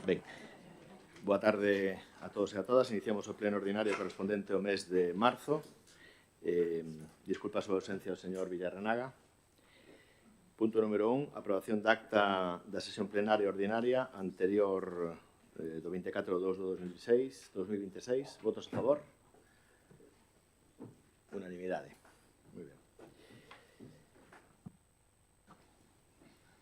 Ben, boa tarde a todos e a todas. Iniciamos o pleno ordinario correspondente ao mes de marzo. Disculpa a súa ausencia ao señor Villarrenaga. Punto número 1, aprobación da acta da sesión plenaria ordinaria anterior do 24/2/2026. Votos a favor? Unanimidade. Moi ben.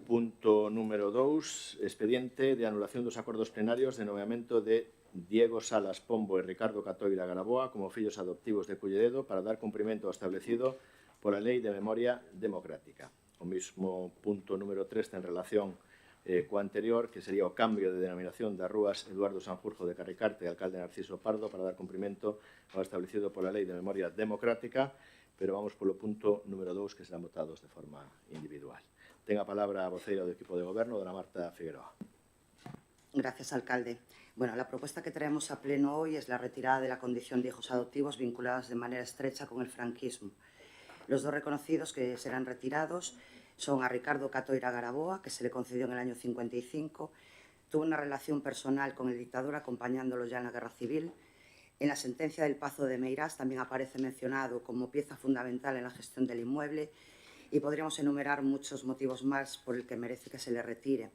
Punto número 2, expediente de anulación dos acordos plenarios de nomeamento de Diego Salas Pombo e Ricardo Catoira Garaboa como fillos adoptivos de Culleredo para dar cumprimento ao establecido pola Lei de Memoria Democrática. O mismo punto número 3 ten relación coa anterior, que sería o cambio de denominación das rúas Eduardo Sanjurjo de Carricarte e Alcalde Narciso Pardo para dar cumprimento ao establecido pola Lei de Memoria Democrática, pero vamos polo punto número 2, que serán votados de forma individual. Ten a palabra a voceira do equipo de goberno, dona Marta Figueroa. Gracias, alcalde. Bueno, la propuesta que traemos a pleno hoy es la retirada de la condición de hijos adoptivos vinculados de manera estrecha con el franquismo. Los dos reconocidos que serán retirados son a Ricardo Catoira Garaboa, que se le concedió en el año 55, tuvo una relación personal con el dictador acompañándolo ya en la Guerra Civil. En la sentencia del Pazo de Meirás también aparece mencionado como pieza fundamental en la gestión del inmueble y podríamos enumerar muchos motivos más por el que merece que se le retire,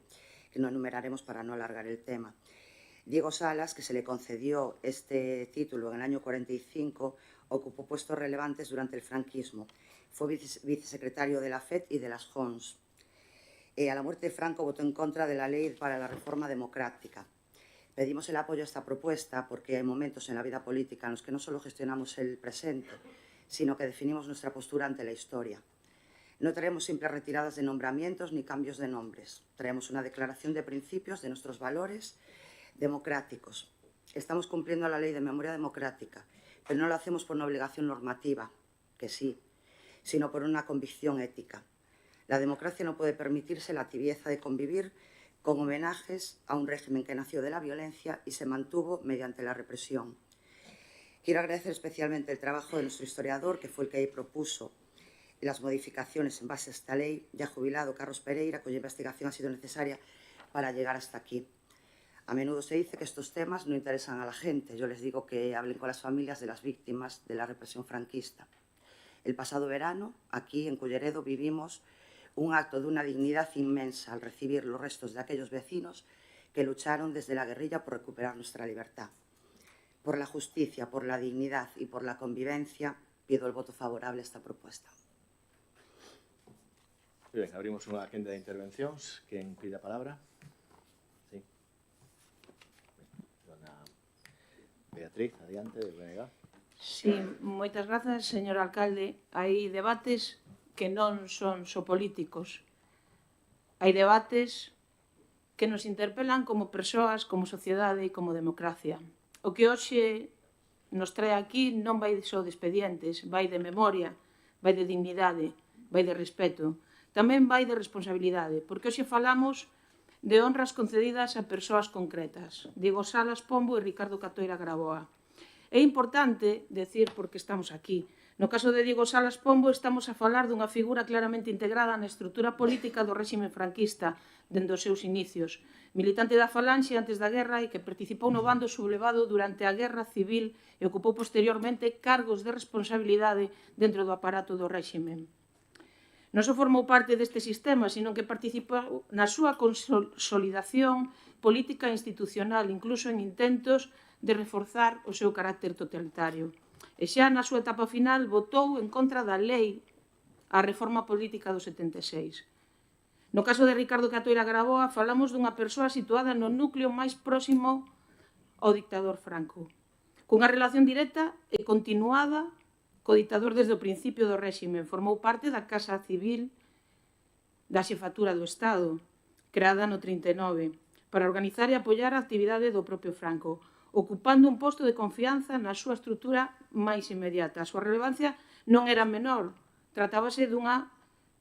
que no enumeraremos para no alargar el tema. Diego Salas, que se le concedió este título en el año 45, ocupó puestos relevantes durante el franquismo. Fue vicesecretario de la FED y de las JONS. A la muerte de Franco votó en contra de la Ley para la Reforma Democrática. Pedimos el apoyo a esta propuesta porque hay momentos en la vida política en los que no solo gestionamos el presente, sino que definimos nuestra postura ante la historia. No traemos simples retiradas de nombramientos ni cambios de nombres. Traemos una declaración de principios de nuestros valores democráticos. Estamos cumpliendo la Ley de Memoria Democrática, pero no lo hacemos por una obligación normativa, que sí, sino por una convicción ética. La democracia no puede permitirse la tibieza de convivir con homenajes a un régimen que nació de la violencia y se mantuvo mediante la represión. Quiero agradecer especialmente el trabajo de nuestro historiador, que fue el que propuso las modificaciones en base a esta ley, ya jubilado Carlos Pereira, cuya investigación ha sido necesaria para llegar hasta aquí. A menudo se dice que estos temas no interesan a la gente. Yo les digo que hablen con las familias de las víctimas de la represión franquista. El pasado verano, aquí en Culleredo, vivimos un acto de una dignidad inmensa al recibir los restos de aquellos vecinos que lucharon desde la guerrilla por recuperar nuestra libertad. Por la justicia, por la dignidad y por la convivencia, pido el voto favorable a esta propuesta. Ben, abrimos unha agenda de intervencións. Quen pide a palabra? Sí. Dona Beatriz, adiante, de BNG. Sí, moitas grazas, señor alcalde. Hai debates que non son só políticos. Hai debates que nos interpelan como persoas, como sociedade e como democracia. O que hoxe nos trae aquí non vai só de expedientes, vai de memoria, vai de dignidade, vai de respeto. Tamén vai de responsabilidade, porque hoxe falamos de honras concedidas a persoas concretas, Diego Salas Pombo e Ricardo Catoira Garaboa. É importante decir por que estamos aquí. No caso de Diego Salas Pombo estamos a falar dunha figura claramente integrada na estrutura política do réxime franquista dende os seus inicios, militante da Falanxe antes da guerra e que participou no bando sublevado durante a Guerra Civil e ocupou posteriormente cargos de responsabilidade dentro do aparato do réxime. Non só formou parte deste sistema, sino que participou na súa consolidación política e institucional, incluso en intentos de reforzar o seu carácter totalitario. E xa na súa etapa final votou en contra da lei a reforma política do 76. No caso de Ricardo Catoira Garaboa, falamos dunha persoa situada no núcleo máis próximo ao dictador Franco, cunha relación directa e continuada co dictador desde o principio do réxime. Formou parte da Casa Civil da Xefatura do Estado, creada no 39, para organizar e apoiar a actividade do propio Franco, ocupando un posto de confianza na súa estrutura máis inmediata. A súa relevancia non era menor. Tratábase dunha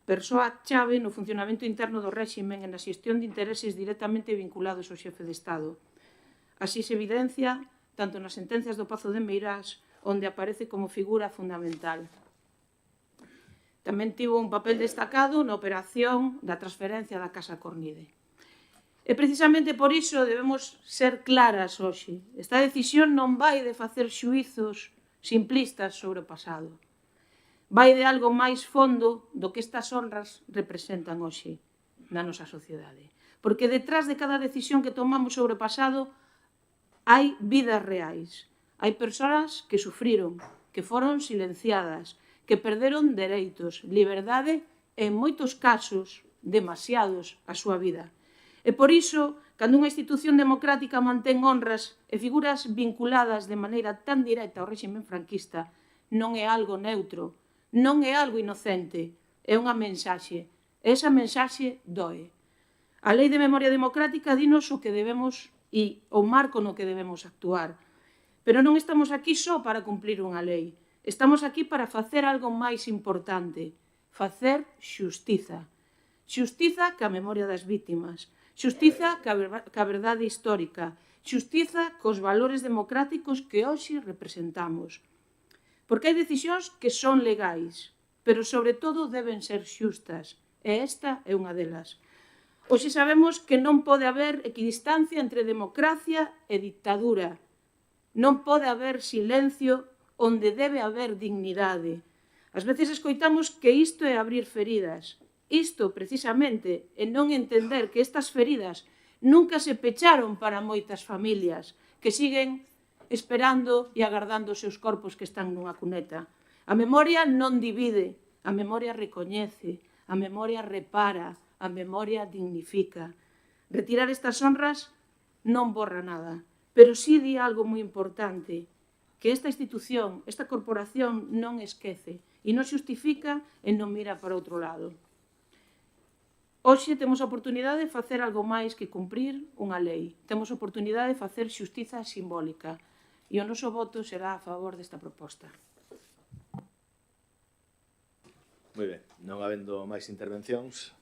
persoa chave no funcionamento interno do réxime e na xestión de intereses directamente vinculados ao xefe de Estado. Así se evidencia tanto nas sentencias do Pazo de Meirás, onde aparece como figura fundamental. Tamén tivo un papel destacado na operación da transferencia da Casa Cornide. E precisamente por iso debemos ser claras hoxe. Esta decisión non vai de facer xuizos simplistas sobre o pasado. Vai de algo máis fondo do que estas honras representan hoxe na nosa sociedade. Porque detrás de cada decisión que tomamos sobre o pasado hai vidas reais. Hai persoas que sufriron, que foron silenciadas, que perderon dereitos, liberdade e, en moitos casos, demasiados, a súa vida. E por iso, cando unha institución democrática mantén honras e figuras vinculadas de maneira tan directa ao réxime franquista, non é algo neutro, non é algo inocente, é unha mensaxe. E esa mensaxe doe. A Lei de Memoria Democrática dinos o que debemos e o marco no que debemos actuar. Pero non estamos aquí só para cumplir unha lei. Estamos aquí para facer algo máis importante, facer xustiza. Xustiza ca memoria das vítimas, xustiza ca verdade histórica, xustiza cos valores democráticos que hoxe representamos. Porque hai decisións que son legais, pero sobre todo deben ser xustas, e esta é unha delas. Hoxe sabemos que non pode haber equidistancia entre democracia e dictadura. Non pode haber silencio onde debe haber dignidade. Ás veces escoitamos que isto é abrir feridas. Isto, precisamente, é non entender que estas feridas nunca se pecharon para moitas familias que siguen esperando e agardando os seus corpos que están nunha cuneta. A memoria non divide, a memoria recoñece, a memoria repara, a memoria dignifica. Retirar estas honras non borra nada, pero sí di algo moi importante, que esta institución, esta corporación non esquece e non xustifica e non mira para outro lado. Hoxe temos a oportunidade de facer algo máis que cumprir unha lei. Temos a oportunidade de facer xustiza simbólica e o noso voto será a favor desta proposta. Moi ben, non habendo máis intervencións,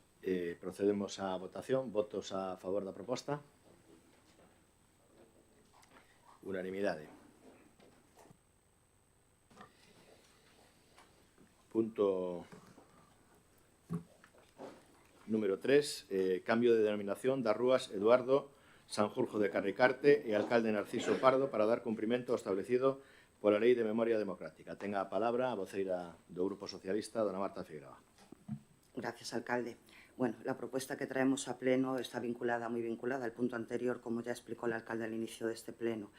procedemos á votación. Votos a favor da proposta. Unanimidade. Punto número 3, cambio de denominación das rúas Eduardo Sanjurjo de Carricarte e alcalde Narciso Pardo para dar cumprimento ao establecido pola Lei de Memoria Democrática. Tenga a palabra a voceira do Grupo Socialista, dona Marta Figueroa. Gracias, alcalde. Bueno, la propuesta que traemos a pleno está muy vinculada al punto anterior, como ya explicó el alcalde al inicio de este pleno.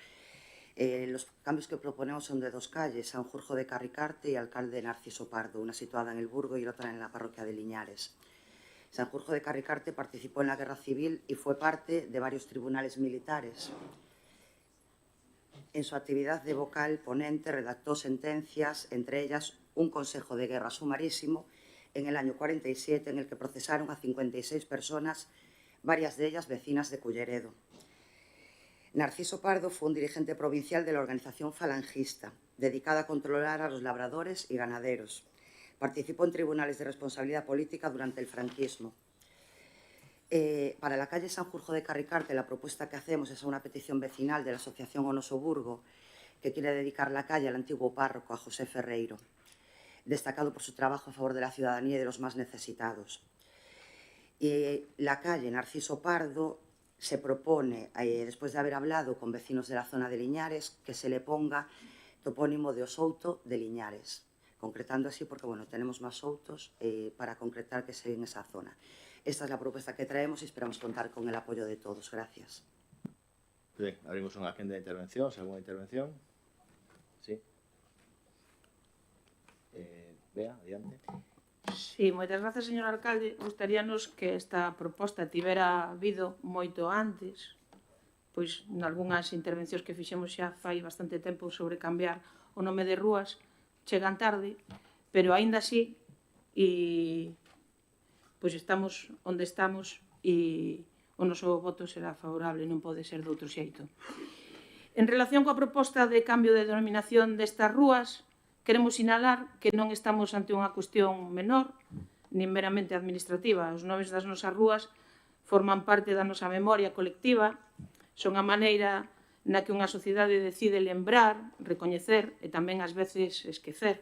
Los cambios que proponemos son de dos calles, Sanjurjo de Carricarte y alcalde Narciso Pardo, una situada en el Burgo y otra en la parroquia de Liñares. Sanjurjo de Carricarte participó en la Guerra Civil y fue parte de varios tribunales militares. En su actividad de vocal ponente redactó sentencias, entre ellas un consejo de guerra sumarísimo en el año 47, en el que procesaron a 56 personas, varias de ellas vecinas de Culleredo. Narciso Pardo fue un dirigente provincial de la organización falangista, dedicada a controlar a los labradores y ganaderos. Participó en tribunales de responsabilidad política durante el franquismo. Para la calle Sanjurjo de Carricarte, la propuesta que hacemos es una petición vecinal de la Asociación Onoso-Burgo, que quiere dedicar la calle al antiguo párroco, a José Ferreiro, destacado por su trabajo a favor de la ciudadanía y de los más necesitados. Y la calle Narciso Pardo se propone, después de haber hablado con vecinos de la zona de Liñares, que se le ponga topónimo de Osouto de Liñares, concretando así porque, bueno, tenemos más outos para concretar que sea en esa zona. Esta es la propuesta que traemos y esperamos contar con el apoyo de todos. Gracias. Bien, abrimos unha agenda de intervencións. ¿Alguna intervención? Sí. Bea, adiante. Sí, moitas grazas, señor alcalde. Gustaríanos que esta proposta tivera habido moito antes, pois nalgúnas intervencións que fixemos xa fai bastante tempo sobre cambiar o nome de rúas, chegan tarde, pero aínda así pois estamos onde estamos e o noso voto será favorable, non pode ser de outro xeito. En relación coa proposta de cambio de denominación destas rúas, queremos sinalar que non estamos ante unha cuestión menor, nin meramente administrativa. Os nomes das nosas rúas forman parte da nosa memoria colectiva, son a maneira na que unha sociedade decide lembrar, recoñecer e tamén ás veces esquecer.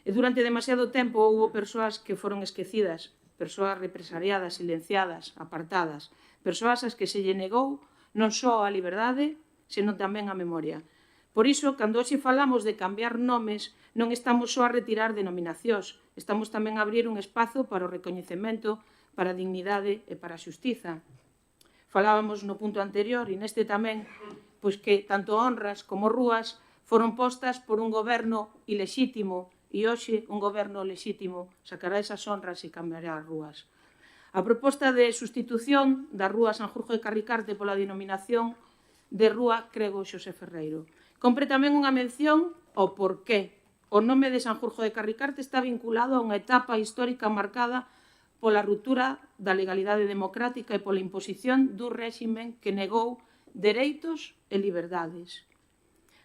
E durante demasiado tempo houbo persoas que foron esquecidas, persoas represaliadas, silenciadas, apartadas. persoas ás que se lle negou non só a liberdade, senón tamén a memoria. Por iso, cando hoxe falamos de cambiar nomes, non estamos só a retirar denominacións, estamos tamén a abrir un espazo para o recoñecemento, para a dignidade e para a xustiza. Falábamos no punto anterior, e neste tamén, pois que tanto honras como rúas foron postas por un goberno ilexítimo, e hoxe un goberno lexítimo sacará esas honras e cambiará as rúas. A proposta de sustitución da rúa Sanjurjo de Carricarte pola denominación de rúa Crego Xosé Ferreiro. Compre tamén unha mención ao porqué. O nome de Sanjurjo de Carricarte está vinculado a unha etapa histórica marcada pola ruptura da legalidade democrática e pola imposición dun réximen que negou dereitos e liberdades.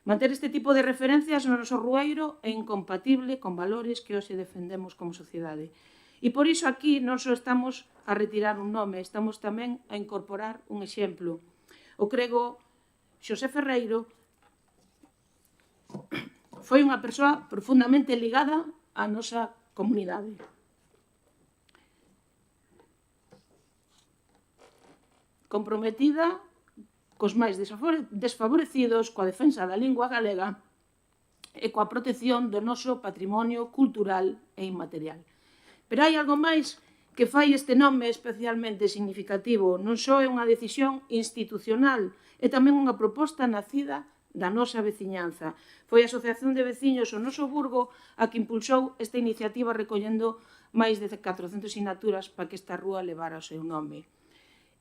Manter este tipo de referencias no noso rueiro é incompatible con valores que hoxe defendemos como sociedade. E por iso aquí non só estamos a retirar un nome, estamos tamén a incorporar un exemplo. O crego Xosé Ferreiro foi unha persoa profundamente ligada á nosa comunidade. Comprometida cos máis desfavorecidos, coa defensa da lingua galega e coa protección do noso patrimonio cultural e inmaterial. Pero hai algo máis que fai este nome especialmente significativo. Non só é unha decisión institucional, é tamén unha proposta nacida da nosa veciñanza. Foi a Asociación de Veciños o noso Burgo a que impulsou esta iniciativa recollendo máis de 400 sinaturas para que esta rúa levara o seu nome.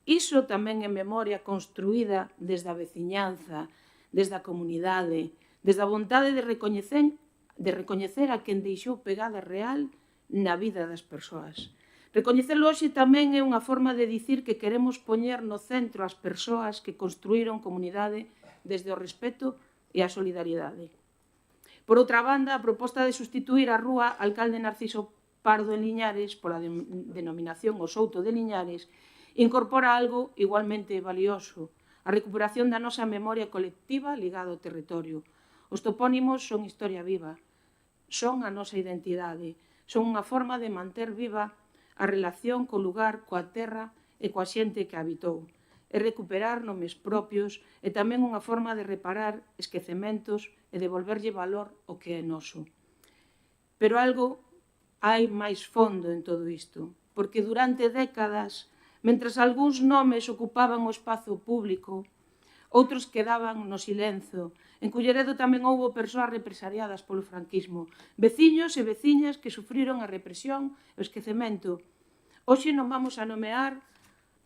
Iso tamén é memoria construída desde a veciñanza, desde a comunidade, desde a vontade de recoñecer a quen deixou pegada real na vida das persoas. Recoñecelo hoxe tamén é unha forma de dicir que queremos poñer no centro as persoas que construíron comunidade desde o respeto e a solidariedade. Por outra banda, a proposta de sustituir a rúa Alcalde Narciso Pardo en Liñares pola denominación O Souto de Liñares incorpora algo igualmente valioso, a recuperación da nosa memoria colectiva ligada ao territorio. Os topónimos son historia viva, son a nosa identidade, son unha forma de manter viva a relación co lugar, coa terra e coa xente que habitou. É recuperar nomes propios e tamén unha forma de reparar esquecementos e devolverlle valor ao que é noso. Pero algo hai máis fondo en todo isto, porque durante décadas, mentres algúns nomes ocupaban o espazo público, outros quedaban no silencio. En Culleredo tamén houbo persoas represaliadas polo franquismo, veciños e veciñas que sufriron a represión e o esquecemento. Hoxe non vamos a nomear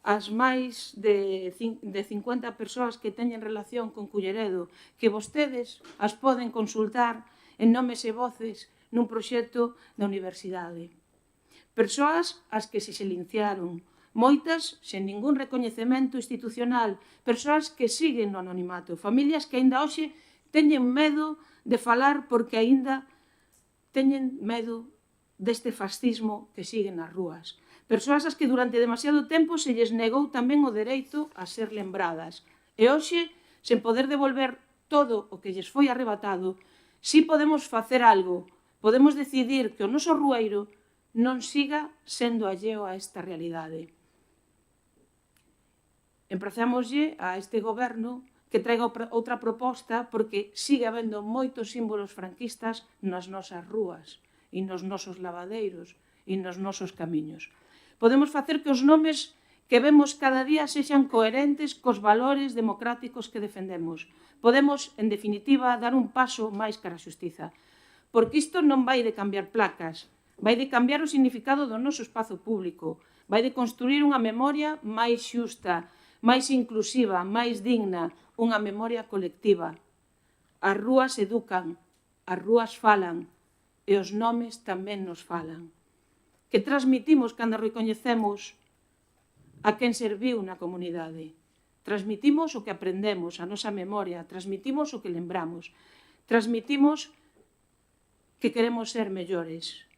as máis de 50 persoas que teñen relación con Culleredo, que vostedes as poden consultar en Nomes e Voces nun proxecto da universidade. Persoas as que se silenciaron, moitas sen ningún recoñecemento institucional, persoas que siguen no anonimato, familias que aínda hoxe teñen medo de falar porque aínda teñen medo deste fascismo que sigue nas rúas. Persoas as que durante demasiado tempo se lles negou tamén o dereito a ser lembradas. E hoxe, sen poder devolver todo o que lles foi arrebatado, si podemos facer algo, podemos decidir que o noso rueiro non siga sendo alleo a esta realidade. Emprazámoslle a este goberno que traiga outra proposta porque sigue habendo moitos símbolos franquistas nas nosas rúas e nos nosos lavadeiros e nos nosos camiños. Podemos facer que os nomes que vemos cada día sexan coherentes cos valores democráticos que defendemos. Podemos, en definitiva, dar un paso máis cara a xustiza. Porque isto non vai de cambiar placas, vai de cambiar o significado do noso espazo público, vai de construir unha memoria máis xusta, máis inclusiva, máis digna, unha memoria colectiva. As rúas educan, as rúas falan e os nomes tamén nos falan. Que transmitimos cando recoñecemos a quen serviu na comunidade? Transmitimos o que aprendemos, a nosa memoria, transmitimos o que lembramos, transmitimos que queremos ser mellores.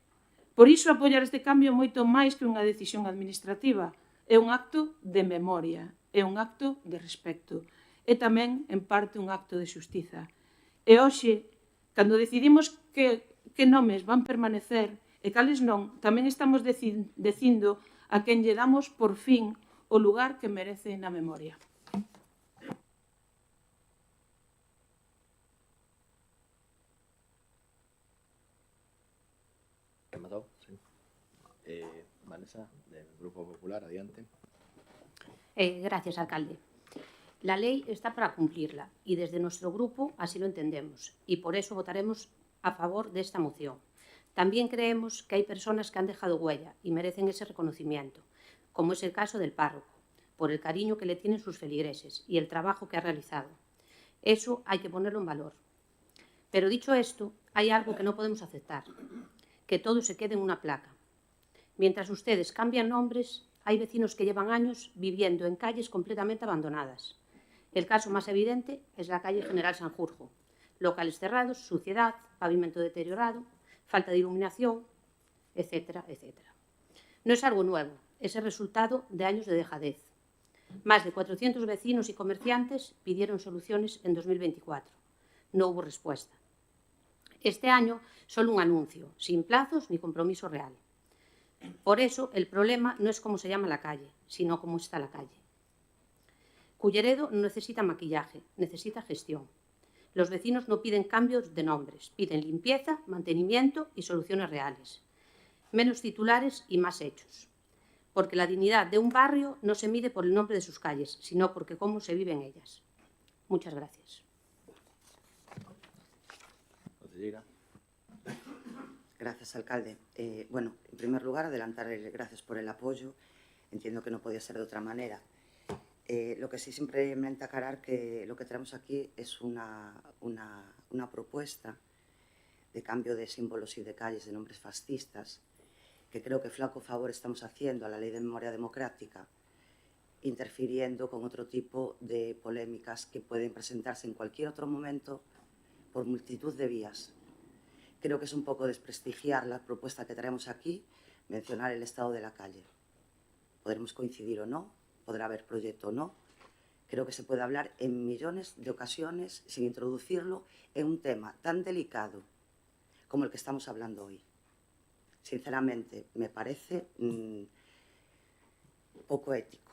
Por iso apoiar este cambio moito máis que unha decisión administrativa, é un acto de memoria, é un acto de respecto, é tamén, en parte, un acto de xustiza. E hoxe, cando decidimos que nomes van permanecer e cales non, tamén estamos dicindo a quen lle damos por fin o lugar que merece na memoria. Vanessa, del Grupo Popular, adiante. Gracias, alcalde. La ley está para cumplirla y desde nuestro grupo así lo entendemos y por eso votaremos a favor de esta moción. También creemos que hay personas que han dejado huella y merecen ese reconocimiento, como es el caso del párroco, por el cariño que le tienen sus feligreses y el trabajo que ha realizado. Eso hay que ponerlo en valor. Pero dicho esto, hay algo que no podemos aceptar, que todo se quede en una placa. Mientras ustedes cambian nombres, hay vecinos que llevan años viviendo en calles completamente abandonadas. El caso más evidente es la calle General Sanjurjo. Locales cerrados, suciedad, pavimento deteriorado, falta de iluminación, etcétera, etcétera. No es algo nuevo, es el resultado de años de dejadez. Más de 400 vecinos y comerciantes pidieron soluciones en 2024. No hubo respuesta. Este año, solo un anuncio, sin plazos ni compromiso real. Por eso, el problema no es cómo se llama la calle, sino cómo está la calle. Culleredo no necesita maquillaje, necesita gestión. Los vecinos no piden cambios de nombres, piden limpieza, mantenimiento y soluciones reales. Menos titulares y más hechos. Porque la dignidad de un barrio no se mide por el nombre de sus calles, sino porque cómo se vive en ellas. Muchas gracias. Gracias, alcalde. Bueno, en primer lugar, adelantarle gracias por el apoyo. Entiendo que no podía ser de otra manera. Lo que sí simplemente aclarar que lo que tenemos aquí es una propuesta de cambio de símbolos y de calles de nombres fascistas, que creo que flaco favor estamos haciendo a la Ley de Memoria Democrática, interfiriendo con otro tipo de polémicas que pueden presentarse en cualquier otro momento por multitud de vías. Creo que es un poco desprestigiar la propuesta que traemos aquí, mencionar el estado de la calle. Podremos coincidir o no, podrá haber proyecto o no. Creo que se puede hablar en millones de ocasiones sin introducirlo en un tema tan delicado como el que estamos hablando hoy. Sinceramente, me parece poco ético.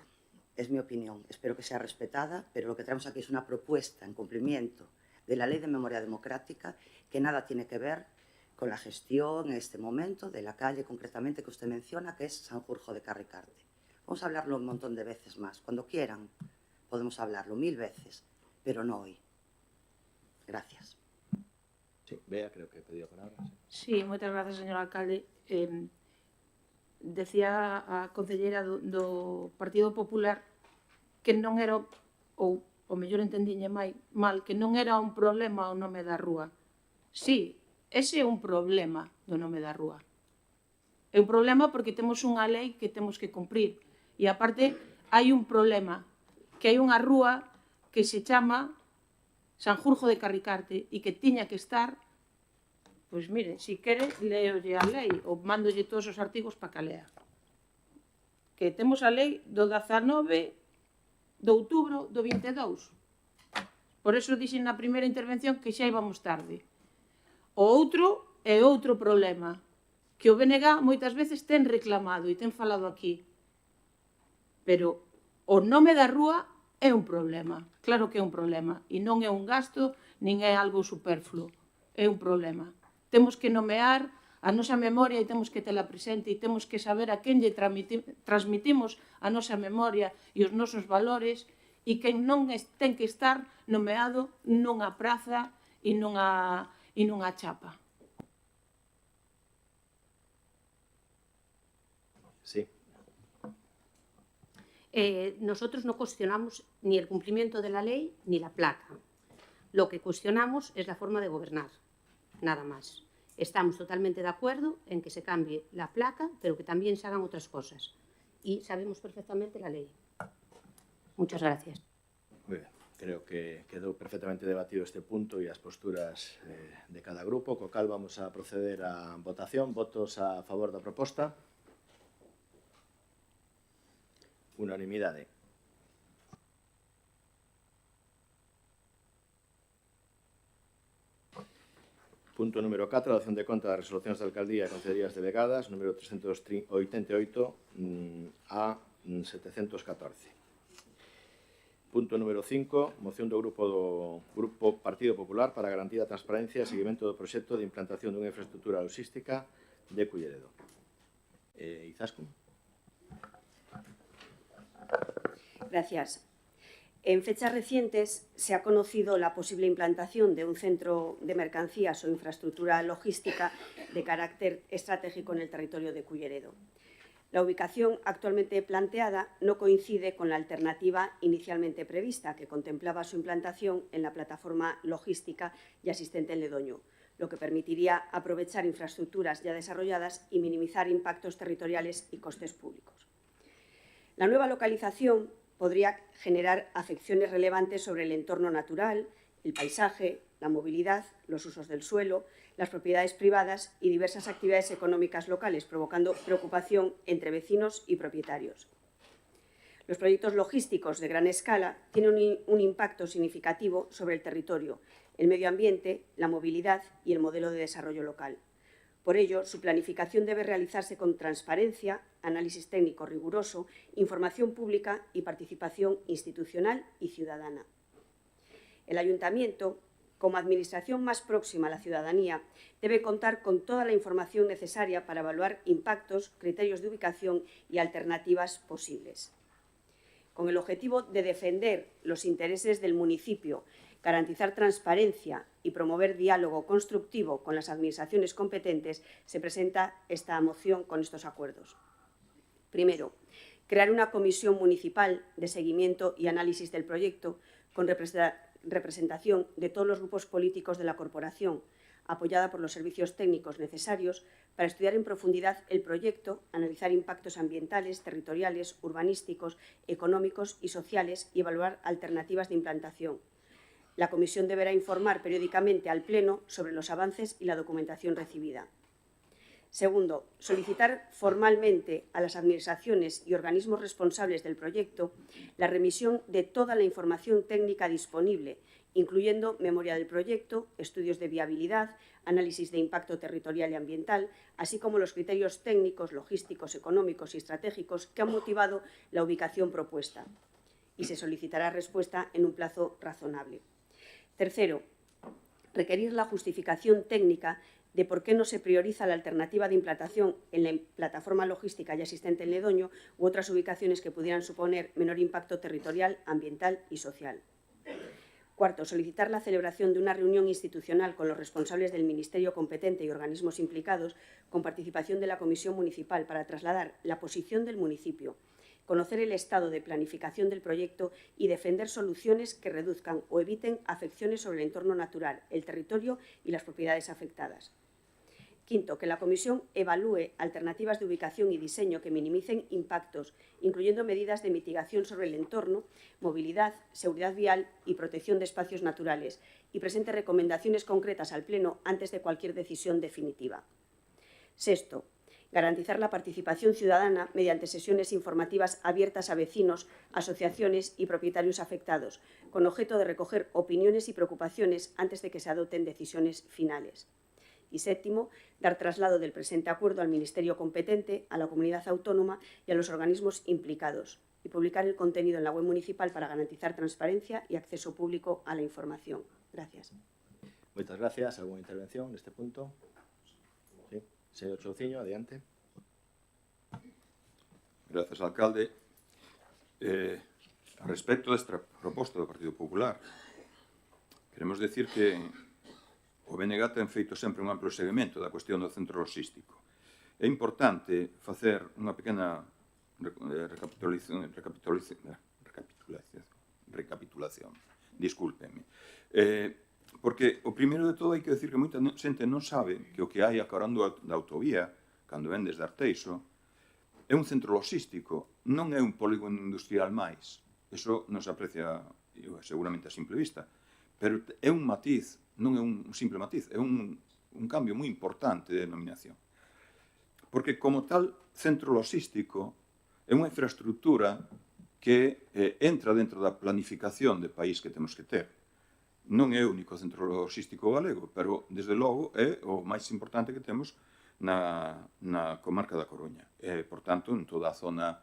Es mi opinión. Espero que sea respetada, pero lo que traemos aquí es una propuesta en cumplimiento de la Ley de Memoria Democrática que nada tiene que ver con la gestión en este momento de la calle concretamente que usted menciona, que es Sanjurjo de Carricarte. Vamos a hablarlo un montón de veces más. Cuando quieran podemos hablarlo 1000 veces, pero no hoy. Gracias. Sí, Bea, creo que pedido palabra. Sí, moitas grazas, señor alcalde. Decía a concelleira do Partido Popular que non era, ou mellor entendíñe mal, que non era un problema o nome da rúa. Sí, ese é un problema do nome da rúa. É un problema porque temos unha lei que temos que cumprir. E, aparte, hai un problema, que hai unha rúa que se chama Sanjurjo de Carricarte e que tiña que estar, pois mire, si quere, leolle a lei ou mándolle todos os artigos para que lea. Que temos a lei do 19 de outubro do 22. Por eso dixen na primeira intervención que xa íbamos tarde. O outro é outro problema, que o BNG moitas veces ten reclamado e ten falado aquí. Pero o nome da rúa é un problema, claro que é un problema, e non é un gasto, nin é algo superfluo, é un problema. Temos que nomear a nosa memoria e temos que tela presente e temos que saber a quen lle transmitimos a nosa memoria e os nosos valores e quen non ten que estar nomeado nunha praza e nunha chapa. Sí. Nosotros no cuestionamos ni el cumplimiento de la ley ni la placa. Lo que cuestionamos es la forma de gobernar, nada más. Estamos totalmente de acuerdo en que se cambie la placa, pero que también se hagan otras cosas. Y sabemos perfectamente la ley. Muchas gracias. Muy bien. Creo que quedou perfectamente debatido este punto e as posturas de cada grupo, co cal vamos a proceder á votación. Votos a favor da proposta. Unanimidade. Punto número 4, adopción de conta das resolucións da Alcaldía e Concellerías Delegadas, número 388 a 714. Punto número 5, moción do Grupo Partido Popular para garantir a transparencia e seguimento do proxecto de implantación dunha infraestructura logística de Culleredo. Izaskun. Gracias. En fechas recientes se ha conocido la posible implantación de un centro de mercancías o infraestructura logística de carácter estratégico en el territorio de Culleredo. La ubicación actualmente planteada no coincide con la alternativa inicialmente prevista, que contemplaba su implantación en la plataforma logística y asistente en Ledoño, lo que permitiría aprovechar infraestructuras ya desarrolladas y minimizar impactos territoriales y costes públicos. La nueva localización podría generar afecciones relevantes sobre el entorno natural, el paisaje, la movilidad, los usos del suelo, las propiedades privadas y diversas actividades económicas locales, provocando preocupación entre vecinos y propietarios. Los proyectos logísticos de gran escala tienen un impacto significativo sobre el territorio, el medio ambiente, la movilidad y el modelo de desarrollo local. Por ello, su planificación debe realizarse con transparencia, análisis técnico riguroso, información pública y participación institucional y ciudadana. El Ayuntamiento, como administración más próxima a la ciudadanía, debe contar con toda la información necesaria para evaluar impactos, criterios de ubicación y alternativas posibles. Con el objetivo de defender los intereses del municipio, garantizar transparencia y promover diálogo constructivo con las administraciones competentes, se presenta esta moción con estos acuerdos. Primero, crear una comisión municipal de seguimiento y análisis del proyecto con representación de todos los grupos políticos de la corporación, apoyada por los servicios técnicos necesarios para estudiar en profundidad el proyecto, analizar impactos ambientales, territoriales, urbanísticos, económicos y sociales y evaluar alternativas de implantación. La comisión deberá informar periódicamente al Pleno sobre los avances y la documentación recibida. Segundo, solicitar formalmente a las administraciones y organismos responsables del proyecto la remisión de toda la información técnica disponible, incluyendo memoria del proyecto, estudios de viabilidad, análisis de impacto territorial y ambiental, así como los criterios técnicos, logísticos, económicos y estratégicos que han motivado la ubicación propuesta. Y se solicitará respuesta en un plazo razonable. Tercero, requerir la justificación técnica de por qué no se prioriza la alternativa de implantación en la plataforma logística y asistente en Ledoño u otras ubicaciones que pudieran suponer menor impacto territorial, ambiental y social. Cuarto, solicitar la celebración de una reunión institucional con los responsables del Ministerio competente y organismos implicados, con participación de la Comisión Municipal, para trasladar la posición del municipio, conocer el estado de planificación del proyecto y defender soluciones que reduzcan o eviten afecciones sobre el entorno natural, el territorio y las propiedades afectadas. Quinto, que la Comisión evalúe alternativas de ubicación y diseño que minimicen impactos, incluyendo medidas de mitigación sobre el entorno, movilidad, seguridad vial y protección de espacios naturales, y presente recomendaciones concretas al Pleno antes de cualquier decisión definitiva. Sexto, garantizar la participación ciudadana mediante sesiones informativas abiertas a vecinos, asociaciones y propietarios afectados, con objeto de recoger opiniones y preocupaciones antes de que se adopten decisiones finales. Y séptimo, dar traslado del presente acuerdo al Ministerio competente, a la comunidad autónoma y a los organismos implicados, y publicar el contenido en la web municipal para garantizar transparencia y acceso público a la información. Gracias. Muchas gracias. ¿Alguna intervención en este punto? Sí. Señor Chouciño, adiante. Gracias, alcalde. A respecto desta proposta do Partido Popular, queremos decir que o BNG ten feito sempre un amplo seguimento da cuestión do centro logístico. É importante facer unha pequena recapitulación. Discúlpenme. Porque o primeiro de todo hai que decir que moita xente non sabe que o que hai a carón da autovía, cando ven desde Arteixo, é un centro logístico, non é un polígono industrial máis. Iso non se aprecia seguramente a simple vista, pero é un matiz, non é un simple matiz, é un cambio moi importante de denominación. Porque como tal centro logístico é unha infraestructura que entra dentro da planificación de país que temos que ter. Non é o único centro logístico galego, pero desde logo é o máis importante que temos na comarca da Coruña. Por tanto, en toda a zona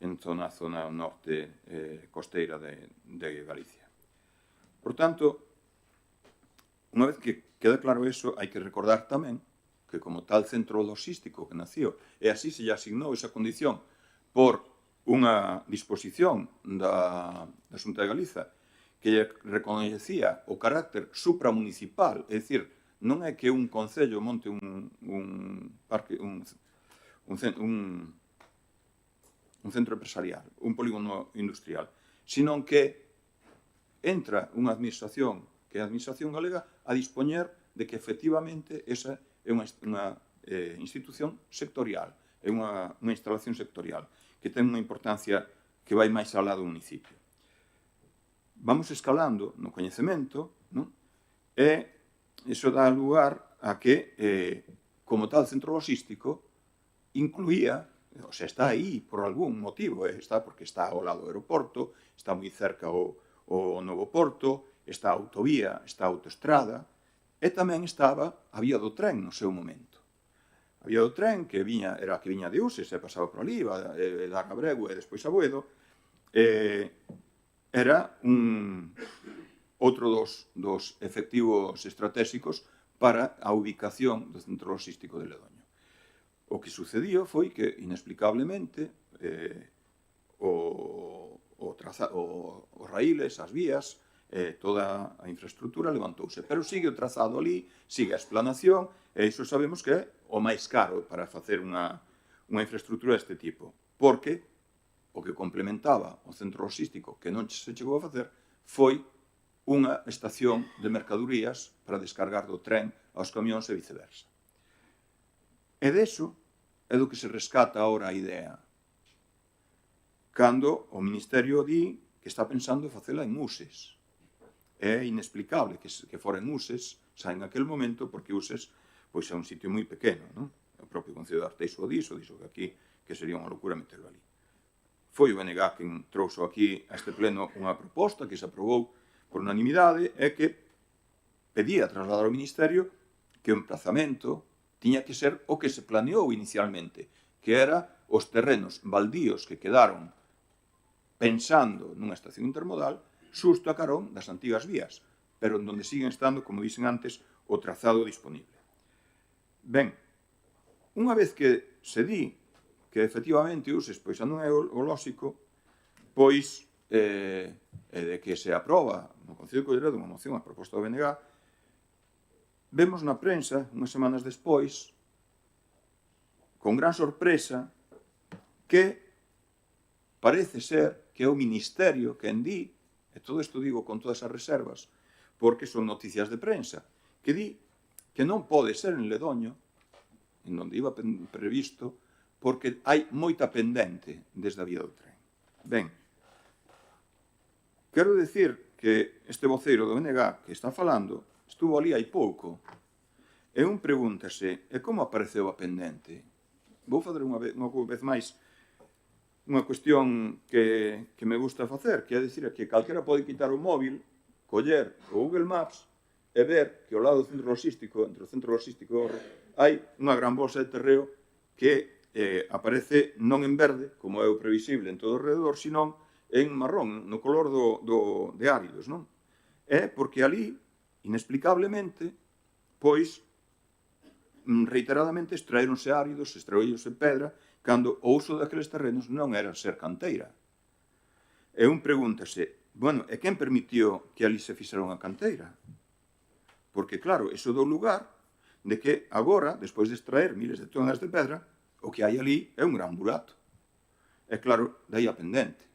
en zona norte costeira de Galicia. Por tanto, unha vez que queda claro eso, hai que recordar tamén que como tal centro logístico que nació, e así se lle asignou esa condición por unha disposición da Xunta de Galiza que lle recoñecía o carácter supramunicipal, é dicir, non é que un concello monte un centro empresarial, un polígono industrial, sino que entra unha administración, que é a administración galega, a dispoñer de que efectivamente esa é unha institución sectorial, é unha instalación sectorial, que ten unha importancia que vai máis alá do municipio. Vamos escalando no coñecemento, non? E iso dá lugar a que, como tal centro logístico, incluía, o sea, está aí por algún motivo, está porque está ao lado do aeroporto, está moi cerca o novo porto, está a autovía, está a autoestrada, e tamén estaba a vía do tren no seu momento. A vía do tren, que era a que viña de Uses, e pasaba por ali, da Cabrego e despois a Boedo, era outro dos efectivos estratégicos para a ubicación do centro logístico de Ledoño. O que sucedió foi que, inexplicablemente, os raíles, as vías, toda a infraestructura levantouse. Pero sigue o trazado ali, sigue a explanación, e iso sabemos que é o máis caro para facer unha infraestructura deste tipo. Porque o que complementaba o centro logístico, que non se chegou a facer, foi unha estación de mercadorías para descargar do tren aos camións e viceversa. E deso é do que se rescata ahora a idea. Cando o Ministerio di que está pensando en facela en Uses. É inexplicable que fora en Uses, xa en aquel momento, porque Uses pois é un sitio moi pequeno, non? O propio Concello de Arteixo dixo que aquí que sería unha locura meterlo ali. Foi o BNG quen trouxo aquí a este pleno unha proposta que se aprobou por unanimidade e que pedía trasladar ao Ministerio que o emplazamento tiña que ser o que se planeou inicialmente, que era os terrenos baldíos que quedaron pensando nunha estación intermodal xusto a carón das antigas vías, pero en donde siguen estando, como dixen antes, o trazado disponible. Ben, unha vez que se di que efectivamente Uses pois non é o lóxico, pois de que se aproba no Concello de Colleredo unha moción a proposta do BNG, vemos na prensa, unhas semanas despois, con gran sorpresa, que parece ser que é o Ministerio quen di, e todo isto digo con todas as reservas, porque son noticias de prensa, que di que non pode ser en Ledoño, en onde iba previsto, porque hai moita pendente desde a vía do tren. Ben, quero dicir que este voceiro do BNG que está falando estuvo ali hai pouco, e un pregúntase, e como apareceu a pendente? Vou fazer unha vez máis unha cuestión que me gusta facer, que é dicir que calquera pode quitar o móvil, coller o Google Maps e ver que ao lado do centro logístico, entre o centro logístico e o hai unha gran bolsa de terreo que aparece non en verde, como é o previsible en todo o redor, senón en marrón, no color de áridos, non? É porque ali, inexplicablemente, pois, reiteradamente extraíronse áridos, extraíronse pedra, cando o uso daqueles terrenos non era ser canteira. E un pregúntase, bueno, e quen permitiu que ali se fixera unha canteira? Porque, claro, iso dou lugar de que agora, despois de extraer miles de tonas de pedra, o que hai ali é un gran burato. E, claro, daí a pendente.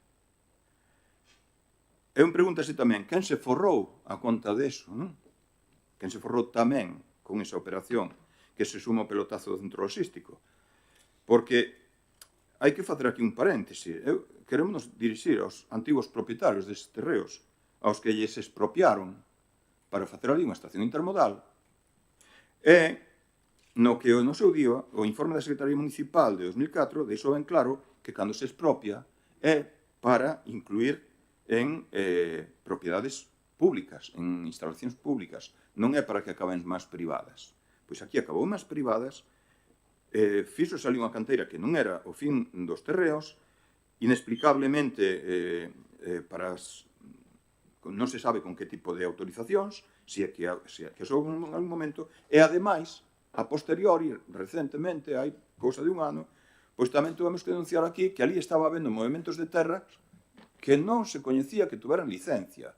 E un pregúntase tamén, quen se forrou a conta deso, non? Quen se forrou tamén con esa operación que se suma o pelotazo do centro logístico? Porque hai que facer aquí un paréntese. Queremos dirixir aos antigos propietarios destes terreos, aos que lles expropiaron para facer ali unha estación intermodal, e no que no seu día o informe da Secretaría Municipal de 2004 deixou ben claro que cando se expropia é para incluir en propiedades públicas, en instalacións públicas, non é para que acaben máis privadas. Pois aquí acabou máis privadas, fixose ali unha canteira que non era o fin dos terreos, inexplicablemente non se sabe con que tipo de autorizacións, se é que son en algún momento, e ademais, a posteriori, recentemente, hai cousa de un ano, pois tamén tuvemos que denunciar aquí que ali estaba habendo movimentos de terras que non se coñecía que tuveran licencia.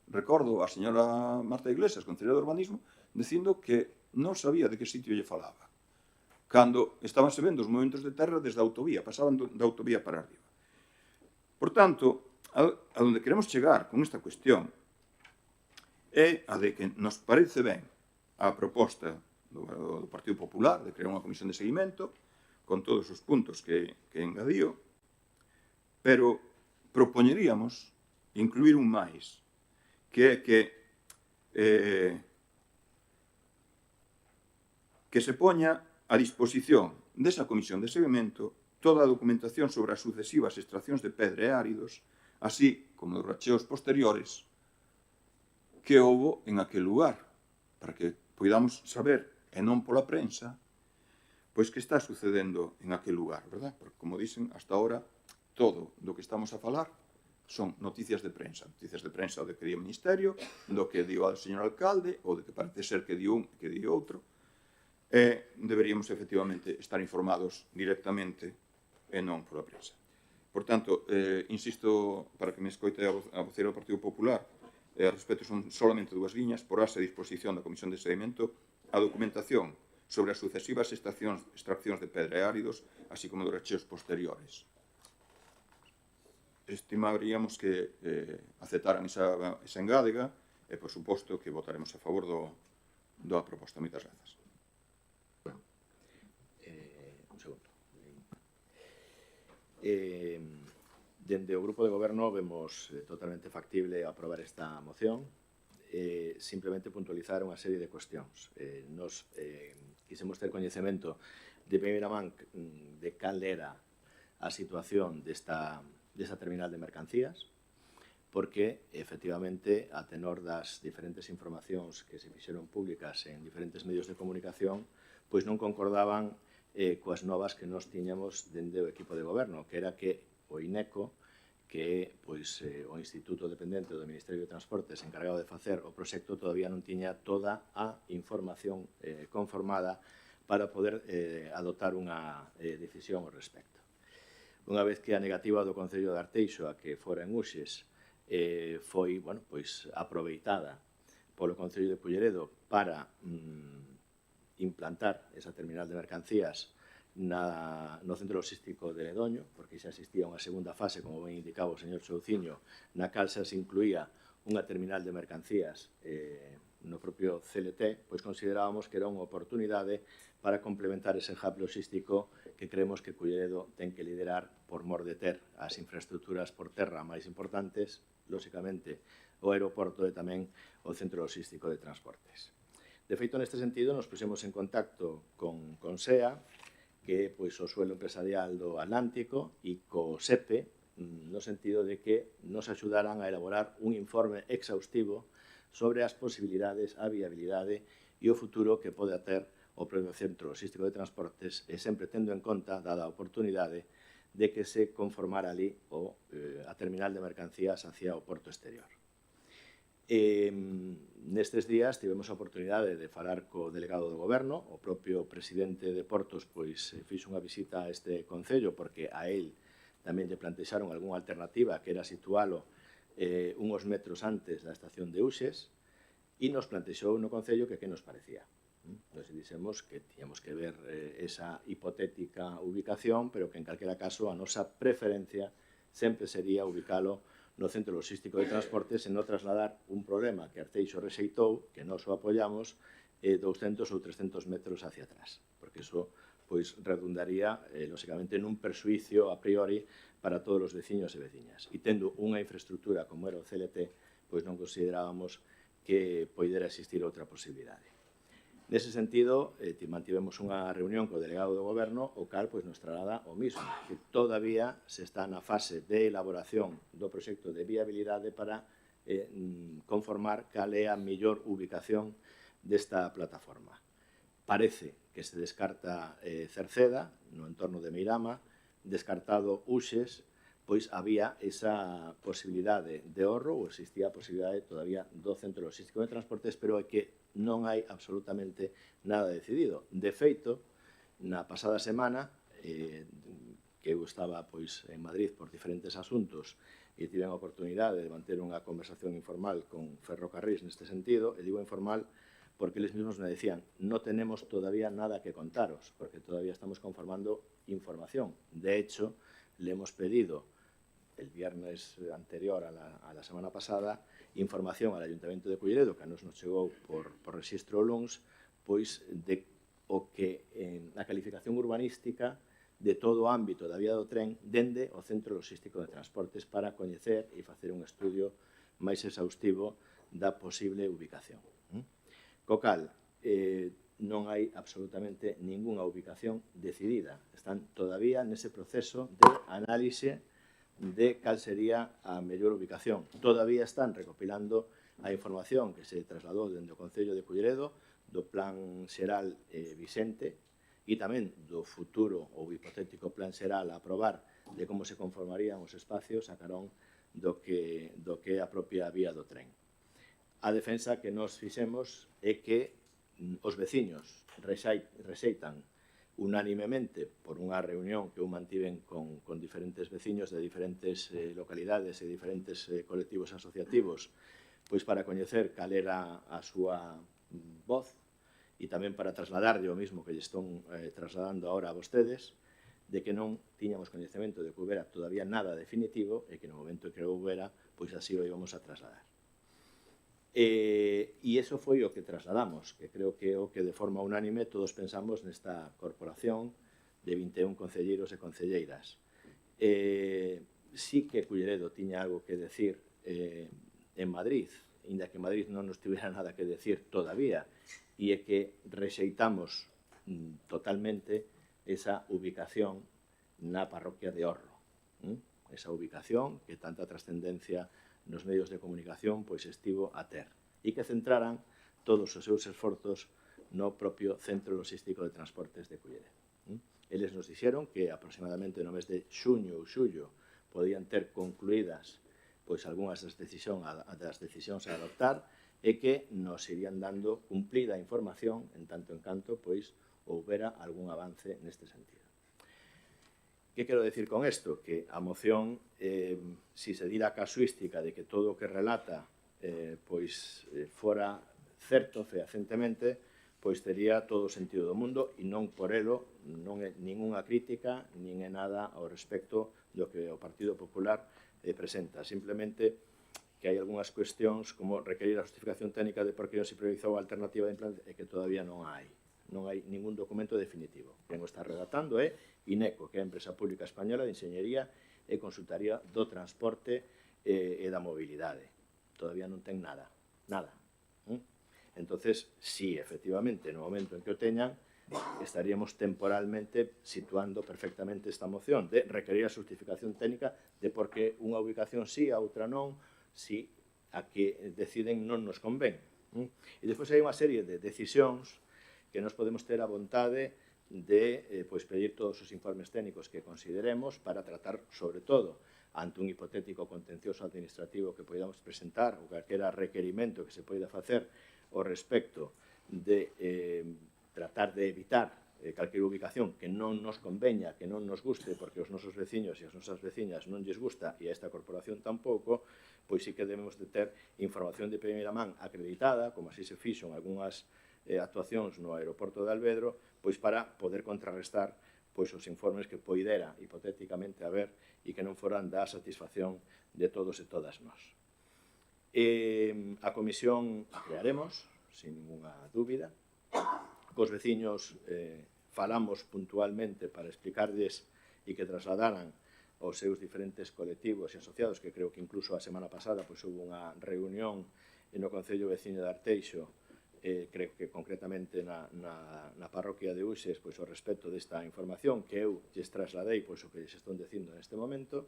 Recordo a señora Marta Iglesias, concelleira de Urbanismo, dicindo que non sabía de que sitio lle falaba, cando estaban se vendo os movimentos de terra desde a autovía, pasaban da autovía para arriba. Por tanto, a donde queremos chegar con esta cuestión é a de que nos parece ben a proposta do Partido Popular de crear unha comisión de seguimento con todos os puntos que engadío, pero propoñeríamos incluir un máis, que é que se poña a disposición desa comisión de seguimento toda a documentación sobre as sucesivas extraccións de pedra e áridos, así como os racheos posteriores que houbo en aquel lugar, para que poidamos saber, e non pola prensa, pois que está sucedendo en aquel lugar, verdad? Porque, como dicen, hasta ahora, todo do que estamos a falar son noticias de prensa do que di o Ministerio, do que di o señor alcalde, ou do que parece ser que di un que di outro, e deberíamos, efectivamente, estar informados directamente e non pola prensa. Por tanto, insisto, para que me escoite a voceira do Partido Popular, a respecto son solamente 2 liñas, porase a disposición da Comisión de Seguimento a documentación sobre as sucesivas extraccións de pedra e áridos, así como dos racheos posteriores. Estimaríamos que aceptaran esa engádega e, por suposto, que votaremos a favor da proposta. Moitas grazas. Un segundo. Dende o Grupo de Goberno vemos totalmente factible aprobar esta moción. Simplemente puntualizar unha serie de cuestións. Nos quisemos ter coñecemento de primeira man de cal era a situación desta terminal de mercancías, porque, efectivamente, a tenor das diferentes informacións que se fixeron públicas en diferentes medios de comunicación, pois non concordaban coas novas que nós tiñamos dende o equipo de goberno, que era que o INECO, que é pois, o Instituto dependente do Ministerio de Transportes encargado de facer o proxecto, todavía non tiña toda a información conformada para poder adoptar unha decisión ao respecto. Unha vez que a negativa do Concello de Arteixo a que fora en Uxes foi pois, aproveitada polo Concello de Culleredo para implantar esa terminal de mercancías no centro logístico de Ledoño, porque xa existía unha segunda fase, como ben indicaba o señor Souciño, na cal xa se incluía unha terminal de mercancías no propio CLT, pois considerábamos que era unha oportunidade para complementar ese hub logístico que creemos que Culleredo ten que liderar por mor de ter as infraestructuras por terra máis importantes, lóxicamente o aeroporto e tamén o centro logístico de transportes. De feito, neste sentido, nos puxemos en contacto con SEA, que é pois, o suelo empresarial do Atlántico, e co SEPE, no sentido de que nos axudaran a elaborar un informe exhaustivo sobre as posibilidades, a viabilidade e o futuro que pode ter o propio Centro Logístico de Transportes, e sempre tendo en conta, dada a oportunidade, de que se conformara ali a terminal de mercancías hacia o porto exterior. Nestes días tivemos a oportunidade de falar co delegado do Goberno, o propio presidente de Portos pois fixo unha visita a este concello porque a él tamén lle plantexaron algunha alternativa que era situalo unhos metros antes da estación de Uxes e nos plantexou no concello que nos parecía. Nos dixemos que tiñamos que ver esa hipotética ubicación, pero que en calquera caso a nosa preferencia sempre sería ubicalo no Centro Logístico de Transportes e non trasladar un problema que Arteixo rexeitou, que nós o apoiamos, 200 ou 300 metros hacia atrás, porque iso pois, redundaría, lóxicamente, nun persuicio a priori para todos os veciños e veciñas. E tendo unha infraestructura como era o CLT, pois non considerábamos que poidera existir outra posibilidade. Nese sentido, mantivemos unha reunión co delegado do Goberno, o cal nos traslada o mismo, que todavía se está na fase de elaboración do proxecto de viabilidade para conformar cal é a mellor ubicación desta plataforma. Parece que se descarta Cerceda, no entorno de Meirama, descartado Uxes, pois había esa posibilidade de ahorro, ou existía a posibilidade todavía do Centro Logístico de Transportes, pero é que non hai absolutamente nada decidido. De feito, na pasada semana, que eu estaba pois en Madrid por diferentes asuntos e tive a oportunidade de manter unha conversación informal con Ferrocarrís neste sentido, e digo informal porque eles mesmos me decían no tenemos todavía nada que contaros, porque todavía estamos conformando información. De hecho, le hemos pedido el viernes anterior a la semana pasada información al Ayuntamiento de Culleredo, que a nos chegou por rexistro LUNS, pois de o que na calificación urbanística de todo o ámbito da vía do tren dende o Centro Logístico de Transportes para coñecer e facer un estudio máis exhaustivo da posible ubicación. Co cal, non hai absolutamente ningunha ubicación decidida. Están todavía nese proceso de análise de cal sería a mellor ubicación. Todavía están recopilando a información que se trasladou dende o Concello de Culleredo do Plan Xeral Vicente e tamén do futuro ou hipotético Plan Xeral a aprobar de como se conformarían os espacios a carón do que é a propia vía do tren. A defensa que nos fixemos é que os veciños rexeitan unánimemente por unha reunión que eu mantiven con diferentes veciños de diferentes localidades e diferentes colectivos asociativos, pois para coñecer cal era a súa voz e tamén para trasladarlle o mismo que lle estón trasladando agora a vostedes, de que non tiñamos coñecemento de que houbera todavía nada definitivo e que no momento que houbera, pois así o íbamos a trasladar. E iso foi o que trasladamos, que creo que é o que de forma unánime todos pensamos nesta corporación de 21 concelleiros e concelleiras. Sí que Culleredo tiña algo que decir en Madrid, inda que Madrid non nos tivera nada que decir todavía, e é que rexeitamos totalmente esa ubicación na parroquia de Orro. Esa ubicación que tanta trascendencia nos medios de comunicación pois estivo a ter e que centraran todos os seus esforzos no propio Centro Logístico de Transportes de Culleredo. Eles nos dixeron que aproximadamente no mes de xuño ou xullo podían ter concluídas pois algunhas das decisións a adoptar e que nos irían dando cumplida información en tanto en canto pois houbera algún avance neste sentido. Que quero decir con isto? Que a moción, si se dira a casuística de que todo o que relata fora certo fehacientemente, pois tería todo o sentido do mundo e non por elo, non é ningunha crítica, nin é nada ao respecto do que o Partido Popular presenta. Simplemente que hai algunhas cuestións como requerir a justificación técnica de por que non se priorizou a alternativa de implantación e que todavía non hai. Non hai ningún documento definitivo. Quen o está redactando é INECO, que é a Empresa Pública Española de Enxeñería e Consultaría do Transporte e da Mobilidade. Todavía non ten nada. Nada. Entonces, sí, efectivamente, no momento en que o teñan, estaríamos temporalmente situando perfectamente esta moción de requerir a justificación técnica de por que unha ubicación sí, a outra non, si a que deciden non nos convén. E despois hai unha serie de decisións que nos podemos ter a vontade de pedir todos os informes técnicos que consideremos para tratar, sobre todo, ante un hipotético contencioso administrativo que podamos presentar ou calquera requerimento que se poida facer ao respecto de tratar de evitar calquera ubicación que non nos conveña, que non nos guste, porque os nosos veciños e as nosas veciñas non lles gusta e a esta corporación tampouco, pois sí que debemos de ter información de primeira man acreditada, como así se fixo en algunhas actuacións no aeroporto de Alvedro, pois para poder contrarrestar pois os informes que poidera hipotéticamente haber e que non foran da satisfacción de todos e todas nós. A comisión a crearemos, sin ninguna dúbida. Cos veciños falamos puntualmente para explicarles e que trasladaran aos seus diferentes colectivos e asociados, que creo que incluso a semana pasada pois houve unha reunión no Concello Veciño de Arteixo, creo que concretamente na parroquia de Uxes, pois ao respecto desta información que eu lles trasladei, pois o que lles estón dicindo neste momento,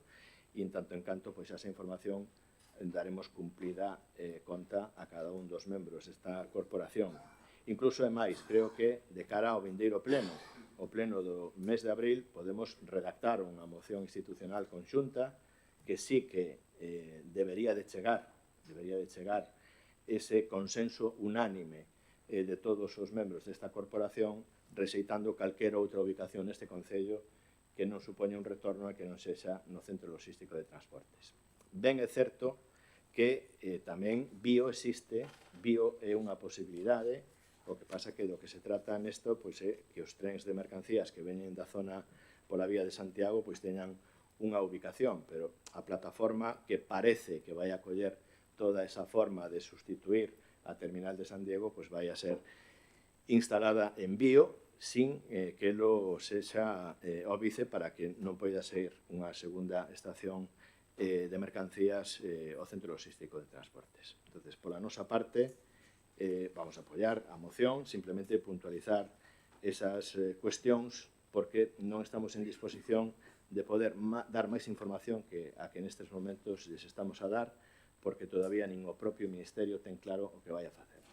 e en tanto en canto, pois esa información daremos cumplida conta a cada un dos membros desta corporación. Incluso é máis, creo que de cara ao vindeiro pleno, o pleno do mes de abril, podemos redactar unha moción institucional conxunta que sí que debería de chegar ese consenso unánime de todos os membros desta corporación, rexeitando calquera outra ubicación neste Concello que non supoña un retorno e que non sexa no Centro Logístico de Transportes. Ben é certo que tamén bio existe, bio é unha posibilidade, o que pasa que do que se trata nesto pois, é que os trens de mercancías que veñen da zona pola vía de Santiago pois teñan unha ubicación, pero a plataforma que parece que vai a coller toda esa forma de sustituir a terminal de San Diego pois vai a ser instalada en Bío sin que lo sexa óbice para que non poida ser unha segunda estación de mercancías ao Centro Logístico de Transportes. Entonces, pola nosa parte, vamos a apoiar a moción, simplemente puntualizar esas cuestións porque non estamos en disposición de poder dar máis información que a que nestes momentos les estamos a dar, porque todavía nin o propio Ministerio ten claro o que vai a facer.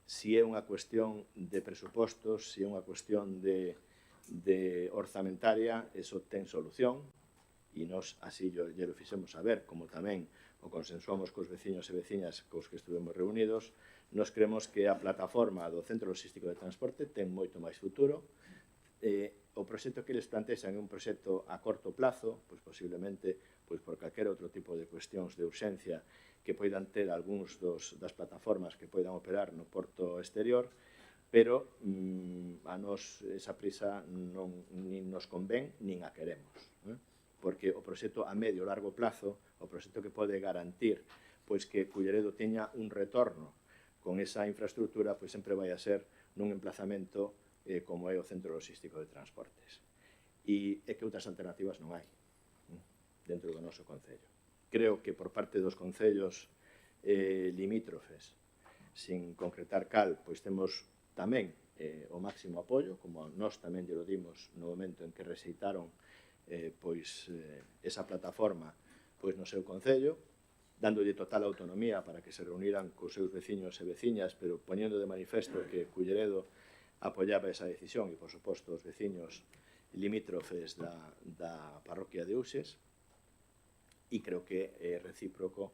Si é unha cuestión de presupostos, si é unha cuestión de orzamentaria, eso ten solución, e nós así lle lo fixemos saber, como tamén o consensuamos cos veciños e veciñas cos que estuvemos reunidos. Nos creemos que a plataforma do Centro Logístico de Transporte ten moito máis futuro. O proxecto que eles plantexan é un proxecto a corto plazo, pois posiblemente pois por calquera outro tipo de cuestións de urxencia que poidan ter algúns das plataformas que poidan operar no porto exterior, pero a nos esa prisa nin nos convén nin a queremos, porque o proxecto a medio e largo plazo, o proxecto que pode garantir pois que Culleredo teña un retorno con esa infraestructura, pois sempre vai a ser nun emplazamento como é o Centro Logístico de Transportes. E é que outras alternativas non hai dentro do noso Concello. Creo que por parte dos concellos limítrofes, sin concretar cal, pois temos tamén o máximo apoio, como nós tamén lle lo dimos no momento en que rexeitaron esa plataforma no seu Concello, dándolle total autonomía para que se reuniran cos seus veciños e veciñas, pero poñendo de manifesto que Culleredo apoiaba esa decisión e, por suposto, os veciños limítrofes da parroquia de Uxes, e creo que é recíproco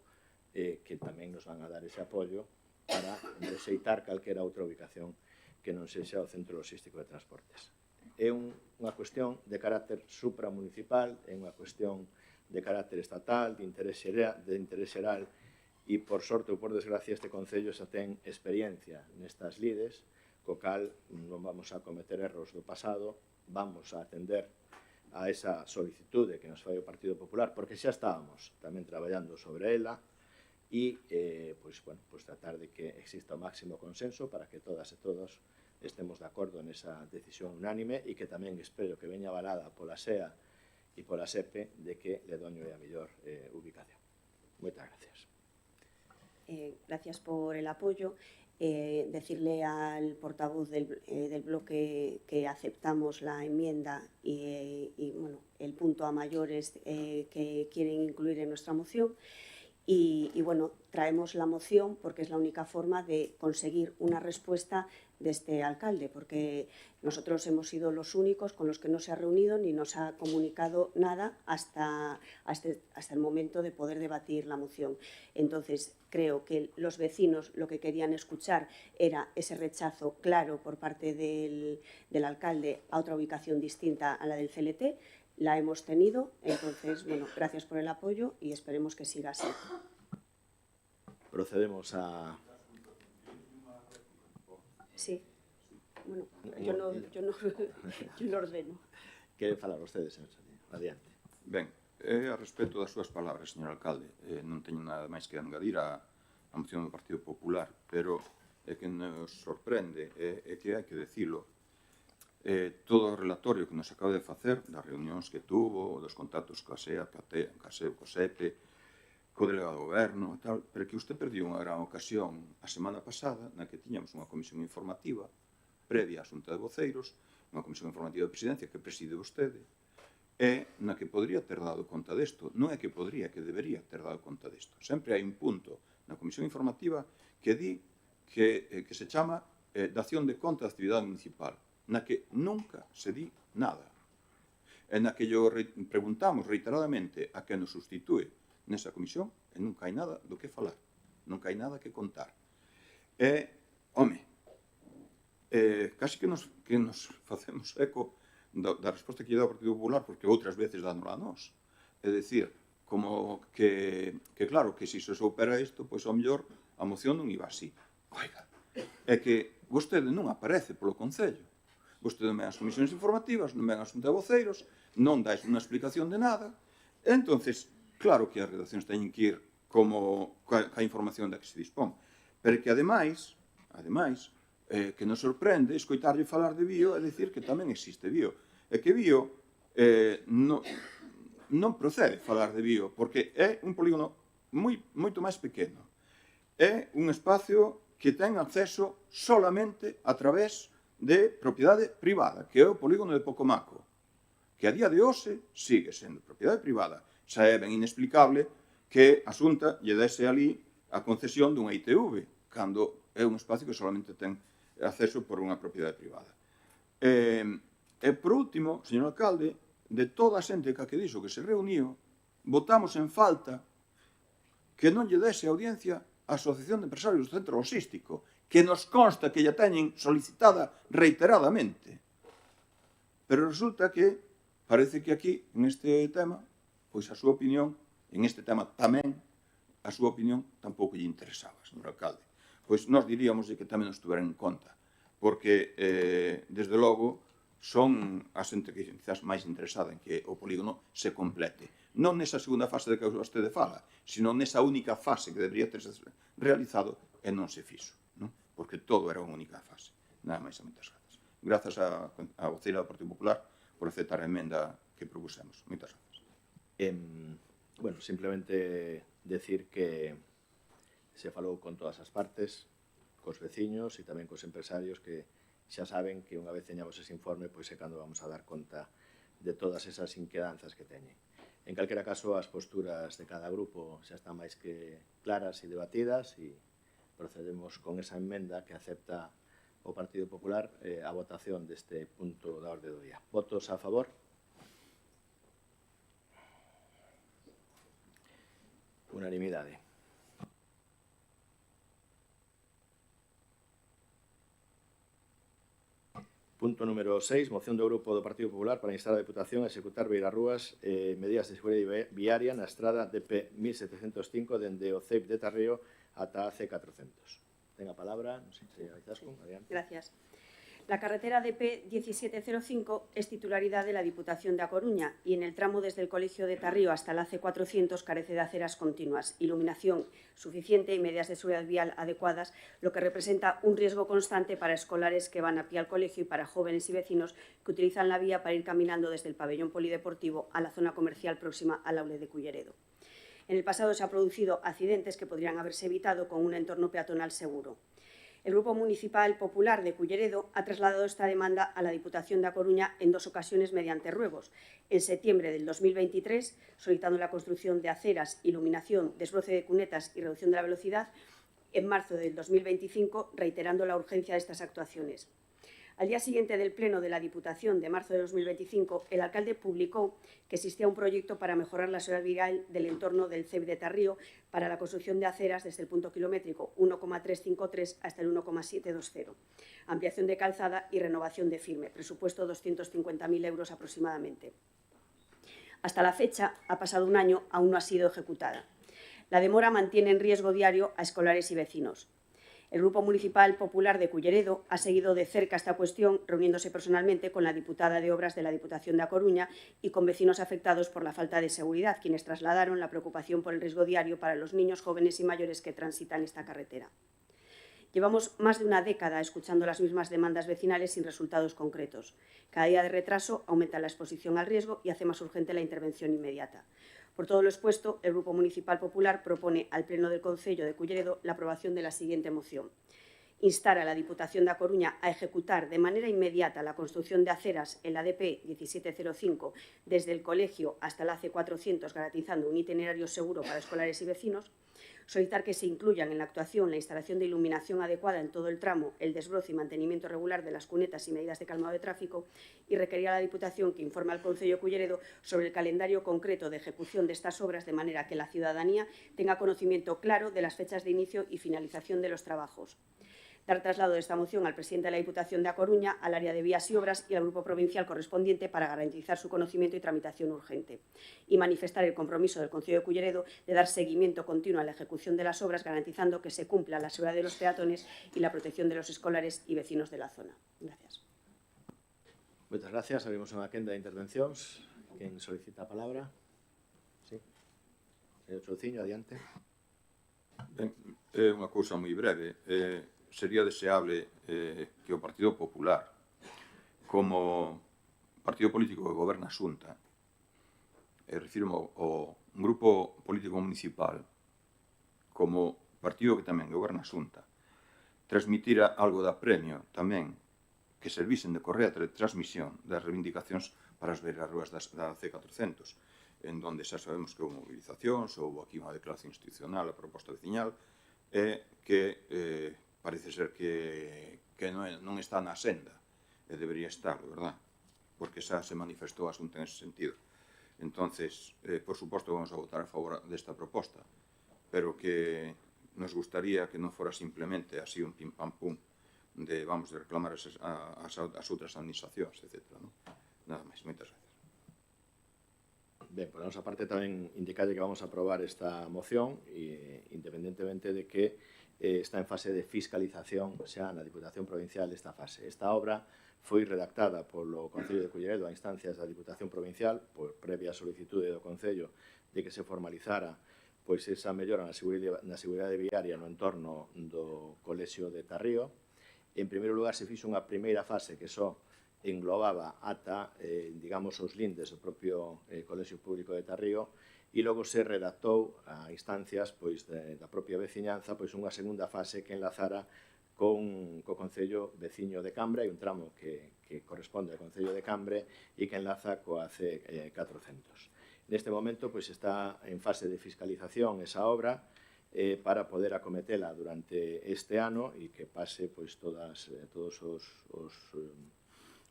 que tamén nos van a dar ese apoio para rexeitar calquera outra ubicación que non sexa o Centro Logístico de Transportes. É unha cuestión de carácter supramunicipal, é unha cuestión de carácter estatal, de interés xeral, e, por sorte ou por desgracia, este Concello xa ten experiencia nestas lides, co cal non vamos a cometer erros do pasado, vamos a atender a esa solicitude que nos fai o Partido Popular, porque xa estábamos tamén traballando sobre ela, e tratar de que exista o máximo consenso para que todas e todos estemos de acordo nesa decisión unánime e que tamén espero que veña avalada pola SEA e pola SEPE de que Ledoño é a mellor ubicación. Moitas gracias. Gracias por el apoyo. Decirle al portavoz del bloque que aceptamos la enmienda y bueno, el punto a mayores que quieren incluir en nuestra moción. Y bueno, traemos la moción porque es la única forma de conseguir una respuesta de este alcalde, porque nosotros hemos sido los únicos con los que no se ha reunido ni nos ha comunicado nada hasta el momento de poder debatir la moción. Entonces, creo que los vecinos lo que querían escuchar era ese rechazo claro por parte del alcalde a otra ubicación distinta a la del CLT. La hemos tenido, entonces, bueno, gracias por el apoyo y esperemos que siga así. Procedemos a... Sí. Bueno, yo no ordeno. Quere falar vostedes, señor Sardinha? Adiante. Ben, a respecto das súas palabras, señor alcalde, non teño nada máis que engadir a moción do Partido Popular, pero é que nos sorprende, é que hai que decilo, todo o relatorio que nos acaba de facer das reunións que tuvo, dos contactos coa SEA, coa SEPE, co delegado do goberno, tal, pero que usted perdiu unha gran ocasión a semana pasada na que tiñamos unha comisión informativa previa á Xunta de Voceiros, unha comisión informativa de presidencia que preside vostede, e na que podría ter dado conta desto. Non é que podría, que debería ter dado conta desto. Sempre hai un punto na comisión informativa que di que se chama dación de conta da actividade municipal, na que nunca se di nada. e na que preguntamos reiteradamente a que nos sustitúe nesa comisión e nunca hai nada do que falar, nunca hai nada que contar. E, home, casi que nos facemos eco da resposta que lle dá o Partido Popular, porque outras veces dánola a nós. É dicir, como que claro, que se se soupera isto, pois ao mellor a moción non iba así. Oiga, é que vostede non aparece polo Concello. Vostede non ven as comisións informativas, non ven as xunta de voceiros, non dais unha explicación de nada. E entonces, claro que as redaccións teñen que ir como ca información da que se dispón. Pero que ademais, que nos sorprende escoitarlle falar de bio e dicir que tamén existe bio. E que bio non procede falar de bio, porque é un polígono moito máis pequeno. É un espacio que ten acceso solamente a través de propiedade privada, que é o polígono de Pocomaco, que a día de hoxe sigue sendo propiedade privada. Xa é ben inexplicable que a Xunta lle dese ali a concesión dunha ITV, cando é un espacio que solamente ten acceso por unha propiedade privada. E por último, señor alcalde, de toda a xente que dixo que se reuniu, votamos en falta que non lle dese audiencia a Asociación de Empresarios do Centro Logístico, que nos consta que lla teñen solicitada reiteradamente. Pero resulta que parece que aquí, en este tema, pois a súa opinión, en este tema tamén, a súa opinión tampouco lle interesaba, señor alcalde. Pois nós diríamos que tamén nos tuveran en conta, porque, desde logo, son a xente que quizás máis interesada en que o polígono se complete. Non nesa segunda fase de que vostede fala, sino nesa única fase que debería ter realizado e non se fixo, non? Porque todo era unha única fase. Nada máis e moitas grazas. Grazas á voceira do Partido Popular por aceptar a emenda que propusemos. Moitas grazas. Bueno, simplemente decir que se falou con todas as partes, cos veciños e tamén cos empresarios que xa saben que unha vez teñamos ese informe, pois é cando vamos a dar conta de todas esas inquedanzas que teñen. En calquera caso, as posturas de cada grupo xa están máis que claras e debatidas e procedemos con esa emenda que acepta o Partido Popular a votación deste punto da orde do día. Votos a favor? Unanimidade. Punto número 6, moción do Grupo do Partido Popular para instar a Deputación a executar beirarrúas medidas de seguridade viaria na estrada DP 1705 dende o CEIP de Tarrío ata a C400. Ten a palabra, non sei, señora Izaskun, adiante. Gracias. La carretera DP 1705 es titularidad de la Diputación de A Coruña y en el tramo desde el Colegio de Tarrío hasta la C400 carece de aceras continuas, iluminación suficiente y medidas de seguridad vial adecuadas, lo que representa un riesgo constante para escolares que van a pie al colegio y para jóvenes y vecinos que utilizan la vía para ir caminando desde el pabellón polideportivo a la zona comercial próxima al aula de Culleredo. En el pasado se han producido accidentes que podrían haberse evitado con un entorno peatonal seguro. El Grupo Municipal Popular de Culleredo ha trasladado esta demanda a la Diputación de A Coruña en 2 ocasiones mediante ruegos. En septiembre del 2023, solicitando la construcción de aceras, iluminación, desbroce de cunetas y reducción de la velocidad. En marzo del 2025, reiterando la urgencia de estas actuaciones. Al día siguiente del Pleno de la Diputación de marzo de 2025, el alcalde publicó que existía un proyecto para mejorar la seguridad vial del entorno del CEIP de Tarrío para la construcción de aceras desde el punto kilométrico 1,353 hasta el 1,720. Ampliación de calzada y renovación de firme, presupuesto 250.000 euros aproximadamente. Hasta la fecha, ha pasado un año, aún no ha sido ejecutada. La demora mantiene en riesgo diario a escolares y vecinos. El Grupo Municipal Popular de Culleredo ha seguido de cerca esta cuestión, reuniéndose personalmente con la diputada de Obras de la Diputación de A Coruña y con vecinos afectados por la falta de seguridad, quienes trasladaron la preocupación por el riesgo diario para los niños, jóvenes y mayores que transitan esta carretera. Llevamos más de una década escuchando las mismas demandas vecinales sin resultados concretos. Cada día de retraso aumenta la exposición al riesgo y hace más urgente la intervención inmediata. Por todo lo expuesto, el Grupo Municipal Popular propone al Pleno del Concello de Culleredo la aprobación de la siguiente moción. Instar a la Diputación de A Coruña a ejecutar de manera inmediata la construcción de aceras en la DP 1705 desde el colegio hasta la C400, garantizando un itinerario seguro para escolares y vecinos. solicitar que se incluyan en la actuación la instalación de iluminación adecuada en todo el tramo, el desbroce y mantenimiento regular de las cunetas y medidas de calmado de tráfico, y requerir a la Diputación que informe al Concello de Culleredo sobre el calendario concreto de ejecución de estas obras, de manera que la ciudadanía tenga conocimiento claro de las fechas de inicio y finalización de los trabajos. Dar traslado de esta moción al presidente de la Diputación de A Coruña, al área de vías y obras y al grupo provincial correspondiente para garantizar su conocimiento y tramitación urgente. Y manifestar el compromiso del Concello de Culleredo de dar seguimiento continuo a la ejecución de las obras, garantizando que se cumpla la seguridad de los peatones y la protección de los escolares y vecinos de la zona. Gracias. Moitas gracias. Abrimos unha quenda de intervencións. Quen solicita a palabra? Sí. Señor Chouciño, adiante. Ben, é unha cousa moi breve. Sería deseable que o Partido Popular, como partido político que goberna a Xunta, refirmo ao grupo político municipal, como partido que tamén goberna a Xunta, transmitira algo de apremio tamén, que servisen de correa de transmisión das reivindicacións para as beirarrúas da C400, en donde xa sabemos que houve movilizacións, houve aquí unha declaración institucional, a proposta veciñal, que parece ser que non está na senda, e debería estar, verdad? Porque xa se manifestou a Xunta en ese sentido. Entonces, por suposto, vamos a votar a favor desta proposta, pero que nos gustaría que non fora simplemente así un pim-pam-pum de, vamos, de reclamar as outras administracións, etc. Nada máis, moitas gracias. Ben, por a nosa parte tamén indicarlle que vamos a aprobar esta moción independentemente de que está en fase de fiscalización xa na Diputación Provincial esta fase. Esta obra foi redactada polo Concello de Culleredo a instancias da Diputación Provincial por previa solicitude do Concello de que se formalizara pois esa mellora na seguridade viaria no entorno do Colexio de Tarrío. En primeiro lugar, se fixo unha primeira fase que só englobaba ata, digamos, os lindes do propio Colexio Público de Tarrío, e logo se redactou a instancias pois, da propia veciñanza pois unha segunda fase que enlazara co Concello veciño de Cambre. Hai un tramo que corresponde ao Concello de Cambre e que enlaza coa C400. Neste momento pois, está en fase de fiscalización esa obra para poder acometela durante este ano e que pase pois, todos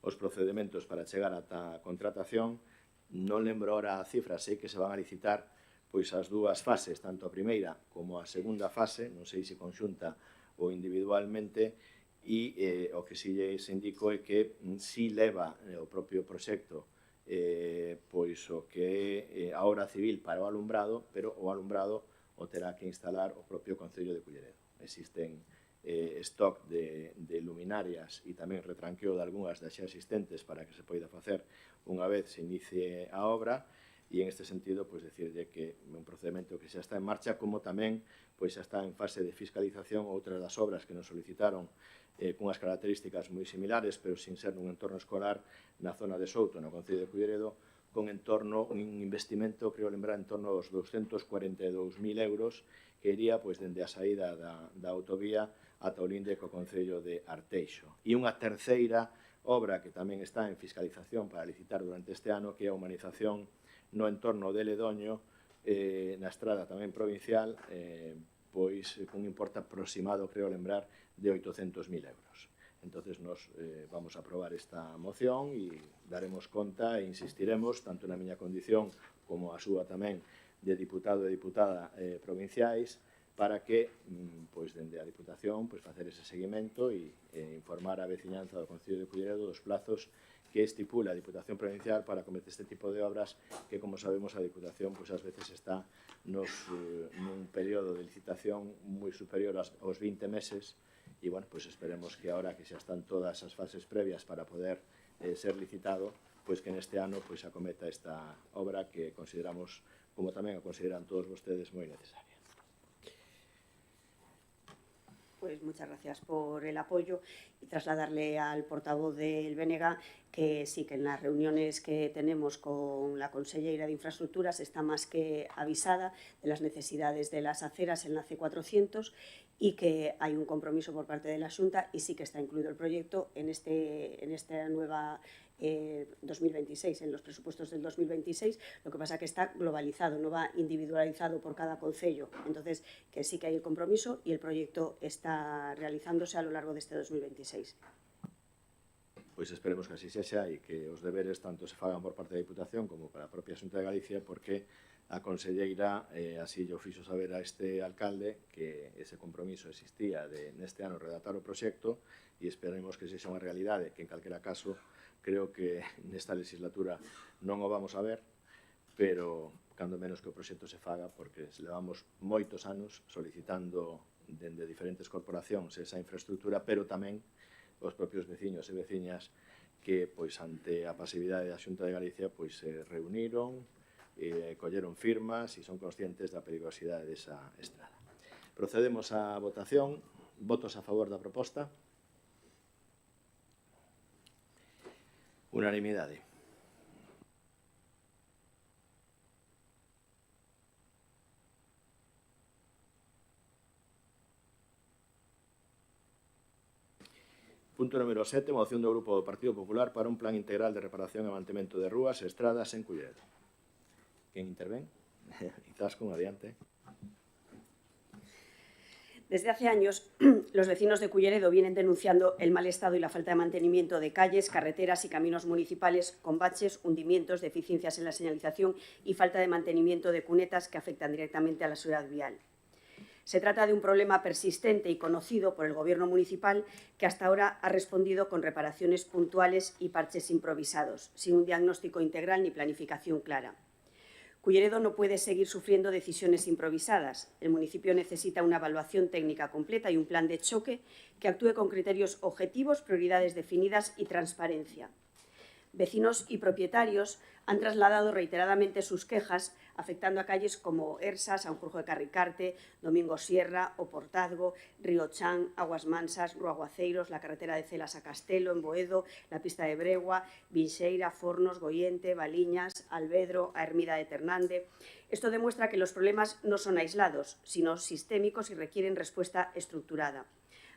os procedementos para chegar ata a contratación. Non lembro ahora a cifra, sei que se van a licitar pois as dúas fases, tanto a primeira como a segunda fase, non sei se conxunta ou individualmente, e o que si lles indico é que si leva o propio proxecto pois o que é a obra civil para o alumbrado, pero o alumbrado o terá que instalar o propio Concello de Culleredo. Existen stock de luminarias e tamén retranqueo de algunhas das xa existentes para que se poida facer unha vez se inicie a obra, e en este sentido pois decirlle que é un procedimento que xa está en marcha, como tamén pois xa está en fase de fiscalización outras das obras que nos solicitaron cunhas características moi similares, pero sin ser nun entorno escolar na zona de Souto, no Concello de Culleredo, con un investimento, creo lembrar, en torno aos 242.000 euros, que iría pois dende a saída da autovía ata o linde co Concello de Arteixo. E unha terceira obra que tamén está en fiscalización para licitar durante este ano, que é a humanización no entorno de Ledoño, na estrada tamén provincial, pois con un importe aproximado, creo lembrar, de 800.000 euros. Entonces, nos vamos a aprobar esta moción e daremos conta e insistiremos, tanto na miña condición como a súa tamén, de diputado e diputada provinciais, para que, pois, dende a Diputación, pois, facer ese seguimento e informar a veciñanza do Concello de Culleredo dos plazos que estipula a Diputación Provincial para cometer este tipo de obras que, como sabemos, a Diputación pois, ás veces está nun período de licitación moi superior aos 20 meses e, bueno, pois esperemos que ahora que xa están todas as fases previas para poder ser licitado, pois que neste ano pois acometa esta obra que consideramos, como tamén a consideran todos vostedes, moi necesaria. Pues muchas gracias por el apoyo y trasladarle al portavoz del BNG que sí, que en las reuniones que tenemos con la consellera de Infraestructuras está más que avisada de las necesidades de las aceras en la C400 y que hay un compromiso por parte de la Xunta y sí que está incluido el proyecto en esta nueva 2026, en los presupuestos del 2026, lo que pasa que está globalizado, no va individualizado por cada concello. Entonces, que sí que hay el compromiso y el proyecto está realizándose a lo largo de este 2026. Pois esperemos que así sexa e que os deberes tanto se fagan por parte da Diputación como para a propia Xunta de Galicia, porque a conselleira así lle fixo saber a este alcalde que ese compromiso existía de neste ano redactar o proxecto e esperemos que sexa unha realidade, que en calquera caso creo que nesta legislatura non o vamos a ver, pero cando menos que o proxecto se faga, porque levamos moitos anos solicitando dende diferentes corporacións esa infraestructura, pero tamén os propios veciños e veciñas que, pois, ante a pasividade da Xunta de Galicia, pois, se reuniron, colleron firmas e son conscientes da perigosidade desa estrada. Procedemos á votación. Votos a favor da proposta? Unanimidade. Punto número 7, moción do Grupo do Partido Popular para un plan integral de reparación e mantemento de rúas e estradas en Culleredo. Quen intervén? Izaskun, adiante. Desde hace años, los vecinos de Culleredo vienen denunciando el mal estado y la falta de mantenimiento de calles, carreteras y caminos municipales con baches, hundimientos, deficiencias en la señalización y falta de mantenimiento de cunetas que afectan directamente a la seguridad vial. Se trata de un problema persistente y conocido por el Gobierno municipal que hasta ahora ha respondido con reparaciones puntuales y parches improvisados, sin un diagnóstico integral ni planificación clara. Culleredo no puede seguir sufriendo decisiones improvisadas. El municipio necesita una evaluación técnica completa y un plan de choque que actúe con criterios objetivos, prioridades definidas y transparencia. Vecinos y propietarios han trasladado reiteradamente sus quejas afectando a calles como Ersa, Sanjurjo de Carricarte, Domingo Sierra, O Portazgo, Río Chan, Aguas Mansas, Ruaguaceiros, la carretera de Celas a Castelo, en Boedo, la pista de Bregua, Vinxeira, Fornos, Goyente, Valiñas, Alvedro, a Ermida de Ternande. Esto demuestra que los problemas no son aislados, sino sistémicos y requieren respuesta estructurada.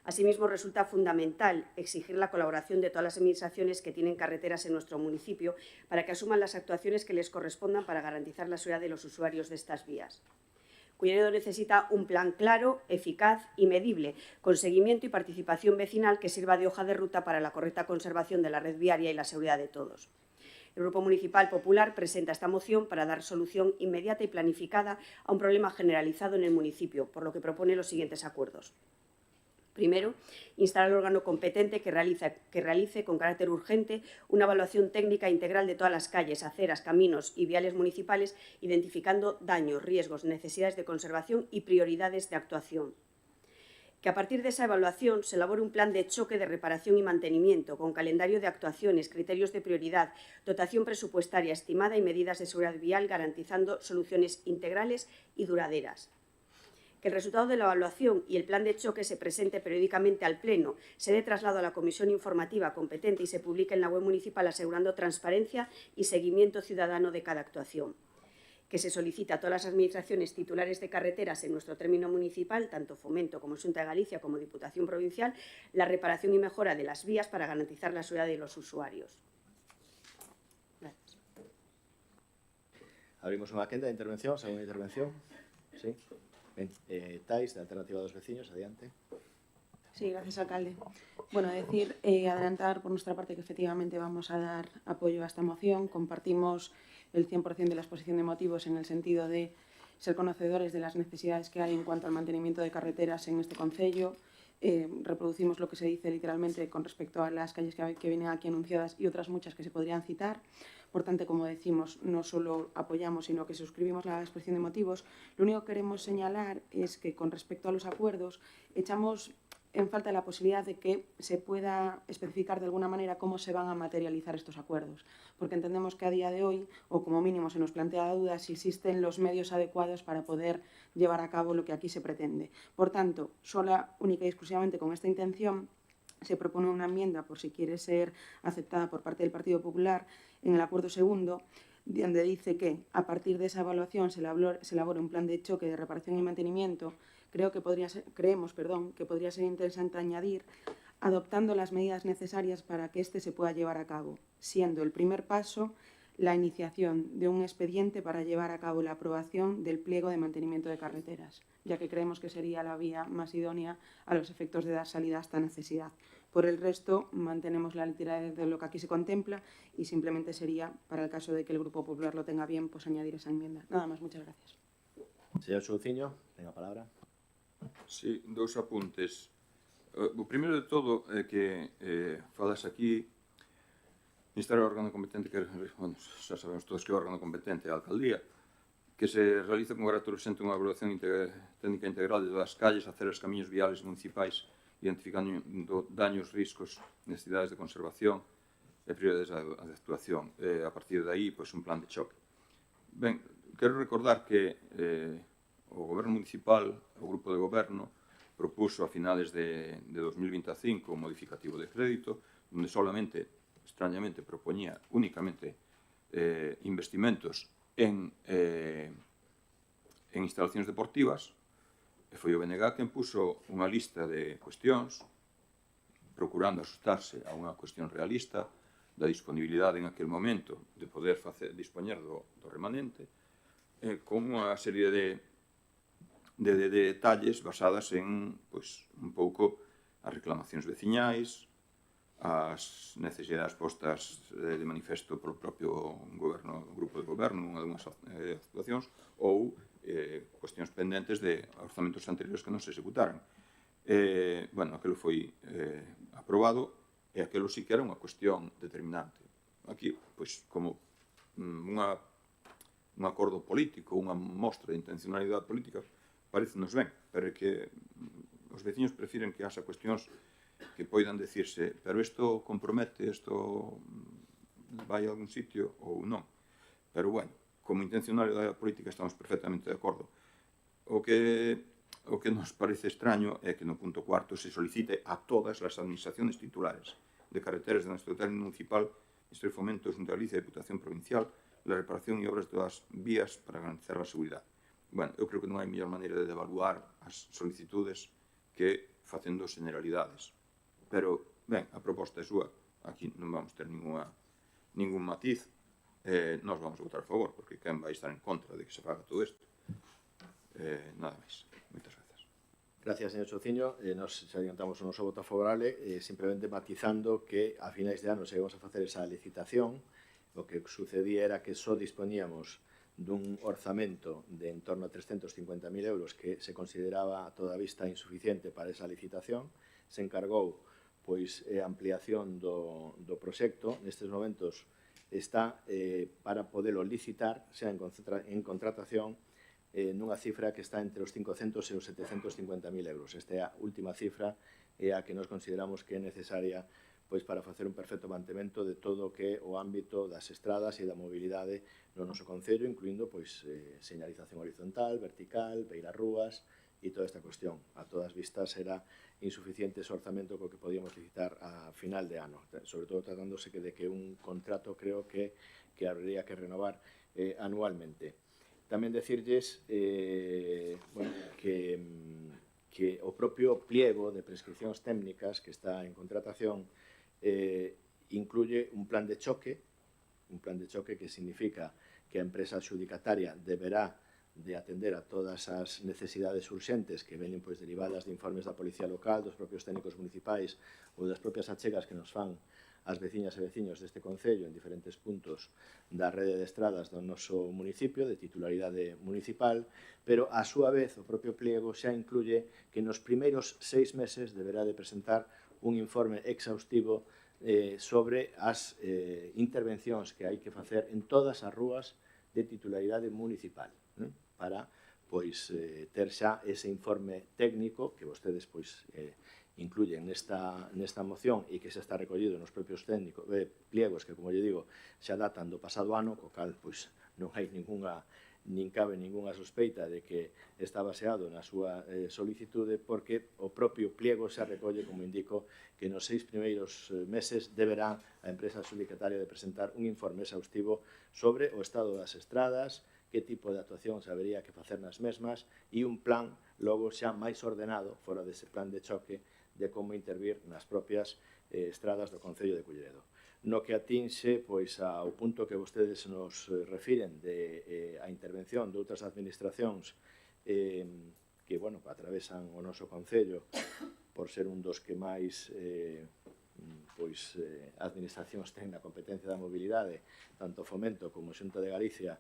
Asimismo, resulta fundamental exigir la colaboración de todas las administraciones que tienen carreteras en nuestro municipio para que asuman las actuaciones que les correspondan para garantizar la seguridad de los usuarios de estas vías. Culleredo necesita un plan claro, eficaz y medible, con seguimiento y participación vecinal que sirva de hoja de ruta para la correcta conservación de la red viaria y la seguridad de todos. El Grupo Municipal Popular presenta esta moción para dar solución inmediata y planificada a un problema generalizado en el municipio, por lo que propone los siguientes acuerdos. Primero, instar al órgano competente que realice con carácter urgente una evaluación técnica integral de todas las calles, aceras, caminos y viales municipales, identificando daños, riesgos, necesidades de conservación y prioridades de actuación. Que a partir de esa evaluación se elabore un plan de choque de reparación y mantenimiento, con calendario de actuaciones, criterios de prioridad, dotación presupuestaria estimada y medidas de seguridad vial, garantizando soluciones integrales y duraderas. Que el resultado de la evaluación y el plan de choque se presente periódicamente al Pleno, se dé traslado a la comisión informativa competente y se publique en la web municipal asegurando transparencia y seguimiento ciudadano de cada actuación. Que se solicite a todas las administraciones titulares de carreteras en nuestro término municipal, tanto Fomento como Xunta de Galicia como Diputación Provincial, la reparación y mejora de las vías para garantizar la seguridad de los usuarios. Gracias. Abrimos unha quenda de intervención, segunda intervención. Sí. Ben, Tais, de Alternativa dos Veciños, adiante. Sí, gracias, alcalde. Bueno, adelantar por nuestra parte que efectivamente vamos a dar apoyo a esta moción. Compartimos el 100% de la exposición de motivos en el sentido de ser conocedores de las necesidades que hay en cuanto al mantenimiento de carreteras en este concello. Reproducimos lo que se dice literalmente con respecto a las calles que vienen aquí anunciadas y otras muchas que se podrían citar. Por tanto, como decimos, no solo apoyamos, sino que suscribimos la exposición de motivos. Lo único que queremos señalar es que, con respecto a los acuerdos, echamos en falta la posibilidad de que se pueda especificar de alguna manera cómo se van a materializar estos acuerdos, porque entendemos que a día de hoy, o como mínimo se nos plantea dudas, si existen los medios adecuados para poder llevar a cabo lo que aquí se pretende. Por tanto, sola, única y exclusivamente con esta intención, se propone una enmienda, por si quiere ser aceptada por parte del Partido Popular, en el acuerdo segundo, donde dice que a partir de esa evaluación se elabore un plan de choque de reparación y mantenimiento creemos que podría ser interesante añadir adoptando las medidas necesarias para que éste se pueda llevar a cabo, siendo el primer paso la iniciación de un expediente para llevar a cabo la aprobación del pliego de mantenimiento de carreteras, ya que creemos que sería la vía más idónea a los efectos de dar salida a esta necesidad. Por el resto, mantenemos la literalidad de lo que aquí se contempla y simplemente sería, para el caso de que el Grupo Popular lo tenga bien, pues añadir esa enmienda. Nada más, muchas gracias. Señor Souciño, tenga a palabra. Sí, dous apuntes. O primeiro de todo é que falas aquí instar ao órgano competente, que, bueno, xa sabemos todos que é o órgano competente é a alcaldía, que se realiza con carácter urxente unha evaluación técnica integral de todas as calles, aceras, camiños viales municipais, identificando daños, riscos, necesidades de conservación e prioridades de actuación. A partir de aí, pois, un plan de choque. Ben, quero recordar que o Goberno Municipal, o Grupo de Goberno, propuso a finales de 2025 un modificativo de crédito, donde solamente, extrañamente, propoñía únicamente investimentos en instalacións deportivas, e foi o BNG quen puso unha lista de cuestións, procurando asustarse a unha cuestión realista da disponibilidade en aquel momento de poder dispoñer do remanente, con unha serie de detalles basadas en, pois, un pouco as reclamacións veciñais, as necesidades postas de manifesto polo propio grupo de goberno nunha dunhas actuacións ou cuestións pendentes de orzamentos anteriores que non se executaran. Bueno, aquilo foi aprobado e aquilo sí que era unha cuestión determinante. Aquí, pois, como un acordo político, unha mostra de intencionalidade política, parecenos ben, pero é que os veciños prefiren que haxa cuestións que poidan decirse, pero isto compromete, isto vai a algún sitio ou non. Pero, bueno, como intencionalidade política estamos perfectamente de acordo. O que nos parece extraño é que no punto cuarto se solicite a todas as administraciones titulares de carreteras de nuestro territorio municipal, Ministerio de Fomento, Xunta de Galicia e Diputación Provincial, la reparación e obras de todas as vías para garantizar a seguridade. Bueno, eu creo que non hai mellor maneira de evaluar as solicitudes que facendo generalidades. Pero, ben, a proposta é súa. Aquí non vamos ter ningún matiz. Nós vamos votar a favor, porque quen vai estar en contra de que se faga todo isto. Nada máis. Moitas grazas. Gracias, señor Souciño. Nos adiantamos o noso voto favorable, simplemente matizando que a finais de ano se íbamos a facer esa licitación. O que sucedía era que só dispoñíamos dun orzamento de en torno a 350.000 euros que se consideraba a toda vista insuficiente para esa licitación. Se encargou pois a ampliación do proxecto. Nestes momentos está para podelo licitar, xa en contratación, nunha cifra que está entre os 500 e os 750.000 euros. Esta é a última cifra e a que nos consideramos que é necesaria pois para facer un perfecto mantemento de todo o que é o ámbito das estradas e da mobilidade no noso concello, incluindo pois señalización horizontal, vertical, beirarrúas e toda esta cuestión. A todas vistas era insuficiente ese orzamento co que podíamos licitar a final de ano, sobre todo tratándose de que un contrato creo que habría que renovar anualmente. Tamén decirlles bueno, que o propio pliego de prescripcións técnicas que está en contratación incluye un plan de choque que significa que a empresa adxudicataria deberá de atender a todas as necesidades urxentes que veñen pois derivadas de informes da Policía Local, dos propios técnicos municipais ou das propias achegas que nos fan as veciñas e veciños deste concello en diferentes puntos da rede de estradas do noso municipio, de titularidade municipal, pero, a súa vez, o propio pliego xa incluye que nos primeiros 6 meses deberá de presentar un informe exhaustivo sobre as intervencións que hai que facer en todas as rúas de titularidade municipal, para pois ter xa ese informe técnico que vostedes pois incluyen nesta moción e que xa está recollido nos propios pliegos que, como lle digo, xa datan do pasado ano, co cal pois non hai nin cabe ningunha sospeita de que está baseado na súa solicitude, porque o propio pliego xa recolle, como indico, que nos 6 primeiros meses deberá a empresa adxudicataria de presentar un informe exhaustivo sobre o estado das estradas que tipo de actuacións habería que facer nas mesmas e un plan logo xa máis ordenado, fora dese plan de choque, de como intervir nas propias estradas do Concello de Culleredo. No que atinxe pois, ao punto que vostedes nos refiren de a intervención de outras administracións que bueno, atravesan o noso Concello por ser un dos que máis administracións ten na competencia da mobilidade, tanto Fomento como Xunta de Galicia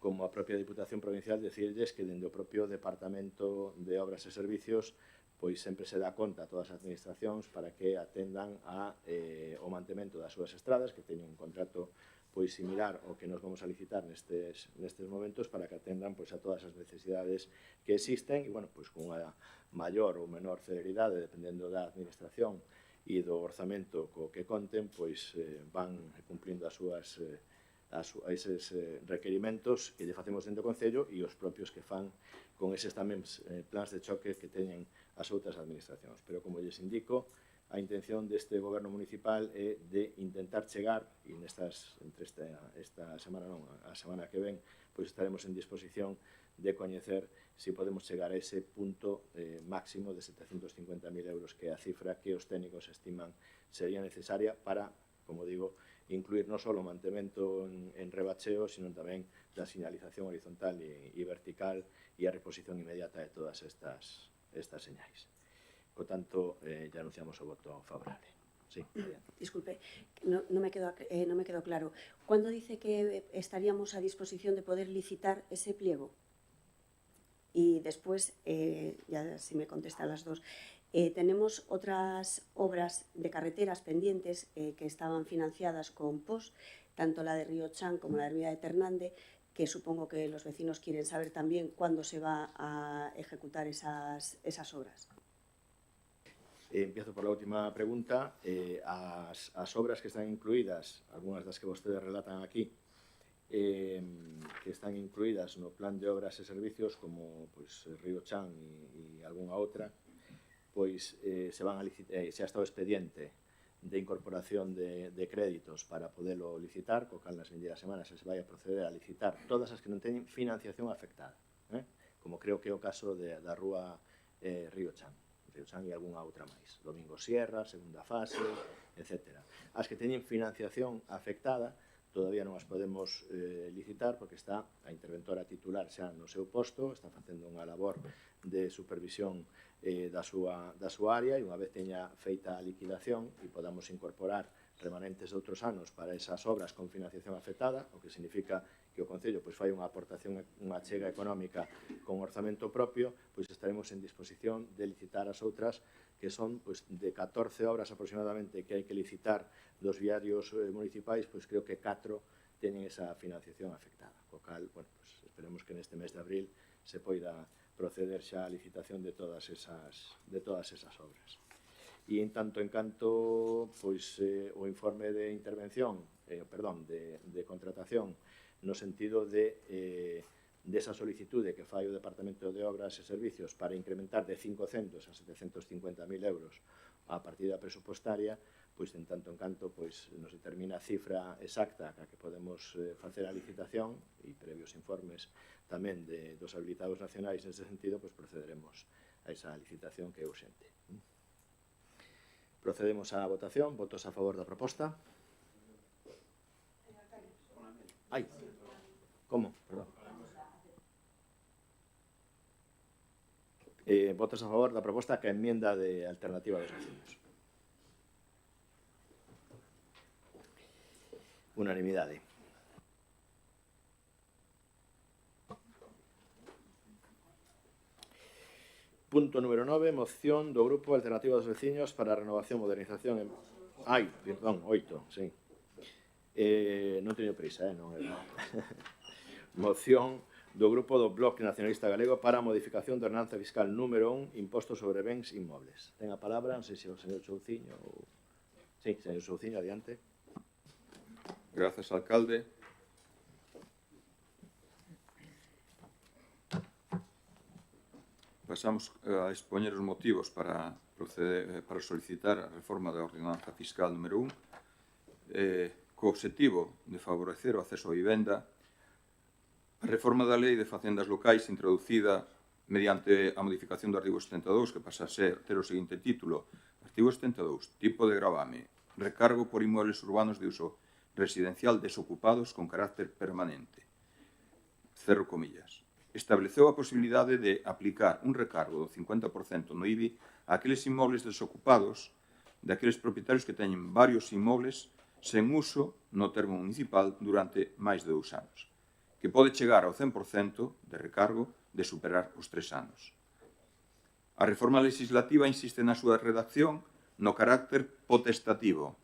como a propia Diputación Provincial, decirles que dende o propio Departamento de Obras e Servicios pois sempre se dá conta a todas as administracións para que atendan o mantemento das súas estradas, que teñen un contrato pois similar ao que nos vamos a licitar nestes momentos, para que atendan pois a todas as necesidades que existen e, bueno, pois con unha maior ou menor celeridade, dependendo da administración e do orzamento co que conten, pois van cumplindo eses requerimentos que lle facemos dentro do Concello e os propios que fan con eses tamén plans de choque que teñen as outras administracións. Pero, como lles indico, a intención deste goberno municipal é de intentar chegar, e entre esta semana non, a semana que ven, pois estaremos en disposición de coñecer se podemos chegar a ese punto máximo de 750.000 euros, que é a cifra que os técnicos estiman sería necesaria para, como digo, incluir non só o mantemento en rebacheo, sino tamén da señalización horizontal e vertical e a reposición inmediata de todas estas señais. Por tanto, ya anunciamos o voto favorable. Sí, disculpe, no me quedó claro. ¿Cuándo dice que estaríamos a disposición de poder licitar ese pliego? Y después, ya si me contesta las dos, tenemos otras obras de carreteras pendientes que estaban financiadas con POS, tanto la de Río Chan como la de Vía de Ternande, que supongo que los vecinos quieren saber también cuándo se va a ejecutar esas obras. Empiezo por la última pregunta. As obras que están incluídas, algunhas das que vostedes relatan aquí, que están incluídas no plan de obras e servicios, como pois, Río Chan e algunha outra, pois se van a licitar, xa está o expediente de incorporación de créditos para podelo licitar, co cal nas vindeiras semanas se vai a proceder a licitar todas as que non teñen financiación afectada, como creo que é o caso da rúa Río Chan e algunha outra máis, Domingo Sierra, segunda fase, etc. As que teñen financiación afectada todavía non as podemos licitar porque está a interventora titular xa no seu posto, está facendo unha labor de supervisión da súa área, e unha vez teña feita a liquidación e podamos incorporar remanentes de outros anos para esas obras con financiación afectada, o que significa que o Concello pois, fai unha aportación, unha achega económica con orzamento propio, pois estaremos en disposición de licitar as outras, que son pois, de 14 obras aproximadamente que hai que licitar dos viarios municipais, pois creo que 4 teñen esa financiación afectada, co cal, bueno, pois, esperemos que neste mes de abril se poida proceder xa a licitación de todas esas obras. E en tanto en canto pois, o informe de intervención, de contratación, no sentido desa solicitude que fai o Departamento de Obras e Servicios para incrementar de 500 a 750.000 euros a partida presupostaria, pois en tanto en canto pois, nos determina a cifra exacta a que podemos facer a licitación e previos informes tamén dos habilitados nacionais nese sentido, pois procederemos a esa licitación que é urxente. Procedemos á votación. Votos a favor da proposta? Ai, como? Perdón. Votos a favor da proposta que a enmienda de alternativa dos vecinos. Unanimidade. Punto número 9, moción do Grupo Alternativa dos Veciños para a renovación, modernización... perdón, 8, sí. Non teño prisa, non é nada. Moción do Grupo do Bloque Nacionalista Galego para a modificación da ordenanza fiscal número 1, imposto sobre bens inmobles. Ten a palabra, non sei se o señor Chouciño ou... Sí, señor Chouciño, adiante. Grazas, alcalde. Pasamos a expoñer os motivos para solicitar a reforma da ordenanza fiscal número 1, co obxectivo de favorecer o acceso á vivenda A reforma da Lei de Facendas Locais introducida mediante a modificación do artigo 72, que pasa a ter o seguinte título: Artigo 72. Tipo de gravame. Recargo por inmuebles urbanos de uso residencial desocupados con carácter permanente. Cerro comillas. Estableceu a posibilidade de aplicar un recargo do 50% no IBI a aqueles inmuebles desocupados daqueles propietarios que teñen varios inmuebles sen uso no termo municipal durante máis de 2 anos, que pode chegar ao 100% de recargo de superar os 3 anos. A reforma legislativa insiste na súa redacción no carácter potestativo.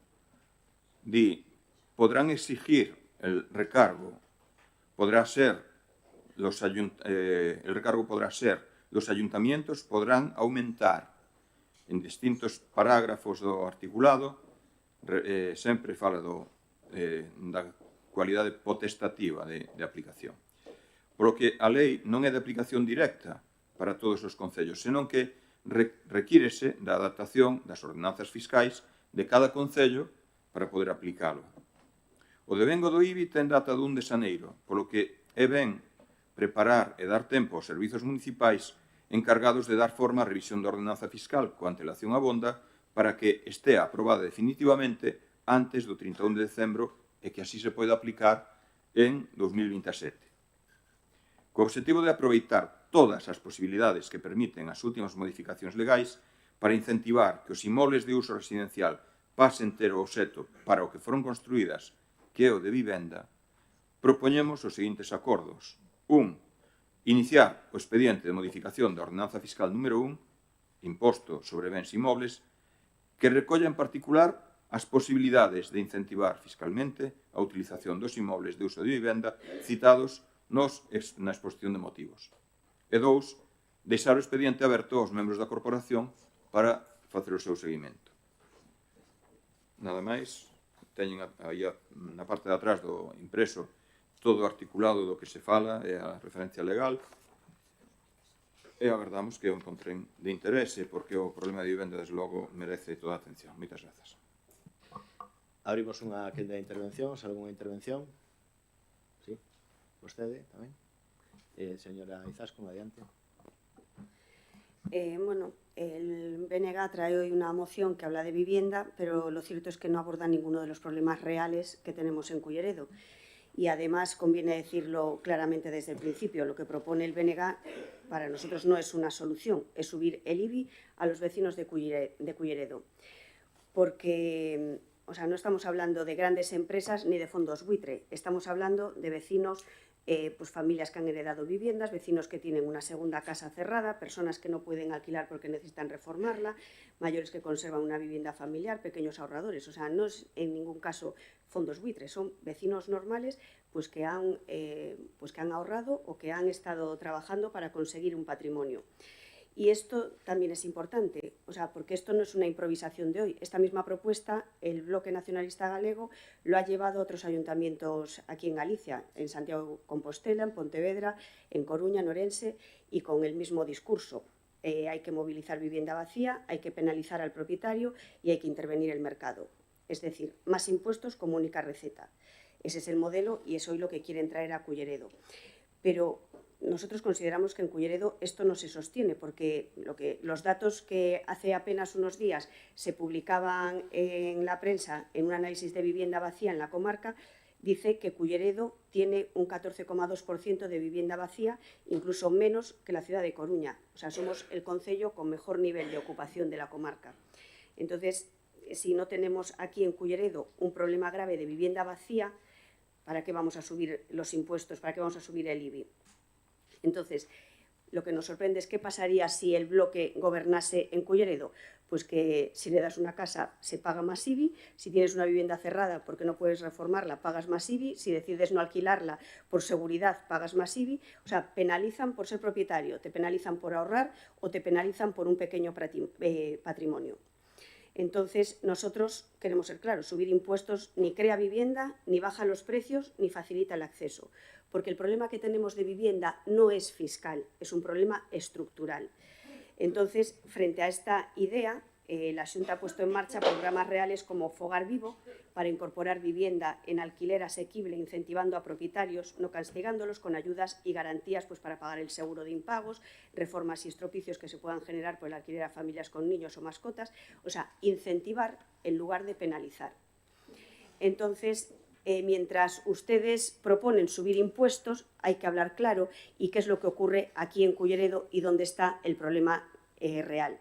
Podrán exigir el recargo, el recargo podrá ser, los ayuntamientos podrán aumentar en distintos parágrafos do articulado, sempre fala da cualidade potestativa de aplicación. Por lo que a lei non é de aplicación directa para todos os concellos, senón que requírese da adaptación das ordenanzas fiscais de cada concello para poder aplicalo. O devengo do IBI ten data do 1 de xaneiro, polo que é ben preparar e dar tempo aos servizos municipais encargados de dar forma á revisión da ordenanza fiscal coa antelación abonda para que estea aprobada definitivamente antes do 31 de decembro e que así se poida aplicar en 2027. Co obxectivo de aproveitar todas as posibilidades que permiten as últimas modificacións legais para incentivar que os inmobles de uso residencial pasen ter o obxecto para o que foron construídas, que é o de vivenda, propoñemos os seguintes acordos. 1. Iniciar o expediente de modificación da ordenanza fiscal número 1, imposto sobre bens inmobles, que recolla en particular as posibilidades de incentivar fiscalmente a utilización dos inmobles de uso de vivenda citados na exposición de motivos. E 2. Deixar o expediente aberto aos membros da corporación para facer o seu seguimento. Nada máis, teñen aí na parte de atrás do impreso todo o articulado do que se fala e a referencia legal. E agardamos que o encontren de interese, porque o problema de vivenda, desde logo, merece toda a atención. Moitas grazas. Abrimos unha quenda de intervencións, algunha intervención? Sí, vostede tamén. Señora Izaskun, adiante. El BNG trae hoy una moción que habla de vivienda, pero lo cierto es que no aborda ninguno de los problemas reales que tenemos en Culleredo. Y además conviene decirlo claramente desde el principio, lo que propone el BNG para nosotros no es una solución, es subir el IBI a los vecinos de Culleredo. Porque no estamos hablando de grandes empresas ni de fondos buitre, estamos hablando de vecinos, familias que han heredado viviendas, vecinos que tienen una segunda casa cerrada, personas que no pueden alquilar porque necesitan reformarla, mayores que conservan una vivienda familiar, pequeños ahorradores. No es en ningún caso fondos buitres, son vecinos normales que han ahorrado o que han estado trabajando para conseguir un patrimonio. Y esto también es importante, porque esto no es una improvisación de hoy. Esta misma propuesta, el Bloque Nacionalista Galego lo ha llevado a otros ayuntamientos aquí en Galicia, en Santiago de Compostela, en Pontevedra, en Coruña, en Orense, y con el mismo discurso. Hay que movilizar vivienda vacía, hay que penalizar al propietario y hay que intervenir el mercado. Es decir, más impuestos como única receta. Ese es el modelo y es hoy lo que quieren traer a Culleredo. Pero nosotros consideramos que en Culleredo esto no se sostiene, porque los datos que hace apenas unos días se publicaban en la prensa en un análisis de vivienda vacía en la comarca, dice que Culleredo tiene un 14,2% de vivienda vacía, incluso menos que la ciudad de Coruña. Somos el concello con mejor nivel de ocupación de la comarca. Entonces, si no tenemos aquí en Culleredo un problema grave de vivienda vacía, ¿para qué vamos a subir los impuestos? ¿Para qué vamos a subir el IBI? Entonces, lo que nos sorprende es qué pasaría si el bloque gobernase en Culleredo. Pues que si le das una casa se paga más IBI, si tienes una vivienda cerrada porque no puedes reformarla pagas más IBI, si decides no alquilarla por seguridad pagas más IBI. Penalizan por ser propietario, te penalizan por ahorrar o te penalizan por un pequeño patrimonio. Entonces, nosotros queremos ser claros, subir impuestos ni crea vivienda, ni baja los precios, ni facilita el acceso. Porque el problema que tenemos de vivienda no es fiscal, es un problema estructural. Entonces, frente a esta idea, la Xunta ha puesto en marcha programas reales como Fogar Vivo para incorporar vivienda en alquiler asequible, incentivando a propietarios, no castigándolos, con ayudas y garantías para pagar el seguro de impagos, reformas y estropicios que se puedan generar por el alquiler a familias con niños o mascotas. O sea, incentivar en lugar de penalizar. Entonces, mientras ustedes proponen subir impuestos, hay que hablar claro y qué es lo que ocurre aquí en Culleredo y dónde está el problema real.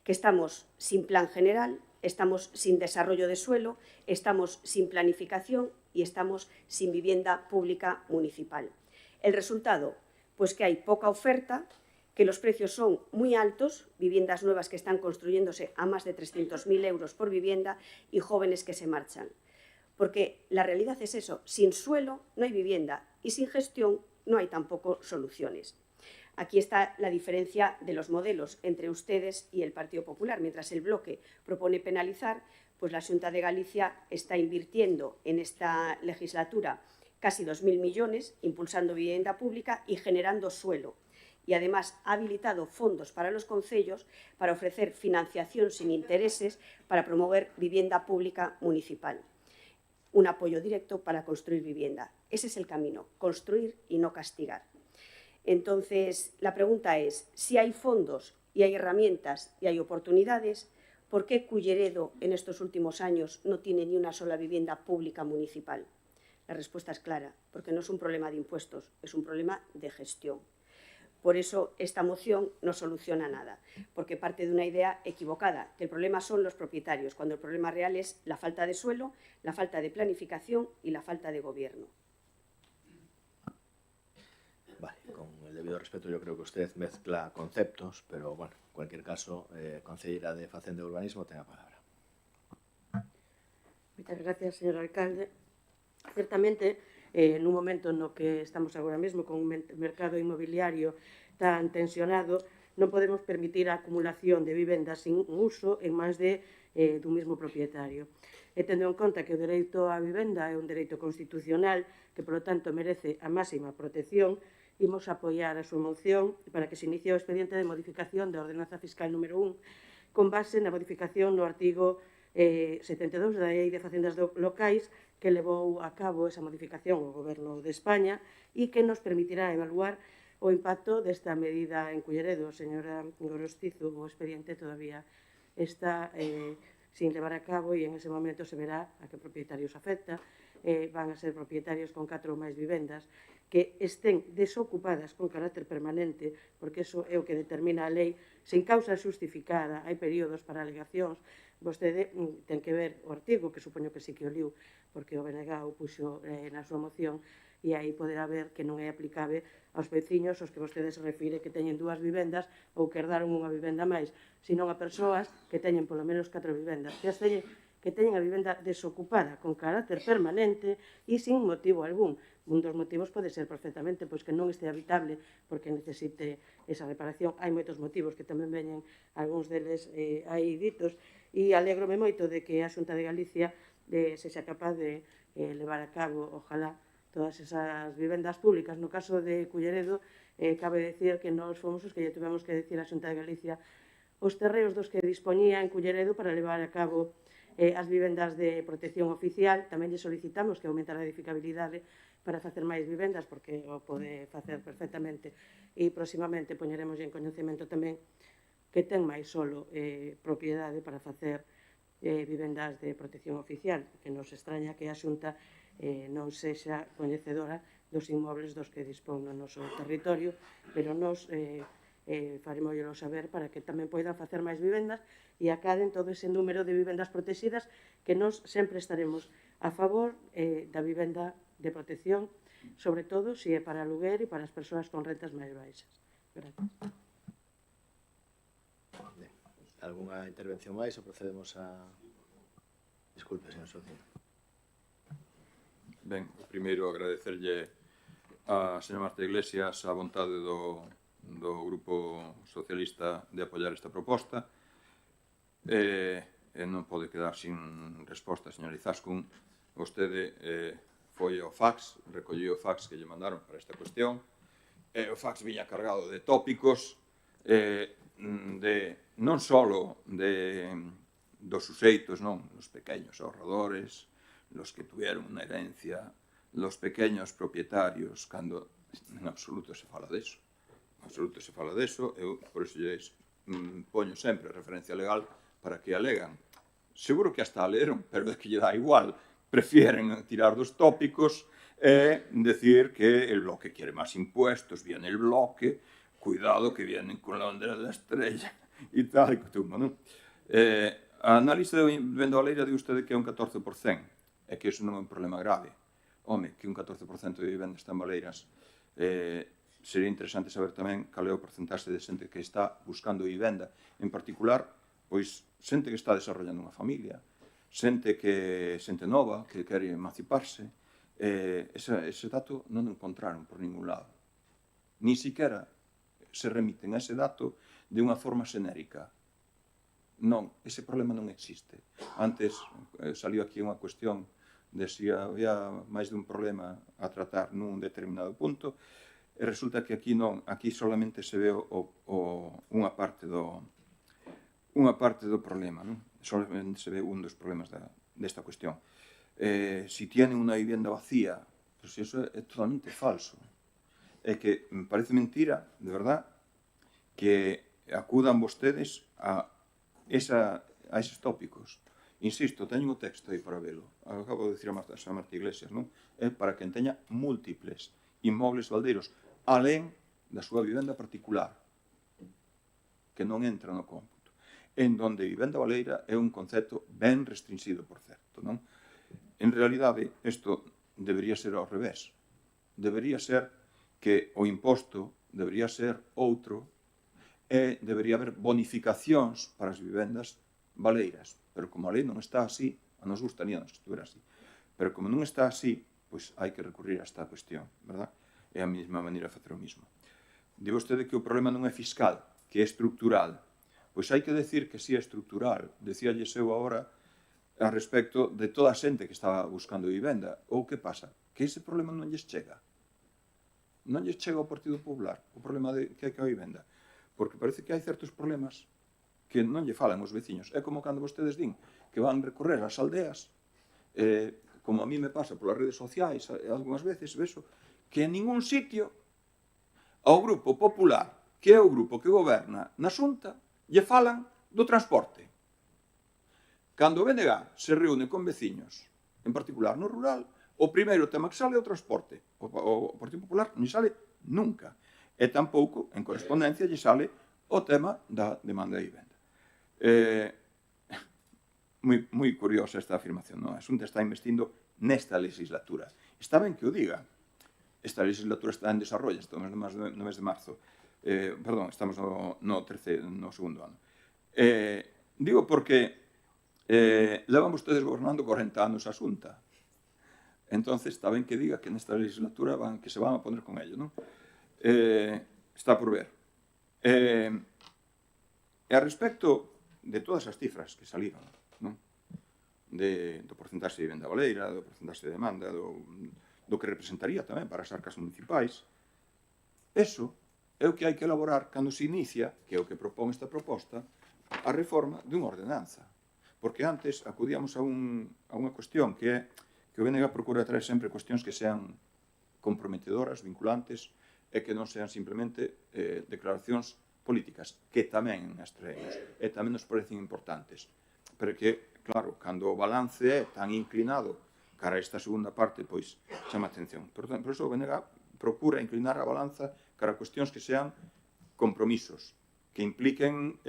Que estamos sin plan general, estamos sin desarrollo de suelo, estamos sin planificación y estamos sin vivienda pública municipal. El resultado, pues que hay poca oferta, que los precios son muy altos, viviendas nuevas que están construyéndose a más de 300.000 euros por vivienda y jóvenes que se marchan. Porque la realidad es eso, sin suelo no hay vivienda y sin gestión no hay tampoco soluciones. Aquí está la diferencia de los modelos entre ustedes y el Partido Popular. Mientras el Bloque propone penalizar, pues la Xunta de Galicia está invirtiendo en esta legislatura casi 2.000 millones, impulsando vivienda pública y generando suelo. Y además ha habilitado fondos para los concellos para ofrecer financiación sin intereses para promover vivienda pública municipal. Un apoyo directo para construir vivienda. Ese es el camino, construir y no castigar. Entonces, la pregunta es, si hay fondos y hay herramientas y hay oportunidades, ¿por qué Culleredo en estos últimos años no tiene ni una sola vivienda pública municipal? La respuesta es clara, porque no es un problema de impuestos, es un problema de gestión. Por eso esta moción no soluciona nada, porque parte de una idea equivocada, que el problema son los propietarios, cuando el problema real es la falta de suelo, la falta de planificación y la falta de gobierno. Vale, con el debido respeto yo creo que usted mezcla conceptos, pero bueno, en cualquier caso, concelleira de Facenda e Urbanismo, ten a palabra. Moitas gracias, señor alcalde. Certamente, nun momento no que estamos agora mesmo con un mercado inmobiliario tan tensionado, non podemos permitir a acumulación de vivendas sin uso en máis dun mesmo propietario. E tendo en conta que o dereito á vivenda é un dereito constitucional que, polo tanto, merece a máxima protección, imos apoiar a súa moción para que se inicie o expediente de modificación da Ordenanza Fiscal número 1 con base na modificación no artigo 72 da Lei de Facendas Locais que levou a cabo esa modificación o Goberno de España e que nos permitirá evaluar o impacto desta medida en Culleredo. Señora Gorostizo, o expediente todavía está sin levar a cabo e en ese momento se verá a que propietarios afecta. Van a ser propietarios con 4 ou máis vivendas que estén desocupadas con carácter permanente, porque iso é o que determina a lei, sen causa xustificada, hai períodos para alegacións. Vostede ten que ver o artigo, que supoño que sí que o liu, porque o BNG o puxo na súa moción, e aí poderá ver que non é aplicable aos veciños aos que vostede se refire que teñen 2 vivendas ou que herdaron unha vivenda máis, senón a persoas que teñen polo menos 4 vivendas, que teñen a vivenda desocupada con carácter permanente e sin motivo algún. Un dos motivos pode ser perfectamente pois que non este habitable porque necesite esa reparación. Hai moitos motivos que tamén veñen, algúns deles aí ditos, e alégrome moito de que a Xunta de Galicia sexa capaz de levar a cabo, ojalá, todas esas vivendas públicas. No caso de Culleredo, cabe decir que nós fomos os que lle tivemos que decir a Xunta de Galicia os terreos dos que dispoñía en Culleredo para levar a cabo as vivendas de protección oficial. Tamén lle solicitamos que aumentara a edificabilidade para facer máis vivendas, porque o pode facer perfectamente, e próximamente poñeremos en coñecemento tamén que ten máis solo propiedade para facer vivendas de protección oficial, que nos extraña que a Xunta non sexa coñecedora dos inmobles dos que dispón no noso territorio, pero nos faremoslo saber para que tamén poidan facer máis vivendas e acaden todo ese número de vivendas protegidas que nos sempre estaremos a favor da vivenda de protección, sobre todo se é para aluguer e para as persoas con rentas máis baixas. Gracias. Alguna intervención máis ou procedemos a... Disculpe, señor socio. Ben, primeiro agradecerlle a señora Marta Iglesias a vontade do Grupo Socialista de apoiar esta proposta. Non pode quedar sin resposta, señor Izaskun. Vostede foi ao fax, recolleu o fax que lle mandaron para esta cuestión. O fax viña cargado de tópicos, non só dos suxeitos, non, os pequeños ahorradores, los que tuvieron unha herencia, los pequeños propietarios, cando en absoluto se fala deso. En absoluto se fala deso, eu por iso lles poño sempre referencia legal para que a legan. Seguro que hasta a leeron, pero é que lle dá igual. Prefieren tirar dos tópicos e decir que el bloque quiere más impuestos, viene el bloque, cuidado que vienen con la bandera de la estrella e tal, e como, non? A análise de venda baleira di usted que é un 14%, e que iso non é un problema grave. Home, que un 14% de vivendas tan baleiras. Sería interesante saber tamén cal é o porcentaxe de xente que está buscando vivenda. En particular, pois, xente que está desarrollando unha familia, xente nova que quere emanciparse. Ese dato non o encontraron por ningún lado. Ni siquiera se remiten a ese dato de unha forma xenérica. Non, ese problema non existe. Antes saliu aquí unha cuestión de se había máis dun problema a tratar nun determinado punto, e resulta que aquí non, aquí solamente se ve unha parte do problema, non? Solamente se ve un dos problemas desta cuestión. Si tienen unha vivienda vacía, pues eso é totalmente falso. É que me parece mentira, de verdad, que acudan vostedes a eses tópicos. Insisto, teño o texto aí para velo. Acabo de dicir a Marta Iglesias, non? É para que teña múltiples inmobles baldeiros, alén da súa vivenda particular, que non entra no cómputo. En donde vivenda baleira é un concepto ben restringido, por certo, non? En realidade, isto debería ser ao revés. Debería ser que o imposto debería ser outro e debería haber bonificacións para as vivendas baleiras. Pero como a lei non está así, a nos gustaría que estuviera así. Pero como non está así, pois hai que recurrir a esta cuestión, verdad? É a mesma maneira de facer o mismo. Digo vostede que o problema non é fiscal, que é estructural. Pois hai que decir que si é estructural. Decíalles eu agora a respecto de toda a xente que estaba buscando vivenda. Ou que pasa? Que ese problema non lles chega. Non lles chega ao Partido Popular o problema que hai que a vivenda. Porque parece que hai certos problemas que non lle falan os veciños. É como cando vostedes din que van recorrer ás aldeas, como a mí me pasa polas redes sociais, algunhas veces, veso, que en ningún sitio ao Grupo Popular, que é o grupo que goberna na Xunta, lle falan do transporte. Cando o BNG se reúne con veciños, en particular no rural, o primeiro tema que sale é o transporte. O Partido Popular non sale nunca. E tampouco, en correspondencia, lle sale o tema da demanda de vivenda. Moi curiosa esta afirmación, non? A Xunta está investindo nesta legislatura. Está ben que o diga. Esta legislatura está en desarrollo, estamos no mes de marzo. Perdón, estamos no segundo ano. Digo porque levan vostedes gobernando 40 anos a Xunta. Entonces, está ben que diga que nesta legislatura que se van a poner con ello, non? Está por ver. E a respecto de todas as cifras que saliron, non? Do porcentaxe de vivenda baleira, do porcentaxe de demanda, do que representaría tamén para as arcas municipais, eso é o que hai que elaborar cando se inicia, que é o que propón esta proposta, a reforma dunha ordenanza. Porque antes acudíamos a unha cuestión que é que o BNG procura traer sempre cuestións que sean comprometedoras, vinculantes, e que non sean simplemente declaracións políticas, que tamén as traemos, e tamén nos parecen importantes. Pero que, claro, cando o balance é tan inclinado cara a esta segunda parte, pois chama atención. Por iso o BNG procura inclinar a balanza cara a cuestións que sean compromisos, que impliquen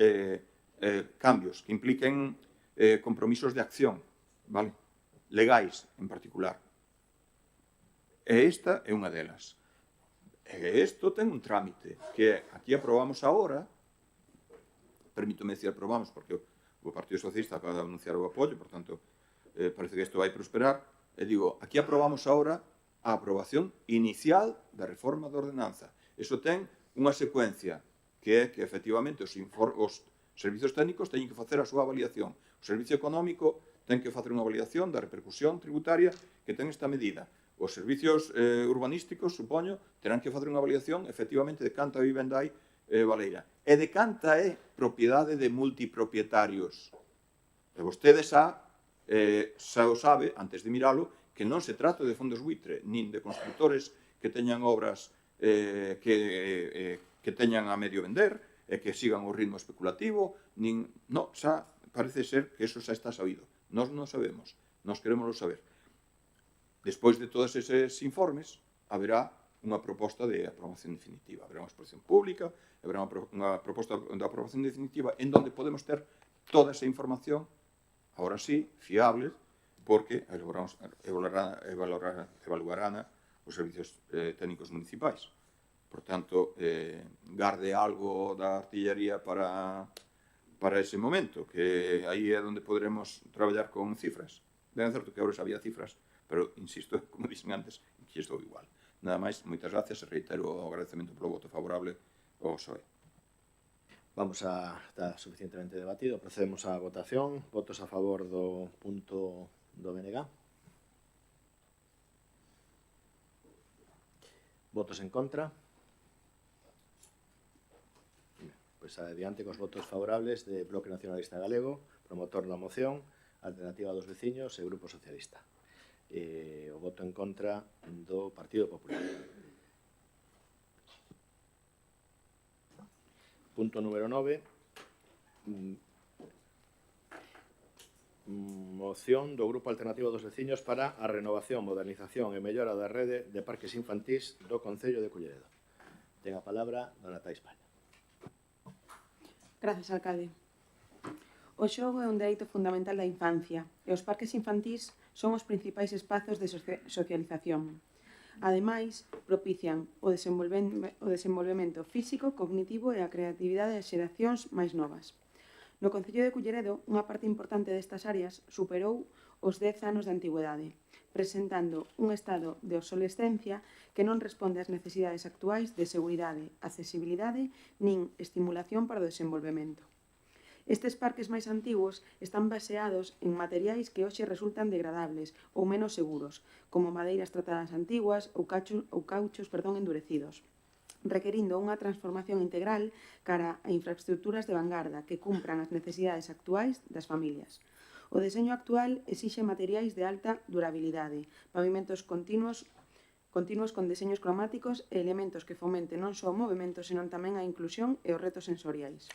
cambios, que impliquen compromisos de acción, vale? Legais, en particular. E esta é unha delas. E isto ten un trámite, que aquí aprobamos agora, permítome decir aprobamos, porque o Partido Socialista acaba de anunciar o apoio, por tanto, parece que isto vai prosperar, e digo, aquí aprobamos agora a aprobación inicial da reforma da ordenanza. Iso ten unha secuencia, que é que, efectivamente, os servizos técnicos teñen que facer a súa avaliación. O servicio económico ten que facer unha avaliación da repercusión tributaria que ten esta medida. Os servicios urbanísticos, supoño, terán que facer unha avaliación, efectivamente, de canta vivenda hai baleira. E de canta é propiedade de multipropietarios. E vostede xa o sabe, antes de miralo, que non se trata de fondos buitre, nin de constructores que teñan obras que teñan a medio vender e que sigan o ritmo especulativo, nin... No, xa parece ser que eso xa está sabido. Nós non sabemos, nós queremos saber. Despois de todos eses informes, haberá unha proposta de aprobación definitiva. Haberá unha exposición pública, haberá unha proposta de aprobación definitiva en donde podemos ter toda esa información, ahora sí, fiable, porque evaluarán os servicios técnicos municipais. Por tanto, garde algo da artillería para ese momento, que aí é onde poderemos traballar con cifras. Ben certo que agora había cifras, pero, insisto, como dixen antes, que estou igual. Nada máis, moitas gracias e reitero o agradecemento polo voto favorable ao PSOE. Vamos a estar suficientemente debatido. Procedemos á votación. Votos a favor do punto do BNG. Votos en contra. Pois adiante cos votos favorables de Bloque Nacionalista Galego, promotor da moción, Alternativa dos Veciños e Grupo Socialista. O voto en contra do Partido Popular. Punto número 9. Moción do Grupo Alternativo dos Veciños para a renovación, modernización e mellora da rede de parques infantís do Concello de Culleredo. Ten a palabra dona Tais Palla. Grazas, alcalde. O xogo é un dereito fundamental da infancia e os parques infantís son os principais espazos de socialización. Ademais, propician o desenvolvemento físico, cognitivo e a creatividade das xeracións máis novas. No Concello de Culleredo, unha parte importante destas áreas superou os 10 anos de antigüedade, presentando un estado de obsolescencia que non responde ás necesidades actuais de seguridade, accesibilidade nin estimulación para o desenvolvemento. Estes parques máis antigos están baseados en materiais que hoxe resultan degradables ou menos seguros, como madeiras tratadas antiguas ou cauchos endurecidos, requerindo unha transformación integral cara a infraestructuras de vanguarda que cumpran as necesidades actuais das familias. O deseño actual exixe materiais de alta durabilidade, pavimentos continuos con deseños cromáticos e elementos que fomenten non só o movimento, senón tamén a inclusión e os retos sensoriais.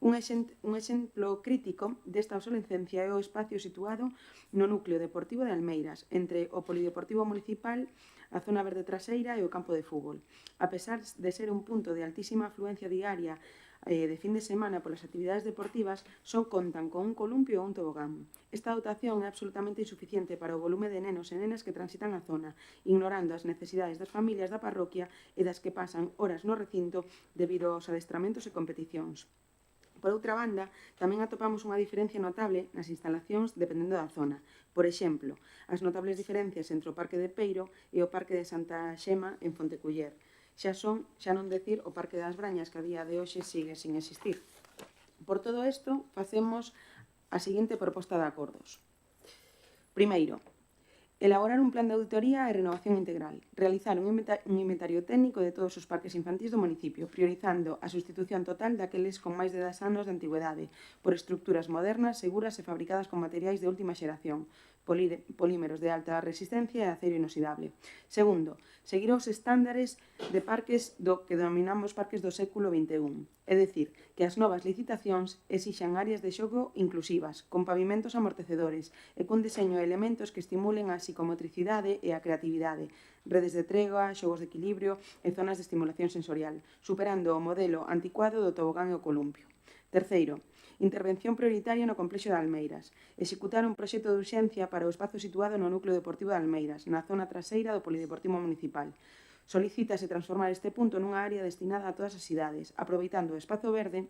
Un exemplo crítico desta obsolescencia é o espacio situado no núcleo deportivo de Almeiras, entre o Polideportivo Municipal, a zona verde traseira e o campo de fútbol. A pesar de ser un punto de altísima afluencia diaria de fin de semana polas actividades deportivas, só contan con un columpio ou un tobogán. Esta dotación é absolutamente insuficiente para o volume de nenos e nenas que transitan a zona, ignorando as necesidades das familias da parroquia e das que pasan horas no recinto debido aos adestramentos e competicións. Por outra banda, tamén atopamos unha diferencia notable nas instalacións dependendo da zona. Por exemplo, as notables diferencias entre o Parque de Peiro e o Parque de Santa Xema en Fonteculler. Xa non decir o Parque das Brañas, que a día de hoxe sigue sin existir. Por todo isto, facemos a seguinte proposta de acordos. Primeiro, elaborar un plan de auditoría e renovación integral. Realizar un inventario técnico de todos os parques infantís do municipio, priorizando a sustitución total daqueles con máis de 10 anos de antigüedade por estructuras modernas, seguras e fabricadas con materiais de última xeración, polímeros de alta resistencia e acero inoxidable. Segundo, seguir os estándares de parques do que denominamos parques do século XXI. É dicir, que as novas licitacións exixan áreas de xogo inclusivas, con pavimentos amortecedores e cun deseño de elementos que estimulen a psicomotricidade e a creatividade, redes de trégua, xogos de equilibrio e zonas de estimulación sensorial, superando o modelo anticuado do tobogán e o columpio. Terceiro, intervención prioritaria no complexo de Almeiras. Executar un proxecto de urxencia para o espazo situado no núcleo deportivo de Almeiras, na zona traseira do Polideportivo Municipal. Solicítase transformar este punto nunha área destinada a todas as idades, aproveitando o espazo verde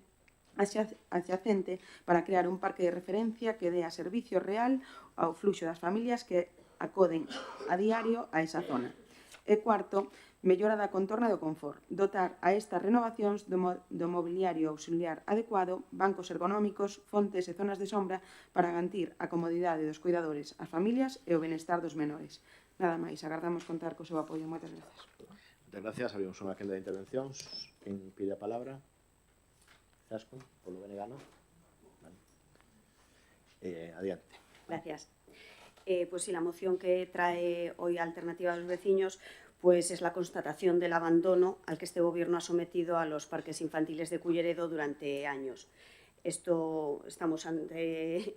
adyacente para crear un parque de referencia que dé a servicio real ao fluxo das familias que acoden a diario a esa zona. E cuarto, mellora da contorna e do confort. Dotar a estas renovacións do mobiliario auxiliar adecuado, bancos ergonómicos, fontes e zonas de sombra para garantir a comodidade dos cuidadores, as familias e o benestar dos menores. Nada máis, agardamos contar co seu apoio. Moitas grazas. Moitas gracias. Habíamos unha quenda de intervencións. Quen pide a palabra? Zascun, polo Benegano. Vale. Adiante. Gracias. Pues sí, la moción que trae hoy Alternativa de los Vecinos pues es la constatación del abandono al que este Gobierno ha sometido a los parques infantiles de Culleredo durante años. No estamos ante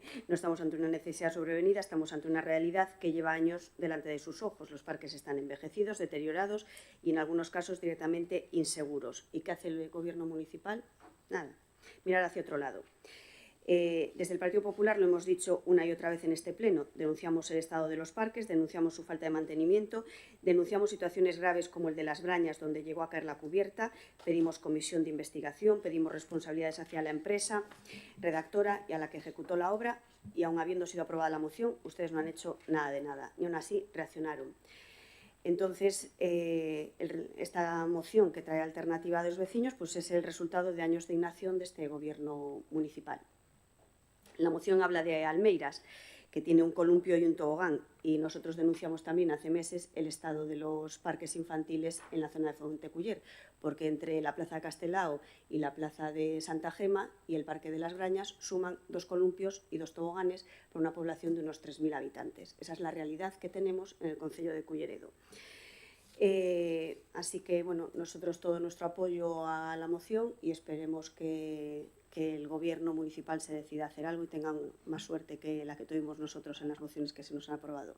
una necesidad sobrevenida, estamos ante una realidad que lleva años delante de sus ojos. Los parques están envejecidos, deteriorados y en algunos casos directamente inseguros. ¿Y qué hace el Gobierno municipal? Nada, mirar hacia otro lado. Desde el Partido Popular lo hemos dicho una y otra vez en este pleno, denunciamos el estado de los parques, denunciamos su falta de mantenimiento, denunciamos situaciones graves como el de Las Brañas, donde llegó a caer la cubierta, pedimos comisión de investigación, pedimos responsabilidades hacia la empresa redactora y a la que ejecutó la obra, y aun habiendo sido aprobada la moción, ustedes no han hecho nada de nada, ni aún así reaccionaron. Entonces, esta moción que trae Alternativa de los Vecinos pues es el resultado de años de inacción de este Gobierno municipal. La moción habla de Almeiras, que tiene un columpio y un tobogán, y nosotros denunciamos también hace meses el estado de los parques infantiles en la zona de Fonteculler, porque entre la Plaza de Castelao y la Plaza de Santa Gema y el Parque de las Brañas suman 2 columpios y 2 toboganes por una población de unos 3.000 habitantes. Esa es la realidad que tenemos en el concello de Culleredo. Así que, bueno, nosotros todo nuestro apoyo a la moción y esperemos que el Gobierno municipal se decida a hacer algo y tengan más suerte que la que tuvimos nosotros en las mociones que se nos han aprobado.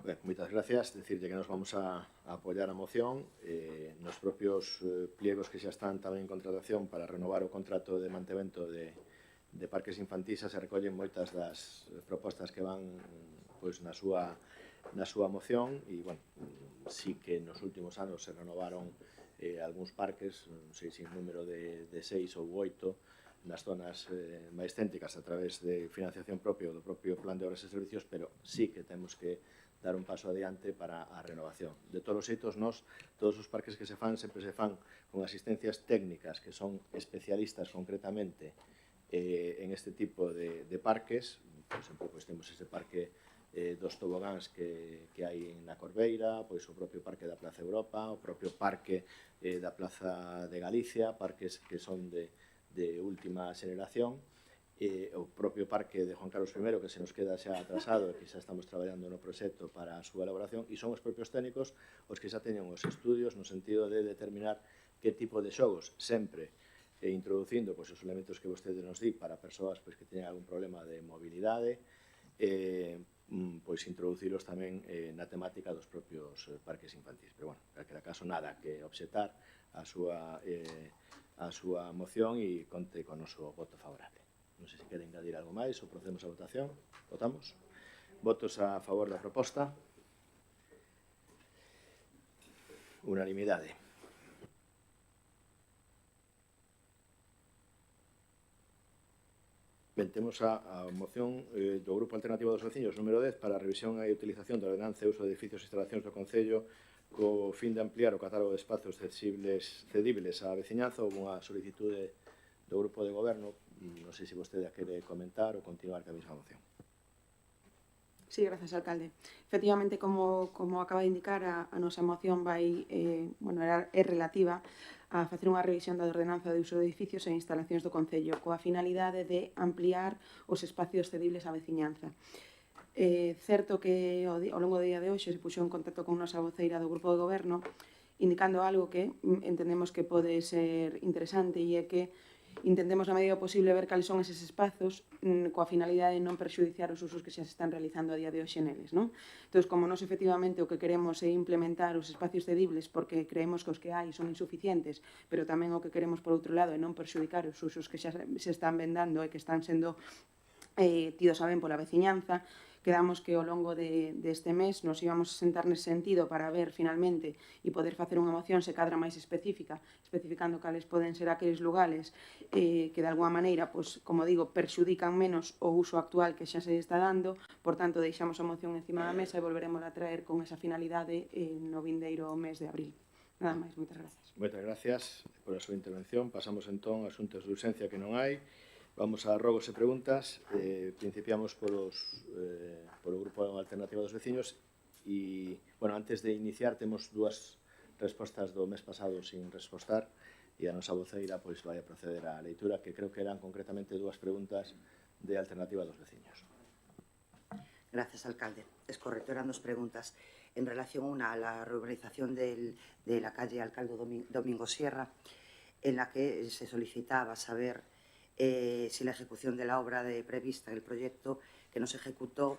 Ben, moitas gracias. Decirlle que nos vamos a apoiar a moción. Nos propios pliegos que xa están tamén en contratación para renovar o contrato de mantemento de parques infantís se recollen moitas das propostas que van pois, na súa moción e, bueno, sí que nos últimos anos se renovaron algúns parques, non sei se en número de 6 ou 8 nas zonas máis céntricas a través de financiación propia ou do propio plan de obras e servicios, pero sí que temos que dar un paso adiante para a renovación. De todos os xeitos, todos os parques que se fan sempre se fan con asistencias técnicas que son especialistas concretamente en este tipo de parques. Por exemplo, pois temos ese parque dos tobogáns que hai na Corbeira, pois o propio parque da Plaza Europa, o propio parque da Plaza de Galicia, parques que son de última xeración, o propio parque de Juan Carlos I, que se nos queda xa atrasado e que xa estamos traballando no proxecto para a súa elaboración, e son os propios técnicos os que xa teñen os estudios no sentido de determinar que tipo de xogos, sempre introducindo pois, os elementos que vostede nos di para persoas pois, que teñen algún problema de mobilidade, pois introducilos tamén na temática dos propios parques infantís. Pero, bueno, en calquera caso, nada que obxetar a súa moción e conte con o noso voto favorable. Non sei se quere engadir algo máis ou procedemos a votación. Votamos. Votos a favor da proposta. Unanimidade. Ben, temos a moción do Grupo Alternativo dos Veciños número 10 para a revisión e utilización da ordenanza e uso de edificios e instalacións do Concello co fin de ampliar o catálogo de espazos cedibles á veciñanza. Houve unha solicitude do Grupo de Goberno. Non sei se vostede a quere comentar ou continuar ca mesma moción. Sí, gracias, alcalde. Efectivamente, como acaba de indicar, a nosa moción vai, é relativa a facer unha revisión da ordenanza de uso de edificios e instalacións do Concello coa finalidade de ampliar os espacios cedibles á veciñanza. Certo que ao longo do día de hoxe se puxo en contacto con nosa voceira do Grupo de Goberno indicando algo que entendemos que pode ser interesante e é que intentemos na medida posible ver cales son eses espazos coa finalidade de non perxudiciar os usos que xa se están realizando a día de hoxe neles, non? Entón, como nós efectivamente o que queremos é implementar os espacios cedibles porque creemos que os que hai son insuficientes, pero tamén o que queremos por outro lado é non perxudicar os usos que xa se están vendando e que están sendo tidos a ben pola veciñanza, quedamos que ao longo deste mes nos íbamos a sentar nese sentido para ver finalmente e poder facer unha moción se cadra máis específica, especificando cales poden ser aqueles lugares que de alguma maneira, pois, como digo, perxudican menos o uso actual que xa se está dando. Por tanto, deixamos a moción encima da mesa e volveremos a traer con esa finalidade no vindeiro mes de abril. Nada máis, moitas gracias. Moitas gracias por a súa intervención. Pasamos entón a asuntos de urxencia que non hai. Vamos a rogos e preguntas. Principiamos polo Grupo Alternativo dos Veciños e, bueno, antes de iniciar temos dúas respostas do mes pasado sin respostar. e a nosa voceira pois vai a proceder á leitura, que creo que eran concretamente dúas preguntas de Alternativa dos Veciños. Gracias, alcalde. Es correcto, eran dos preguntas. En relación una a la reurbanización de la calle Alcalde Domingo Sierra, en la que se solicitaba saber si la ejecución de la obra prevista en el proyecto que no se ejecutó,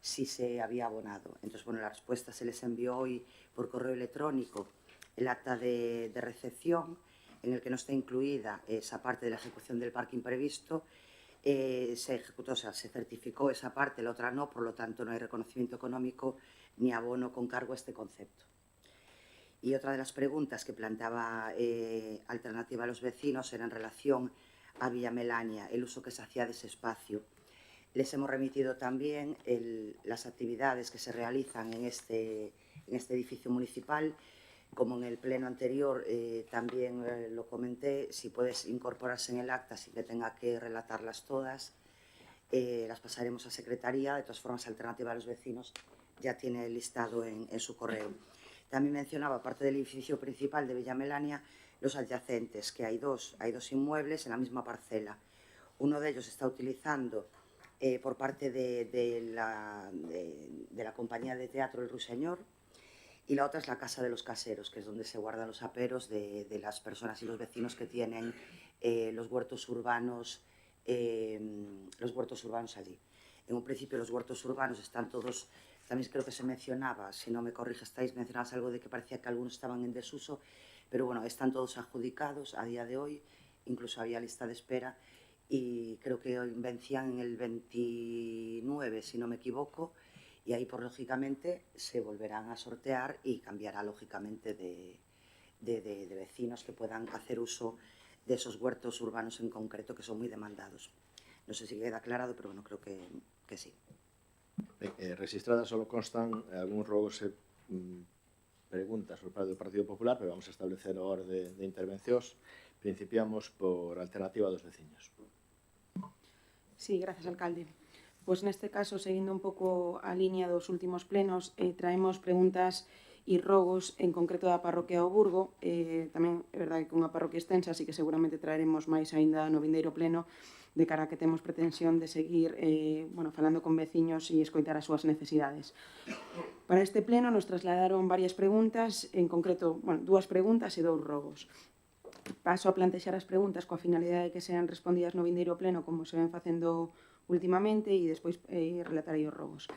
si se había abonado. Entonces, bueno, la respuesta se les envió hoy por correo electrónico el acta de recepción, en el que no está incluida esa parte de la ejecución del parking previsto. Se ejecutó, o sea, se certificó esa parte, la otra no, por lo tanto no hay reconocimiento económico ni abono con cargo a este concepto. Y otra de las preguntas que planteaba Alternativa a los Vecinos era en relación a Villa Melania, el uso que se hacía de ese espacio. Les hemos remitido también las actividades que se realizan en este edificio municipal. Como en el pleno anterior también lo comenté, si puedes incorporarse en el acta sin que tenga que relatarlas todas, las pasaremos a Secretaría. De todas formas, Alternativa a los Vecinos ya tiene el listado en su correo. También mencionaba, aparte del edificio principal de Villa Melania, los adyacentes, que hay dos inmuebles en la misma parcela. Uno de ellos se está utilizando por parte de la compañía de teatro El Ruiseñor, y la otra es la Casa de los Caseros, que es donde se guardan los aperos de las personas y los vecinos que tienen los huertos urbanos allí. En un principio los huertos urbanos están todos, también creo que se mencionaba, si no me corrige, mencionabas algo de que parecía que algunos estaban en desuso, pero bueno, están todos adjudicados a día de hoy, incluso había lista de espera, y creo que hoy vencían en el 29, si no me equivoco, y ahí, por lógicamente, se volverán a sortear y cambiará, lógicamente, de vecinos que puedan hacer uso de esos huertos urbanos en concreto, que son muy demandados. No sé si queda aclarado, pero bueno, creo que sí. Registradas solo constan algúns rogos e preguntas por parte do Partido Popular, pero vamos a establecer o orde de intervencións. Principiamos por Alternativa dos Veciños. Sí, gracias, alcalde. Pois neste caso, seguindo un pouco a liña dos últimos plenos, traemos preguntas e rogos en concreto da parroquia do Burgo. Tamén é verdade que unha parroquia extensa, así que seguramente traeremos máis aínda no vindeiro pleno, de cara a que temos pretensión de seguir falando con veciños e escoitar as súas necesidades. Para este pleno nos trasladaron varias preguntas, en concreto, dúas preguntas e dous rogos. Paso a plantexar as preguntas coa finalidade de que sean respondidas no vindeiro pleno, como se ven facendo últimamente, e despois relatarei os rogos.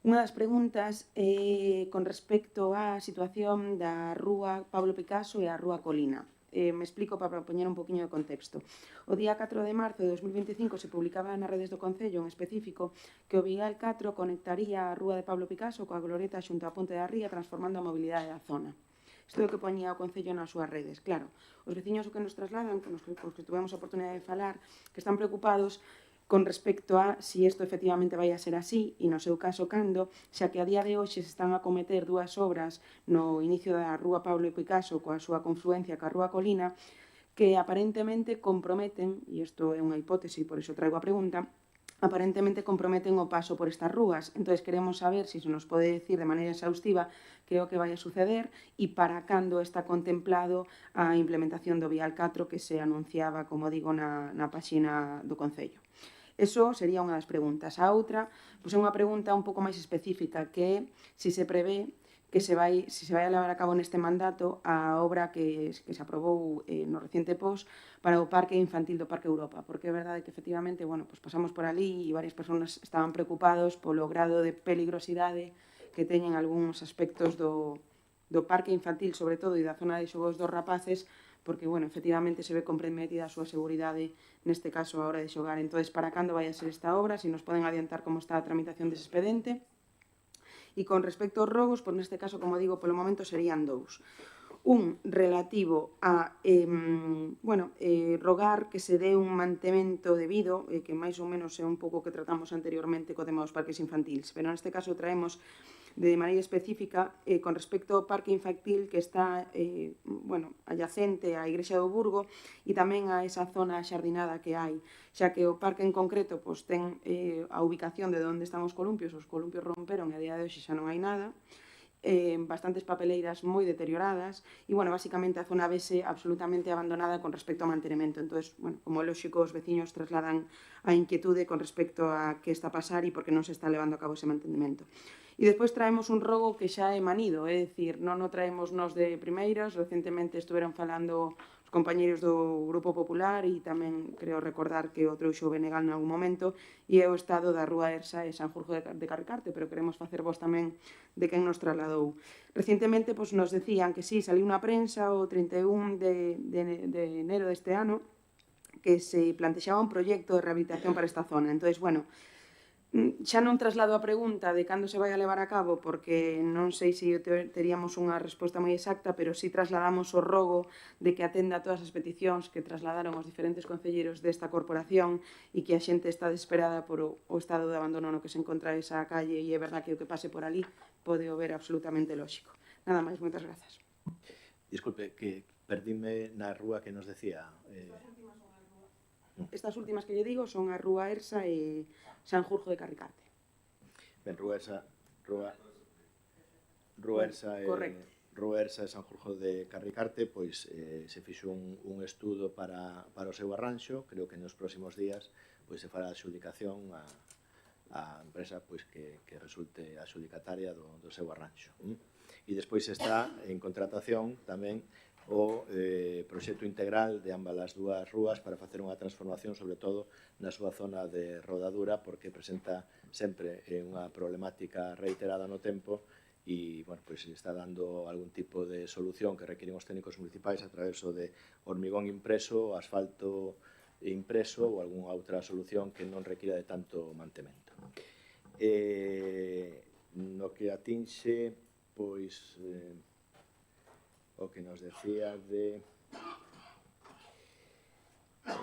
Unha das preguntas é con respecto á situación da Rúa Pablo Picasso e a Rúa Colina. Me explico para poñer un poquinho de contexto. O día 4 de marzo de 2025 se publicaba nas redes do Concello en específico que o Vigal 4 conectaría a Rúa de Pablo Picasso coa glorieta xunto á Ponte da Ría, transformando a mobilidade da zona. Isto é o que poñía o Concello nas súas redes. Claro, os veciños o que nos trasladan, con os que tuvemos a oportunidade de falar, que están preocupados con respecto a si isto efectivamente vai a ser así e no seu caso cando, xa que a día de hoxe se están a cometer dúas obras no inicio da Rúa Pablo Picasso coa súa confluencia ca Rúa Colina que aparentemente comprometen, e isto é unha hipótese e por iso traigo a pregunta, aparentemente comprometen o paso por estas rúas. Entón, queremos saber se nos pode decir de maneira exhaustiva que é o que vai a suceder e para cando está contemplado a implementación do Vial 4 que se anunciaba, como digo, na páxina do Concello. Eso sería unha das preguntas. A outra é unha pregunta un pouco máis específica, que é se se prevé que se vai a levar a cabo neste mandato a obra que se aprobou no reciente POS para o Parque Infantil do Parque Europa, porque é verdade que efectivamente pasamos por ali e varias persoas estaban preocupados polo grado de peligrosidade que teñen algúns aspectos do Parque Infantil, sobre todo, e da zona de xogos dos rapaces, porque, efectivamente se ve comprometida a súa seguridade neste caso a hora de xogar. Entón, para cando vai a ser esta obra, se nos poden adiantar como está a tramitación dese expediente. E con respecto aos rogos, neste caso, como digo, polo momento serían dous. Un relativo a rogar que se dé un mantemento debido, que máis ou menos é un pouco que tratamos anteriormente co tema dos parques infantiles, pero neste caso traemos de maneira específica con respecto ao parque infantil que está adyacente á Igrexa do Burgo e tamén a esa zona xardinada que hai, xa que o parque en concreto ten a ubicación de onde están os columpios romperon e a día de hoxe xa non hai nada, bastantes papeleiras moi deterioradas e, bueno, basicamente a zona vese absolutamente abandonada con respecto ao mantenimento. Entón, bueno, como é lógico, os veciños trasladan a inquietude con respecto a que está a pasar e por que non se está levando a cabo ese mantenimento. E despois traemos un rogo que xa é manido, é dicir, non o traemos nos de primeiras, recentemente estuveron falando os compañeiros do Grupo Popular e tamén creo recordar que o trouxo o Benegal en algún momento, e é o estado da Rúa Ersa e Sanjurjo de Carricarte, pero queremos facer voz tamén de quen nos trasladou. Recientemente nos decían que sí, saliu unha prensa o 31 de enero deste ano que se plantexaba un proxecto de rehabilitación para esta zona. Entón, bueno, xa non traslado a pregunta de cando se vai a levar a cabo porque non sei se teríamos unha resposta moi exacta, pero sí trasladamos o rogo de que atenda a todas as peticións que trasladaron os diferentes concelleiros desta corporación e que a xente está desesperada por o estado de abandono no que se encontra esa calle e é verdad que o que pase por ali pode o ver absolutamente lóxico. Nada máis, moitas grazas. Disculpe, que perdíme na rúa que nos decía... Estas últimas que lle digo son a Rúa Ersa e Sanjurjo de Carricarte. Ben, Rúa Ersa e Sanjurjo de Carricarte, pois se fixo un estudo para o seu arranxo. Creo que nos próximos días pois se fará a adxudicación a empresa pois que resulte adxudicataria do seu arranxo. E despois está en contratación tamén o proxecto integral de ambas as dúas rúas para facer unha transformación, sobre todo na súa zona de rodadura, porque presenta sempre unha problemática reiterada no tempo e, bueno, pois está dando algún tipo de solución que requiren os técnicos municipais a través de hormigón impreso, asfalto impreso ou algunha outra solución que non requira de tanto mantemento. No que atinxe, pois... o que nos decía de vamos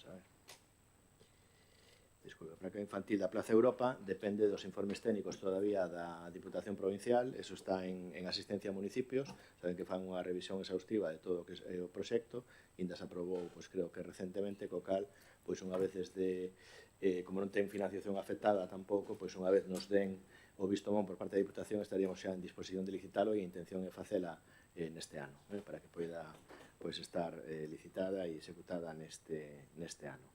a ver, disculpe, a placa infantil da Plaza Europa depende dos informes técnicos todavía da Diputación Provincial. Eso está en asistencia a municipios, saben que fan unha revisión exhaustiva de todo o que é o proxecto, e ainda se aprobou, pois creo que recentemente, co cal, pois unha vez desde como non ten financiación afectada tampouco, pois unha vez nos den o visto bon por parte da Diputación estaríamos xa en disposición de licitalo e a intención é facela neste ano, para que poida pois estar licitada e executada neste ano.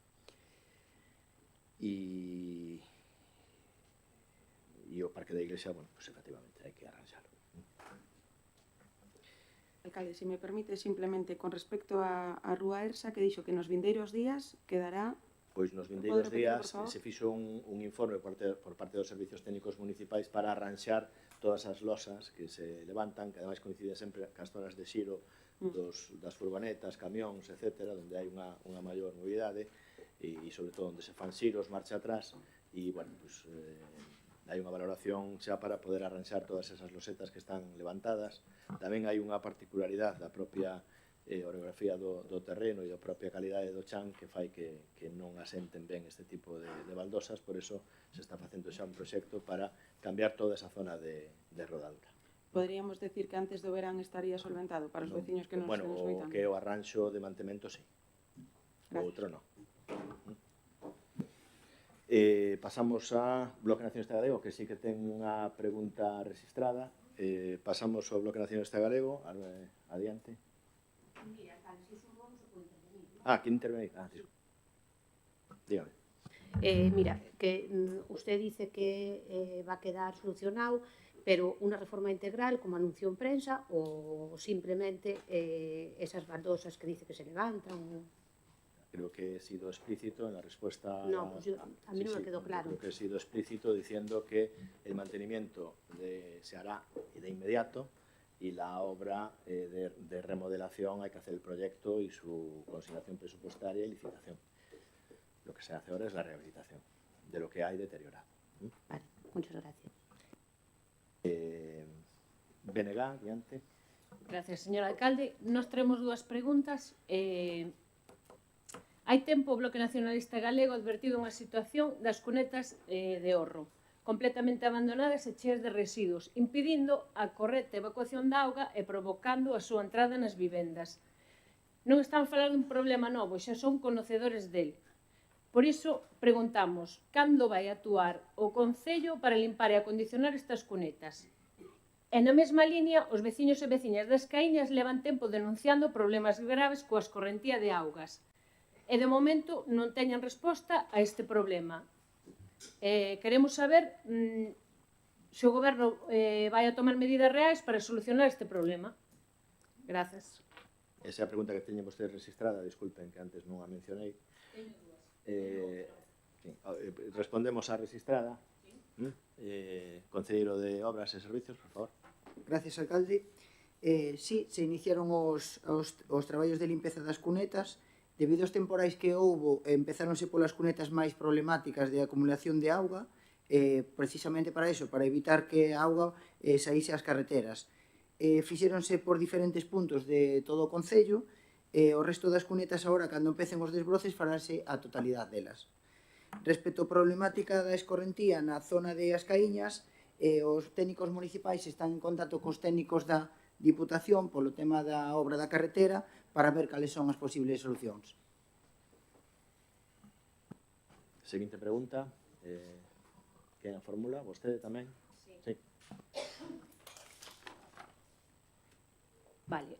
E o Parque da Iglesia, bueno, pois efectivamente hai que arranxalo. Alcalde, se me permite, simplemente con respecto a Rúa Ersa, que dixo que nos vindeiros días quedará... Pois nos vindeiros días se fixo un informe por parte dos servicios técnicos municipais para arranxar todas as losas que se levantan, que ademais coinciden sempre cas zonas de xiro das furgonetas, camións, etc., onde hai unha maior mobilidade e sobre todo onde se fan xiros, marcha atrás e, bueno, pois hai unha valoración xa para poder arranxar todas esas losetas que están levantadas. Tamén hai unha particularidade da propia orografía do terreno e da propia calidade do chan que fai que non asenten ben este tipo de baldosas, por eso se está facendo xa un proxecto para cambiar toda esa zona de rodadura. Poderíamos decir que antes do verán estaría solventado para os veciños que nos oitan? Bueno, o que é o arranxo de mantemento, sí. O outro non. Pasamos a Bloque Nacionalista Galego, que sí que ten unha pregunta registrada. Pasamos ao Bloque Nacionalista Galego. Adiante. Mira, tal, se os vamos a poder intervenir. Que intervenir. Disculpe. Dígame. Mira, que usted dice que va a quedar solucionado, pero unha reforma integral, como anunció en prensa, o simplemente esas baldosas que dice que se levantan? Creo que he sido explícito en la respuesta. No, pues a mí no me quedó claro. Creo que he sido explícito diciendo que el mantenimiento se hará de inmediato y la obra de remodelación hay que hacer el proyecto y su consignación presupuestaria y licitación. Lo que se hace ahora es la rehabilitación de lo que hay deteriorado. Vale, muchas gracias. Benegá, adiante. Gracias, señor alcalde. Nos traemos dúas preguntas. Hai tempo o Bloque Nacionalista Galego advertido unha situación das cunetas de Orro, completamente abandonadas e cheas de residuos, impedindo a correcta evacuación da auga e provocando a súa entrada nas vivendas. Non están falando dun problema novo, xa son conocedores del. Por iso, preguntamos, cando vai actuar o Concello para limpar e acondicionar estas cunetas? E na mesma liña, os veciños e veciñas das Caíñas levan tempo denunciando problemas graves coa escorrentía de augas. E de momento non teñen resposta a este problema. Queremos saber se o Goberno vai a tomar medidas reais para solucionar este problema. Grazas. Esa é a pregunta que teñen vostedes registrada, disculpen que antes non a mencionei. Respondemos á registrada. Concelleiro de Obras e Servicios, por favor. Gracias, alcalde. Sí, se iniciaron os traballos de limpeza das cunetas. Debido aos temporais que houbo, empezáronse polas cunetas máis problemáticas de acumulación de auga, precisamente para iso, para evitar que a auga saíse ás carreteras. Fixéronse por diferentes puntos de todo o Concello, o resto das cunetas agora, cando empecen os desbroces, faránse a totalidade delas. Respecto á problemática da escorrentía na zona de As Caíñas, os técnicos municipais están en contacto cos técnicos da Diputación polo tema da obra da carretera para ver cales son as posibles solucións. Seguinte pregunta. Quen a formula? Vostede tamén? Sí. Vale.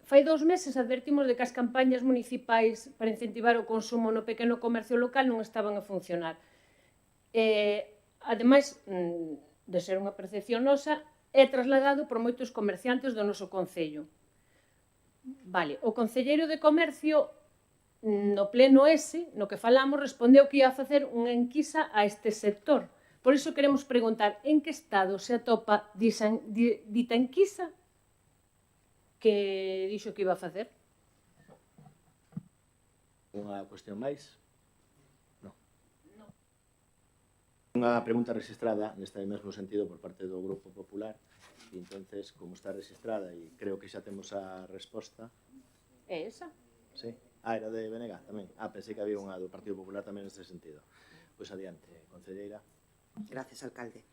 Fai 2 meses advertimos de que as campañas municipais para incentivar o consumo no pequeno comercio local non estaban a funcionar. Ademais de ser unha percepción nosa, é trasladado por moitos comerciantes do noso Concello. Vale, o Concelleiro de Comercio, no pleno ese, no que falamos, respondeu que ia a facer unha enquisa a este sector. Por iso queremos preguntar en que estado se atopa dita enquisa que dixo que iba a facer. Unha cuestión máis? Non. Unha pregunta registrada neste mesmo sentido por parte do Grupo Popular e entonces, como está registrada e creo que xa temos a resposta. É esa? Sí. Era de Benega tamén. Pensei que había unha do Partido Popular tamén neste sentido. Pois adiante, concelleira. Gracias, alcalde.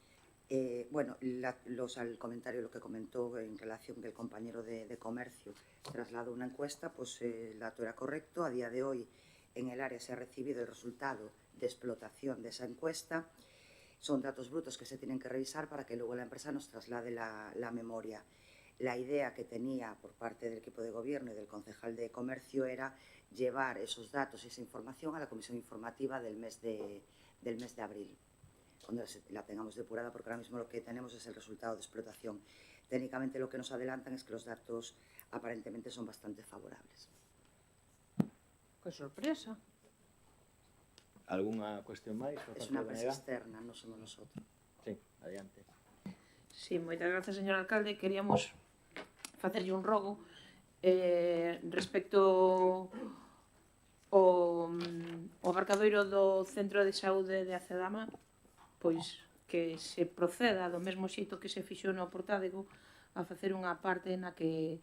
Al comentario, lo que comentó en relación que el compañero de Comercio trasladó una encuesta, pues el dato era correcto. A día de hoy en el área se ha recibido el resultado de explotación de esa encuesta. Son datos brutos que se tienen que revisar para que luego la empresa nos traslade la memoria. La idea que tenía por parte del equipo de gobierno y del concejal de Comercio era llevar esos datos y esa información a la comisión informativa del mes de abril, cuando la tengamos depurada, porque ahora mismo lo que tenemos es el resultado de explotación. Técnicamente lo que nos adelantan es que los datos aparentemente son bastante favorables. ¡Qué sorpresa! Algunha cuestión máis? Es una empresa externa, non somos nosotros. Sí, adiante. Sí, moitas grazas, señor alcalde. Queríamos facerlle un rogo respecto ao aparcadoiro do Centro de Saúde de Acedama, pois que se proceda do mesmo xeito que se fixou no Portádego a facer unha parte na que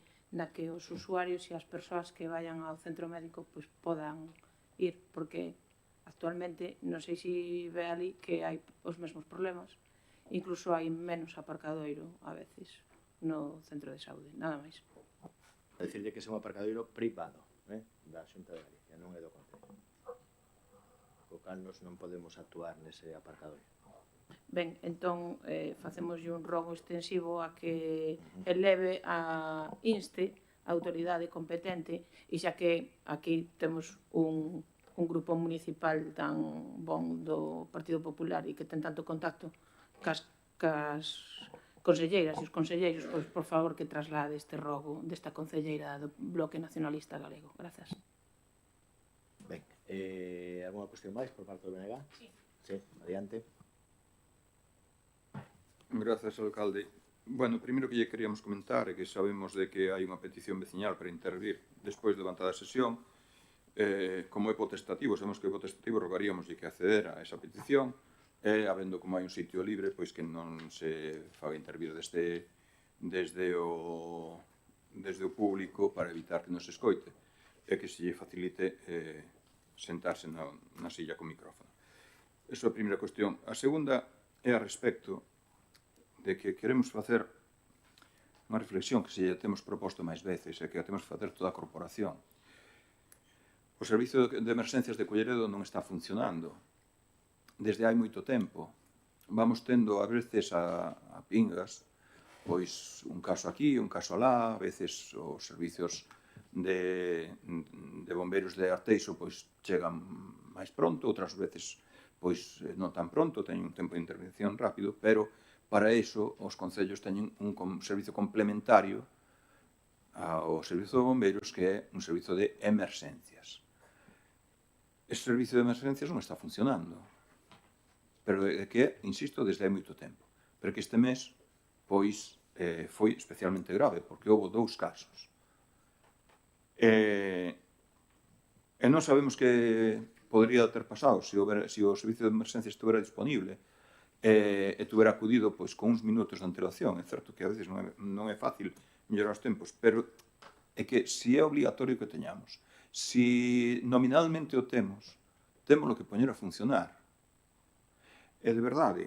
os usuarios e as persoas que vayan ao centro médico pois podan ir, porque actualmente non sei se ve ali que hai os mesmos problemas, incluso hai menos aparcadoiro a veces no centro de saúde, nada máis. Decirlle que é un aparcadoiro privado da Xunta de Galicia, non é do Concello. Co cal nos non podemos actuar nese aparcadoiro. Ben, entón facemoslle un rogo extensivo a que eleve a inste a autoridade competente e xa que aquí temos un grupo municipal tan bon do Partido Popular e que ten tanto contacto cas conselleiras e os conselleiros, pois por favor que traslade este rogo desta concelleira do Bloque Nacionalista Galego. Grazas. Ben, alguna cuestión máis por parte do BNG? Sí, adiante. Grazas, alcalde. Bueno, primeiro que lle queríamos comentar é que sabemos de que hai unha petición veciñal para intervir despois de levantada a sesión. Como é potestativo, sabemos que é potestativo, rogaríamos que accedera a esa petición e, habendo como hai un sitio libre, pois que non se faga intervir desde o público para evitar que nos escoite e que se lle facilite sentarse na silla con micrófono. Esa é a primeira cuestión. A segunda é a respecto de que queremos facer unha reflexión que se temos proposto máis veces e que a temos que facer toda a corporación. O servizo de emerxencias de Culleredo non está funcionando desde hai moito tempo. Vamos tendo a veces a pingas, pois un caso aquí, un caso alá, a veces os servizos de bombeiros de Arteixo pois chegan máis pronto, outras veces pois non tan pronto, teñen un tempo de intervención rápido, pero para iso os concellos teñen un servizo complementario ao servizo de bombeiros que é un servizo de emerxencias. Este servizo de emerxencias non está funcionando, pero é que, insisto, desde hai moito tempo. Pero que este mes, pois, foi especialmente grave, porque houve 2 casos. E non sabemos que podría ter pasado se o servicio de emerxencias estuvera disponible e tuvera acudido pois, con uns minutos de antelación. É certo que a veces non é fácil mellorar os tempos, pero é que se é obligatorio que teñamos, se nominalmente o temos que poñer a funcionar. E de verdade,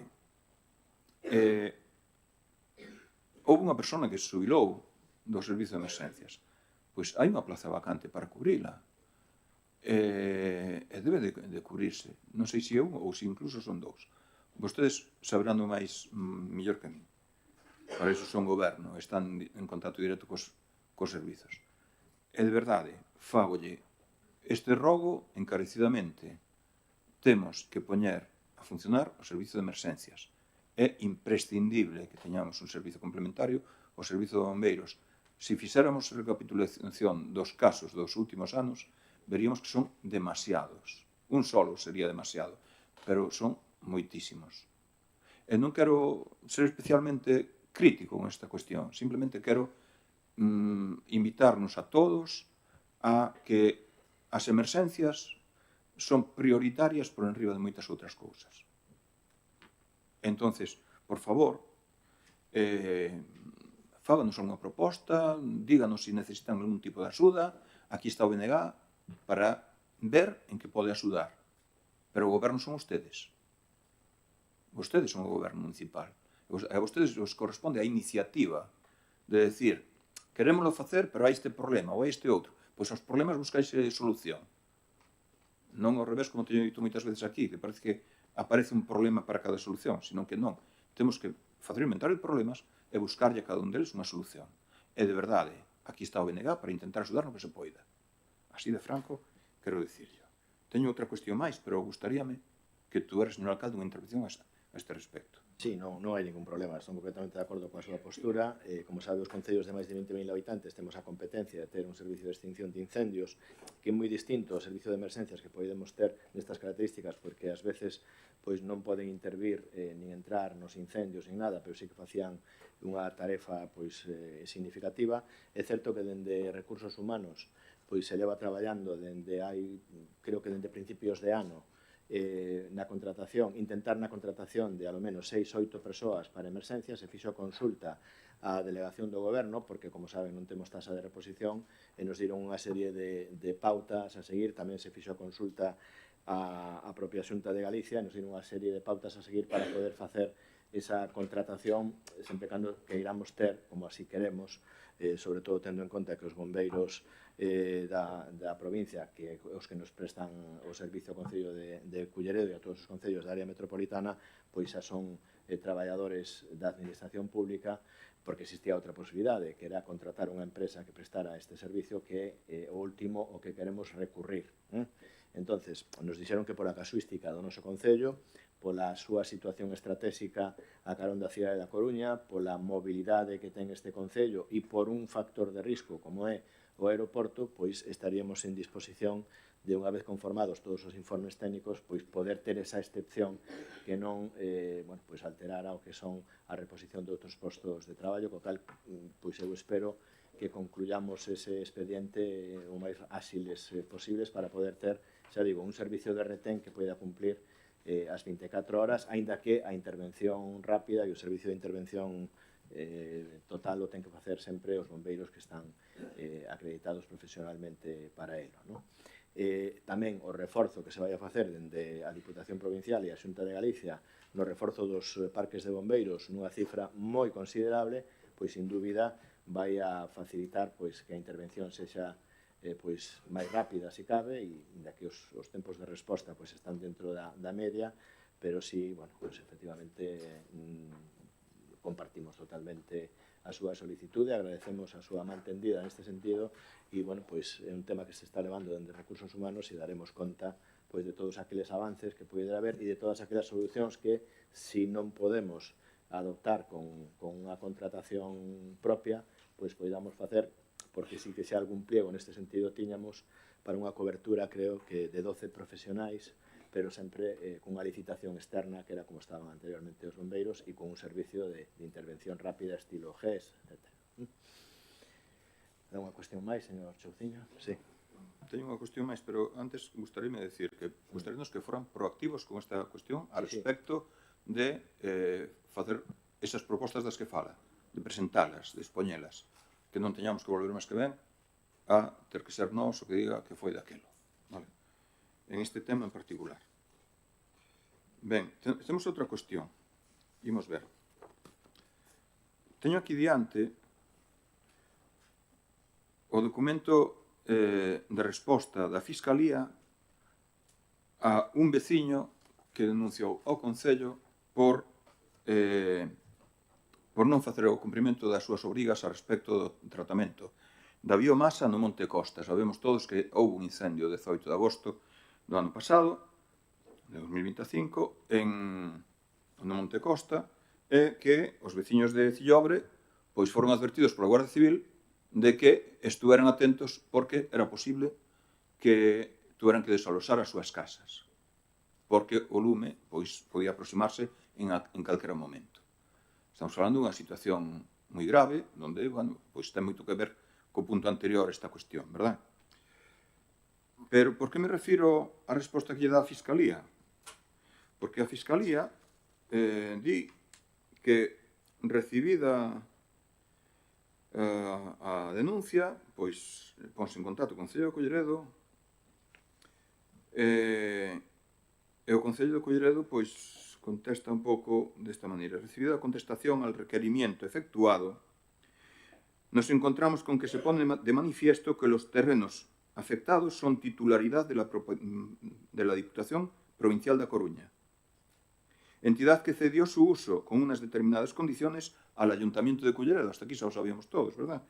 houve unha persona que se xubilou do servizo de emerxencias. Pois hai unha plaza vacante para cubrila. E debe de cubrirse. Non sei se é un ou se incluso son 2. Vostedes saberán máis mellor que a mí. Para iso son goberno, están en contacto directo cos servizos. E de verdade, fágolle este rogo encarecidamente. Temos que poñer a funcionar o servizo de emerxencias. É imprescindible que teñamos un servizo complementario ao servizo de bombeiros. Se fixéramos recapitulación dos casos dos últimos anos, veríamos que son demasiados. Un solo sería demasiado, pero son moitísimos. E non quero ser especialmente crítico con esta cuestión, simplemente quero invitarnos a todos a que as emerxencias son prioritarias por enriba de moitas outras cousas. Entonces, por favor, fáganos unha proposta, díganos se necesitan algún tipo de axuda, aquí está o BNG, para ver en que pode axudar. Pero o goberno son ustedes. Vostedes son o goberno municipal. A vostedes os corresponde a iniciativa de decir, querémoslo facer, pero hai este problema ou hai este outro. Pois aos problemas buscaise solución. Non ao revés, como teño dito moitas veces aquí, que parece que aparece un problema para cada solución, senón que non. Temos que facer un inventario de problemas e buscarlle a cada un deles unha solución. E de verdade, aquí está o BNG para intentar axudar no que se poida. Así de franco, quero dicirlo. Teño outra cuestión máis, pero gustaríame que tuvera, señor alcalde, unha intervención a este respecto. Sí, non hai ningún problema, estou completamente de acordo coa súa postura. Como sabe, os concellos de máis de 20.000 habitantes temos a competencia de ter un servicio de extinción de incendios que é moi distinto ao servicio de emerxencias que podemos ter nestas características, porque ás veces pois non poden intervir nin entrar nos incendios nin nada, pero sí que facían unha tarefa pois significativa. É certo que dende recursos humanos pois se leva traballando dende hai, creo que dende principios de ano, na contratación, intentar na contratación de ao menos 6-8 persoas para emerxencias, se fixo consulta á delegación do goberno, porque, como saben, non temos tasa de reposición, e nos diron unha serie de pautas a seguir. Tamén se fixo consulta á propia Xunta de Galicia, e nos diron unha serie de pautas a seguir para poder facer esa contratación, sempre cando que iramos ter, como así queremos, sobre todo tendo en conta que os bombeiros da provincia, que os que nos prestan o servicio ao Concello de Culleredo e a todos os concellos da área metropolitana, pois xa son traballadores da administración pública, porque existía outra posibilidade, que era contratar unha empresa que prestara este servicio, que é o último o que queremos recurrir. Entonces, nos dixeron que pola casuística do noso concello, pola súa situación estratégica a carón da cidade da Coruña, pola mobilidade que ten este concello e por un factor de risco como é o aeroporto, pois estaríamos en disposición de, unha vez conformados todos os informes técnicos, pois poder ter esa excepción que non pois alterara o que son a reposición de outros postos de traballo, co cal pois eu espero que concluyamos ese expediente o máis áxiles posibles para poder ter, xa digo, un servicio de retén que poida cumplir as 24 horas, aínda que a intervención rápida e o servicio de intervención total o ten que facer sempre os bombeiros que están acreditados profesionalmente para elo. Tamén o reforzo que se vai a facer dende a Diputación Provincial e a Xunta de Galicia no reforzo dos parques de bombeiros nunha cifra moi considerable, pois sin dúbida vai a facilitar pois que a intervención sexa pois máis rápida se cabe, e da que os tempos de resposta pois están dentro da media, pero si, bueno, pois efectivamente compartimos totalmente a súa solicitude, agradecemos a súa man tendida neste sentido, e, bueno, pois é un tema que se está levando dende Recursos Humanos e daremos conta pois de todos aqueles avances que poida haber e de todas aquelas solucións que, se non podemos adoptar con unha contratación propia, pois poidamos facer, porque sí que se algún pliego neste sentido tiñamos para unha cobertura, creo que de 12 profesionais, pero sempre cunha licitación externa, que era como estaban anteriormente os bombeiros, e con un servicio de intervención rápida estilo GES, etc. É unha cuestión máis, señor Chouciño? Sí. Teño unha cuestión máis, pero antes gustaríame decir que gustaríanos que foran proactivos con esta cuestión a respecto de facer esas propostas das que fala, de presentalas, de expoñelas, que non teñamos que volver máis que ben a ter que ser nós o que diga que foi daquelo, vale? En este tema en particular. Ben, temos outra cuestión. Imos ver. Teño aquí diante o documento de resposta da Fiscalía a un veciño que denunciou ao Concello por non facer o cumprimento das súas obrigas a respecto do tratamento da biomasa no Monte Costa. Sabemos todos que houve un incendio o 18 de agosto do ano pasado, de 2025, no Monte Costa, e que os veciños de Cillobre pois foron advertidos pola Guardia Civil de que estuveran atentos porque era posible que tuveran que desalosar as súas casas, porque o lume pois podía aproximarse en calquera momento. Estamos falando dunha situación moi grave, onde, bueno, pois ten moito que ver co punto anterior esta cuestión, verdad? Pero por que me refiro á resposta que lle dá a Fiscalía? Porque a Fiscalía di que recibida a denuncia, pois ponse en contacto con o Concello de Colleredo e o Concello de Colleredo pois contesta un pouco desta maneira. Recibida a contestación al requerimiento efectuado, nos encontramos con que se pone de manifiesto que los terrenos afectados son titularidad de la Diputación Provincial da Coruña, entidad que cedió su uso con unas determinadas condiciones al Ayuntamiento de Culleredo. Hasta aquí ya lo sabíamos todos, ¿verdad?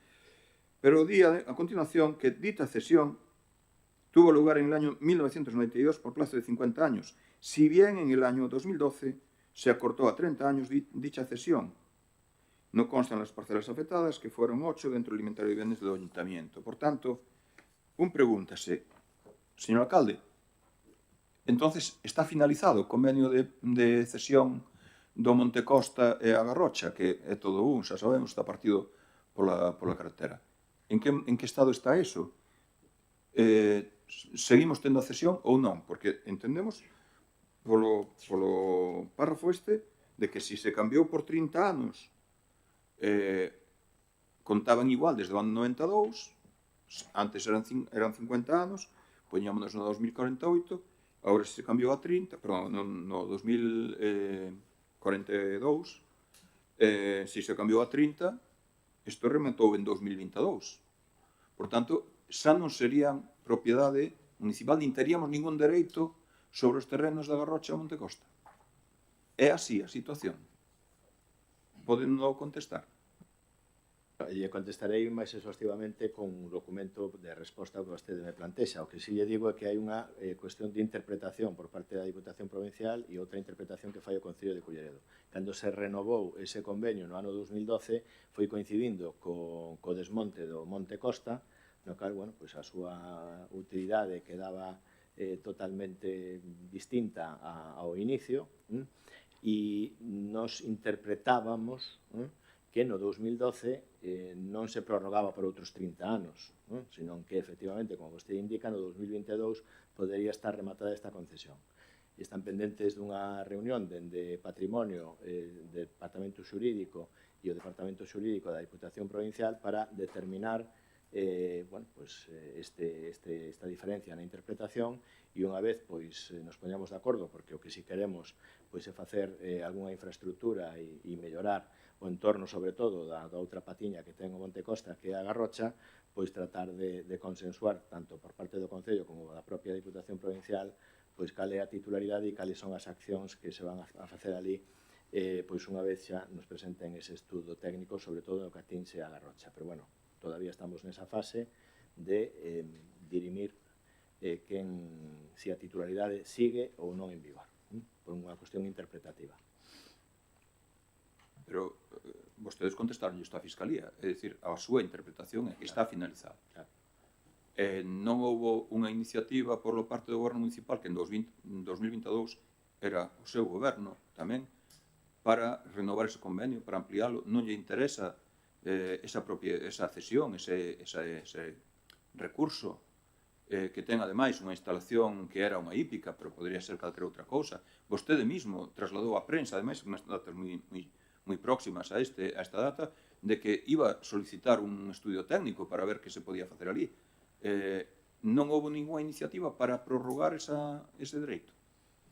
Pero a continuación que dicha cesión tuvo lugar en el año 1992 por plazo de 50 años, si bien en el año 2012 se acortó a 30 años dicha cesión. No constan las parcelas afectadas, que fueron 8 dentro del inventario de bienes del Ayuntamiento. Por tanto, pregúntase, señor alcalde, entonces está finalizado o convenio de cesión do Monte Costa e a Garrocha, que é todo xa sabemos, está partido pola carretera. En que estado está eso? Seguimos tendo a cesión ou non? Porque entendemos polo párrafo este de que se cambiou por 30 anos contaban igual desde o ano 92, antes eran 50 anos, poñámonos no 2048, agora se cambiou a 30, perdón, no 2042, se se cambiou a 30, isto rematou en 2022. Por tanto, xa non serían propiedade municipal, nin teríamos ningún dereito sobre os terrenos da Garrocha e Monte Costa. É así a situación. Poden non contestar? Lle contestarei máis exhaustivamente con un documento de resposta que vostede me plantexa. O que si lle digo é que hai unha cuestión de interpretación por parte da Diputación Provincial e outra interpretación que fai o Concello de Culleredo. Cando se renovou ese convenio no ano 2012 foi coincidindo co desmonte do Monte Costa, no cal, bueno, pois a súa utilidade quedaba totalmente distinta ao inicio, e nos interpretábamos que no 2012 non se prorrogaba por outros 30 anos, senón que, efectivamente, como vostede indica, no 2022 podería estar rematada esta concesión. E están pendentes dunha reunión dende Patrimonio, Departamento Xurídico e o Departamento Xurídico da Diputación Provincial para determinar esta diferencia na interpretación, e unha vez nos poñamos de acordo, porque o que si queremos é facer algunha infraestructura e mellorar o entorno, sobre todo, da outra patiña que ten o Monte Costa, que é a Garrocha, tratar de consensuar, tanto por parte do Concello como da propia Diputación Provincial, cal é a titularidade e cales son as accións que se van a facer ali, unha vez xa nos presenten ese estudo técnico, sobre todo no que atinxe a Garrocha. Pero, bueno, todavía estamos nesa fase de dirimir si a titularidade sigue ou non en vigor, por unha cuestión interpretativa. Pero vostedes contestaron isto á Fiscalía, é dicir, a súa interpretación é que está finalizada. Non houve unha iniciativa por parte do Goberno Municipal, que en 2022 era o seu goberno tamén, para renovar ese convenio, para ampliálo. Non lle interesa esa cesión, ese recurso, que ten, ademais, unha instalación que era unha hípica, pero podría ser calquera outra cousa. Vostede mesmo trasladou á prensa, ademais, unhas datas moi próximas a esta data, de que iba a solicitar un estudio técnico para ver que se podía facer ali. Non houve ninguna iniciativa para prorrogar ese dereito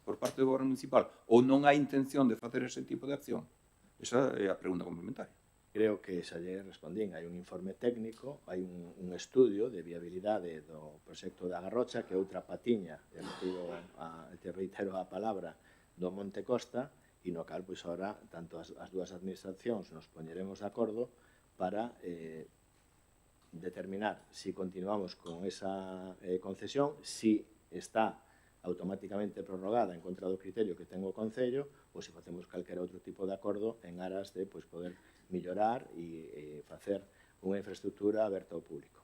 por parte do Goberno Municipal, ou non hai intención de facer ese tipo de acción? Esa é a pregunta complementaria. Creo que xa lle respondín, hai un informe técnico, hai un estudio de viabilidade do proxecto da Garrocha, que é outra patiña, te reitero a palabra, do Monte Costa, e no cal, agora, tanto as dúas administracións nos poñeremos de acordo para determinar si continuamos con esa concesión, si está automáticamente prorrogada en contra do criterio que ten o Concello, ou se facemos calquera outro tipo de acordo en aras de poder mellorar e facer unha infraestructura aberta ao público.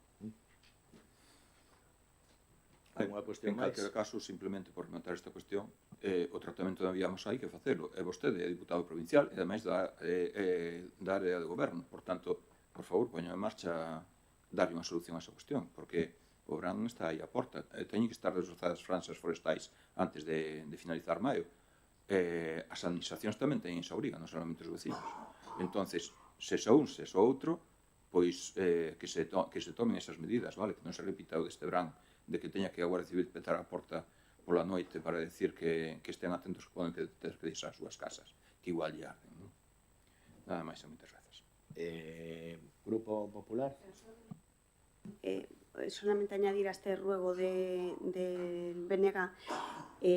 Alguna cuestión máis? En calquera caso, simplemente por rematar esta cuestión, o tratamento da vía hai que facelo. É vostede, é diputado provincial, e ademais da área de goberno. Por tanto, por favor, poña en marcha darlle unha solución a esa cuestión, porque o verán está aí a porta. Teñen que estar destrozadas franxas forestais antes de finalizar maio. As administracións tamén teñen esa obriga, non solamente os vecinos. Entonces, se un, se outro, pois que se tomen esas medidas, vale? Que non se repita o deste verán, de que teña que a Guardia Civil petar a porta pola noite para decir que estén atentos que poden ter que deixar as súas casas, que igual lle arden. Nada máis e moitas grazas. Grupo Popular? Solamente añadir a este ruego del BNG,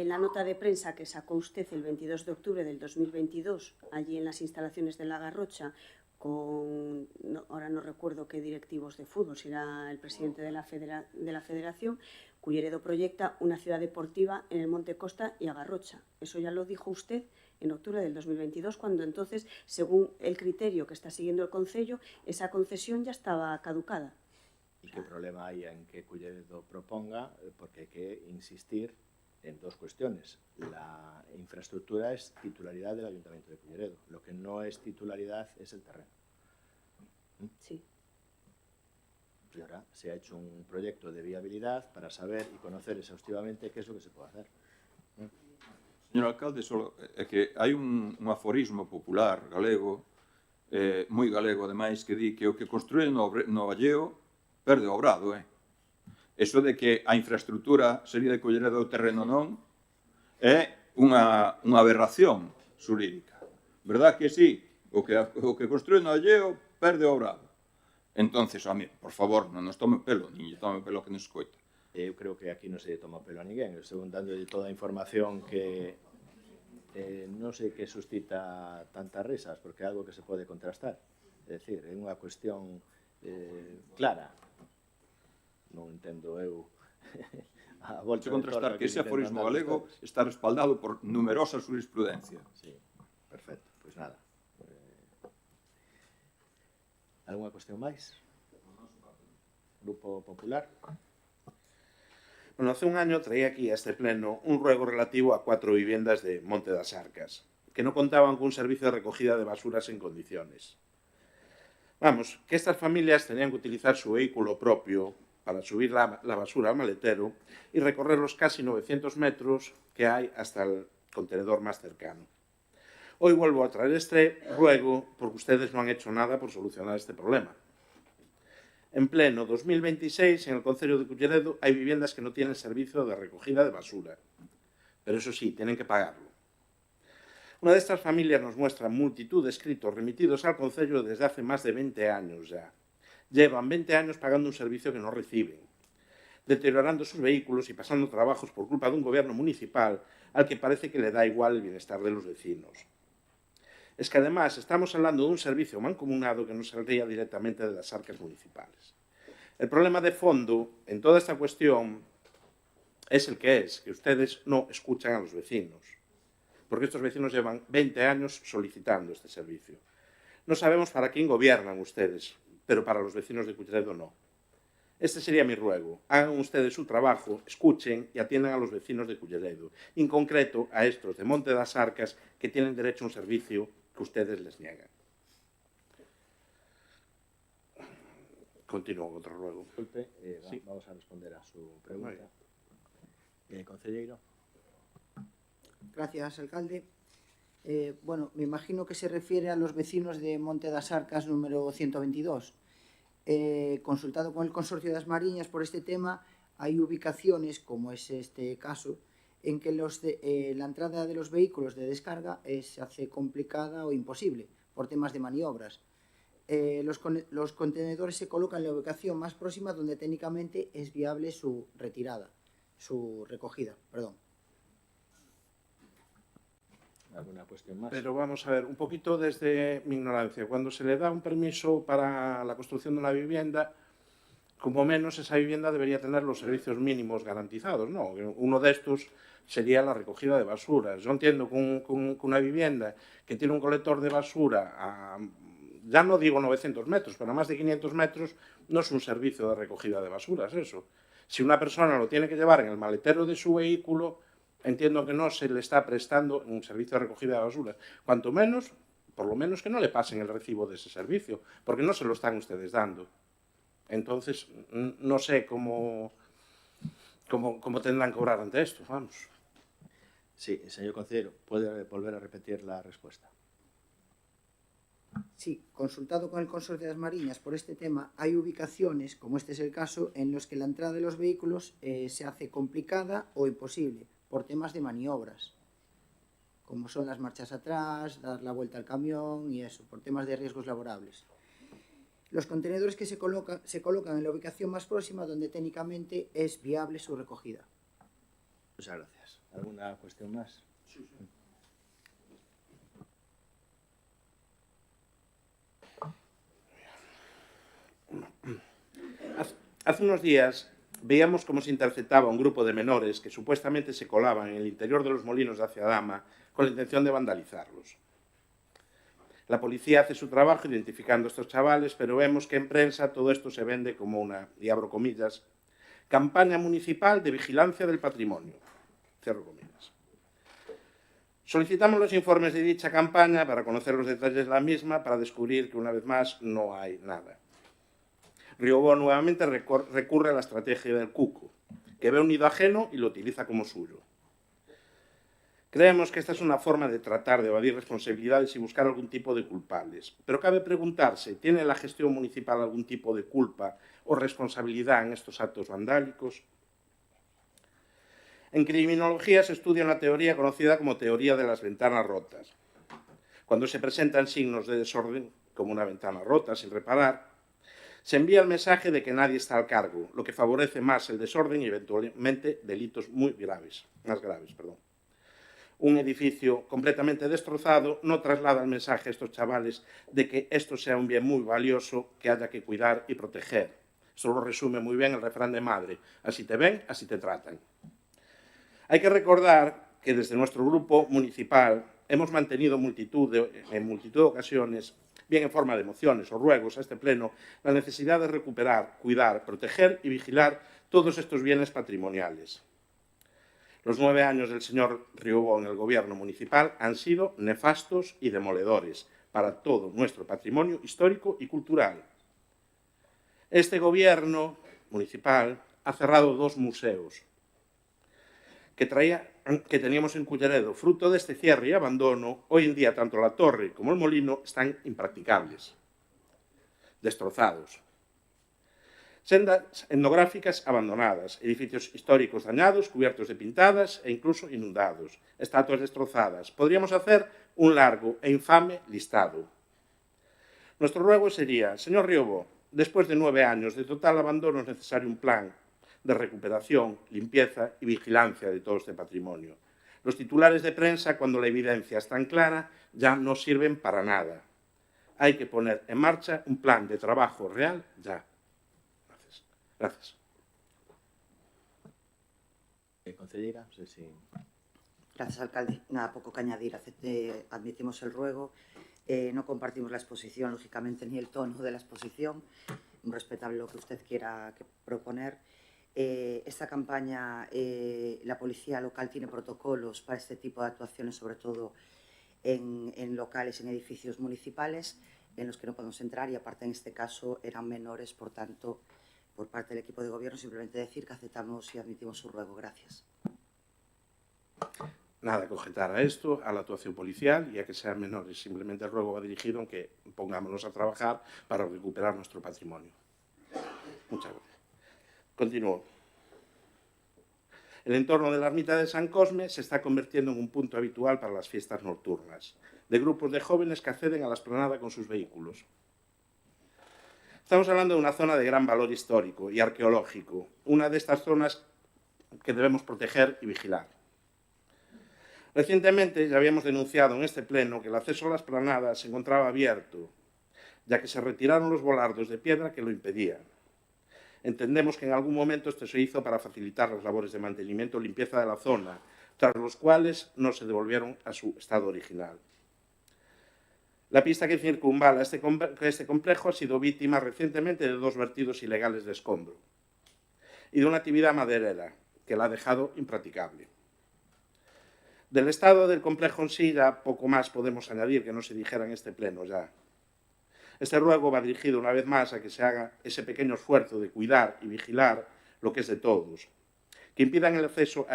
la nota de prensa que sacó usted el 22 de octubre del 2022, allí en las instalaciones de la Garrocha, ahora no recuerdo qué directivos de fútbol, si era el presidente de la federación, Culleredo proyecta una ciudad deportiva en el Monte Costa y a Garrocha. Eso ya lo dijo usted en octubre del 2022, cuando entonces, según el criterio que está siguiendo el Concello, esa concesión ya estaba caducada. E que problema hai en que Culleredo proponga, porque hai que insistir en dos cuestiones. La infraestructura es titularidad del Ayuntamiento de Culleredo. Lo que no es titularidad es el terreno. Sí. Y ahora se ha hecho un proyecto de viabilidad para saber y conocer exhaustivamente qué es lo que se puede hacer. Señor alcalde, é que hai un aforismo popular galego, moi galego, ademais, que di que o que construye no Valleo perde o obrado, Eso de que a infraestructura sería de Culleredo do terreno non é unha aberración xurídica. Verdad que sí? O que construye no Valleo perde o obrado. Entonces, por favor, non nos tome pelo, nin lle tome pelo que nos escoita. Eu creo que aquí non se toma pelo a ninguén. Estou dando toda a información que non sei que suscita tantas risas, porque é algo que se pode contrastar. É dicir, é unha cuestión clara. Non entendo eu a volta de contrastar que ese aforismo galego está respaldado por numerosa jurisprudencia. Sí, perfecto. Pois nada. Alguna cuestión máis? Grupo Popular? Bueno, hace un año traía aquí a este pleno un ruego relativo a 4 viviendas de Monte das Arcas, que no contaban con un servicio de recogida de basuras en condiciones. Vamos, que estas familias tenían que utilizar su vehículo propio para subir la basura al maletero y recorrer los casi 900 metros que hay hasta el contenedor más cercano. Hoy vuelvo a traer este ruego porque ustedes no han hecho nada por solucionar este problema. En pleno 2026, en el concello de Culleredo, hay viviendas que no tienen servicio de recogida de basura. Pero eso sí, tienen que pagarlo. Una de estas familias nos muestra multitud de escritos remitidos al concello desde hace más de 20 años ya. Llevan 20 años pagando un servicio que no reciben, deteriorando sus vehículos y pasando trabajos por culpa de un gobierno municipal al que parece que le da igual el bienestar de los vecinos. Es que además estamos hablando de un servicio mancomunado que no saldría directamente de las arcas municipales. El problema de fondo en toda esta cuestión es el que ustedes no escuchan a los vecinos, porque estos vecinos llevan 20 años solicitando este servicio. No sabemos para quién gobiernan ustedes, pero para los vecinos de Culleredo no. Este sería mi ruego. Hagan ustedes su trabajo, escuchen y atiendan a los vecinos de Culleredo, en concreto a estos de Monte das Arcas que tienen derecho a un servicio que ustedes les niegan. Continúo con otro ruego. Disculpe, Sí. vamos a responder a su pregunta. Concelleiro. Gracias, alcalde. Bueno, me imagino que se refiere a los vecinos de Monte das Arcas número 122. Consultado con el Consorcio das Mariñas por este tema, hay ubicaciones, como es este caso, en que la entrada de los vehículos de descarga se hace complicada o imposible por temas de maniobras. Los contenedores se colocan en la ubicación más próxima donde técnicamente es viable su recogida. ¿Alguna cuestión más? Pero vamos a ver, un poquito desde mi ignorancia. Cuando se le da un permiso para la construcción de una vivienda, como menos esa vivienda debería tener los servicios mínimos garantizados, ¿no? Uno de estos sería la recogida de basuras. Yo entiendo que una vivienda que tiene un colector de basura ya no digo 900 metros, pero a más de 500 metros no es un servicio de recogida de basuras eso. Si una persona lo tiene que llevar en el maletero de su vehículo, entiendo que no se le está prestando un servicio de recogida de basuras. Cuanto menos, por lo menos que no le pasen el recibo de ese servicio, porque no se lo están ustedes dando. Entonces, no sé cómo tendrán que cobrar ante esto, vamos. Sí, señor consejero, ¿puede volver a repetir la respuesta? Sí, consultado con el Consorcio das Mariñas por este tema, hay ubicaciones, como este es el caso, en los que la entrada de los vehículos se hace complicada o imposible por temas de maniobras, como son las marchas atrás, dar la vuelta al camión y eso, por temas de riesgos laborables. Los contenedores que se colocan en la ubicación más próxima donde técnicamente es viable su recogida. Muchas gracias. ¿Alguna cuestión más? Sí. Hace unos días veíamos cómo se interceptaba un grupo de menores que supuestamente se colaban en el interior de los molinos de Aciadama con la intención de vandalizarlos. La policía hace su trabajo identificando a estos chavales, pero vemos que en prensa todo esto se vende como una, y abro comillas, campaña municipal de vigilancia del patrimonio. Cierro comillas. Solicitamos los informes de dicha campaña para conocer los detalles de la misma, para descubrir que una vez más no hay nada. Riobó nuevamente recurre a la estrategia del cuco, que ve un nido ajeno y lo utiliza como suyo. Creemos que esta es una forma de tratar de evadir responsabilidades y buscar algún tipo de culpables. Pero cabe preguntarse, ¿tiene la gestión municipal algún tipo de culpa o responsabilidad en estos actos vandálicos? En criminología se estudia una teoría conocida como teoría de las ventanas rotas. Cuando se presentan signos de desorden, como una ventana rota sin reparar, se envía el mensaje de que nadie está al cargo, lo que favorece más el desorden y eventualmente delitos más graves. Un edificio completamente destrozado no traslada el mensaje a estos chavales de que esto sea un bien muy valioso que haya que cuidar y proteger. Esto lo resume muy bien el refrán de madre: así te ven, así te tratan. Hay que recordar que desde nuestro grupo municipal hemos mantenido en multitud de ocasiones, bien en forma de mociones o ruegos a este pleno, la necesidad de recuperar, cuidar, proteger y vigilar todos estos bienes patrimoniales. Los 9 años del señor Riobó en el gobierno municipal han sido nefastos y demoledores para todo nuestro patrimonio histórico y cultural. Este gobierno municipal ha cerrado 2 museos que teníamos en Culleredo. Fruto de este cierre y abandono, hoy en día tanto la torre como el molino están impracticables, destrozados. sendas etnográficas abandonadas, edificios históricos dañados, cubiertos de pintadas e incluso inundados, estatuas destrozadas. Podríamos hacer un largo e infame listado. Nuestro ruego sería, señor Riobó, después de 9 años de total abandono es necesario un plan de recuperación, limpieza y vigilancia de todo este patrimonio. Los titulares de prensa, cuando la evidencia es tan clara, ya no sirven para nada. Hay que poner en marcha un plan de trabajo real ya. Gracias. Gracias. Concelleira, no sé si... Gracias, alcalde. Nada, poco que añadir. Admitimos el ruego. No compartimos la exposición, lógicamente, ni el tono de la exposición. Respetable lo que usted quiera proponer. Esta campaña, la policía local tiene protocolos para este tipo de actuaciones, sobre todo en locales, en edificios municipales, en los que no podemos entrar y, aparte, en este caso, eran menores. Por tanto, por parte del equipo de gobierno, simplemente decir que aceptamos y admitimos su ruego. Gracias. Nada que objetar a esto, a la actuación policial y a que sean menores. Simplemente el ruego va dirigido en que pongámonos a trabajar para recuperar nuestro patrimonio. Muchas gracias. Continúo. El entorno de la ermita de San Cosme se está convirtiendo en un punto habitual para las fiestas nocturnas, de grupos de jóvenes que acceden a la explanada con sus vehículos. Estamos hablando de una zona de gran valor histórico y arqueológico, una de estas zonas que debemos proteger y vigilar. Recientemente ya habíamos denunciado en este pleno que el acceso a la explanada se encontraba abierto, ya que se retiraron los volardos de piedra que lo impedían. Entendemos que en algún momento esto se hizo para facilitar las labores de mantenimiento y limpieza de la zona, tras los cuales no se devolvieron a su estado original. La pista que circunvala este complejo ha sido víctima recientemente de 2 vertidos ilegales de escombro y de una actividad maderera que la ha dejado impracticable. Del estado del complejo en sí ya poco más podemos añadir que no se dijera en este pleno ya. Este ruego va dirigido una vez más a que se haga ese pequeño esfuerzo de cuidar y vigilar lo que es de todos, que impidan el acceso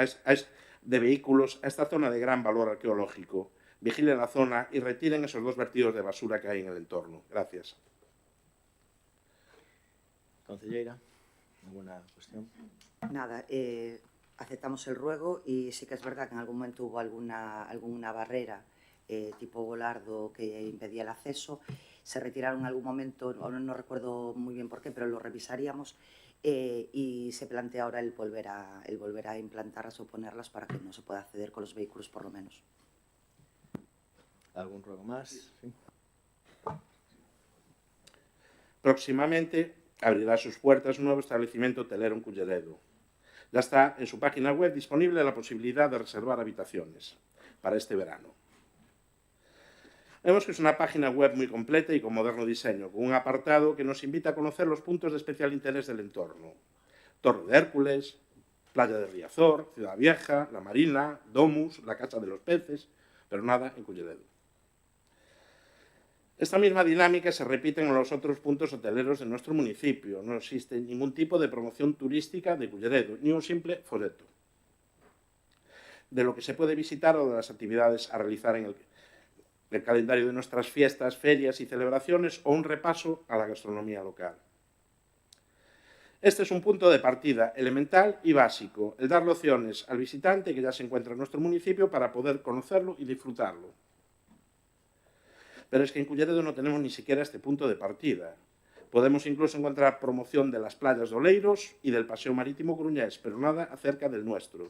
de vehículos a esta zona de gran valor arqueológico, vigilen la zona y retiren esos 2 vertidos de basura que hay en el entorno. Gracias. Concelleira, ¿alguna cuestión? Nada, aceptamos el ruego y sí que es verdad que en algún momento hubo alguna barrera tipo volardo que impedía el acceso. Se retiraron en algún momento, no recuerdo muy bien por qué, pero lo revisaríamos y se plantea ahora el volver a implantarlas o ponerlas para que no se pueda acceder con los vehículos, por lo menos. ¿Algún ruego más? Sí. Próximamente abrirá sus puertas un nuevo establecimiento hotelero en Culleredo. Ya está en su página web disponible la posibilidad de reservar habitaciones para este verano. Vemos que es una página web muy completa y con moderno diseño, con un apartado que nos invita a conocer los puntos de especial interés del entorno. Torre de Hércules, Playa de Riazor, Ciudad Vieja, La Marina, Domus, la Casa de los Peces, pero nada en Culleredo. Esta misma dinámica se repite en los otros puntos hoteleros de nuestro municipio. No existe ningún tipo de promoción turística de Culleredo, ni un simple folleto de lo que se puede visitar o de las actividades a realizar en el calendario de nuestras fiestas, ferias y celebraciones, o un repaso a la gastronomía local. Este es un punto de partida elemental y básico, el darle opciones al visitante que ya se encuentra en nuestro municipio para poder conocerlo y disfrutarlo. Pero es que en Culleredo no tenemos ni siquiera este punto de partida. Podemos incluso encontrar promoción de las playas de Oleiros y del Paseo Marítimo Gruñés, pero nada acerca del nuestro,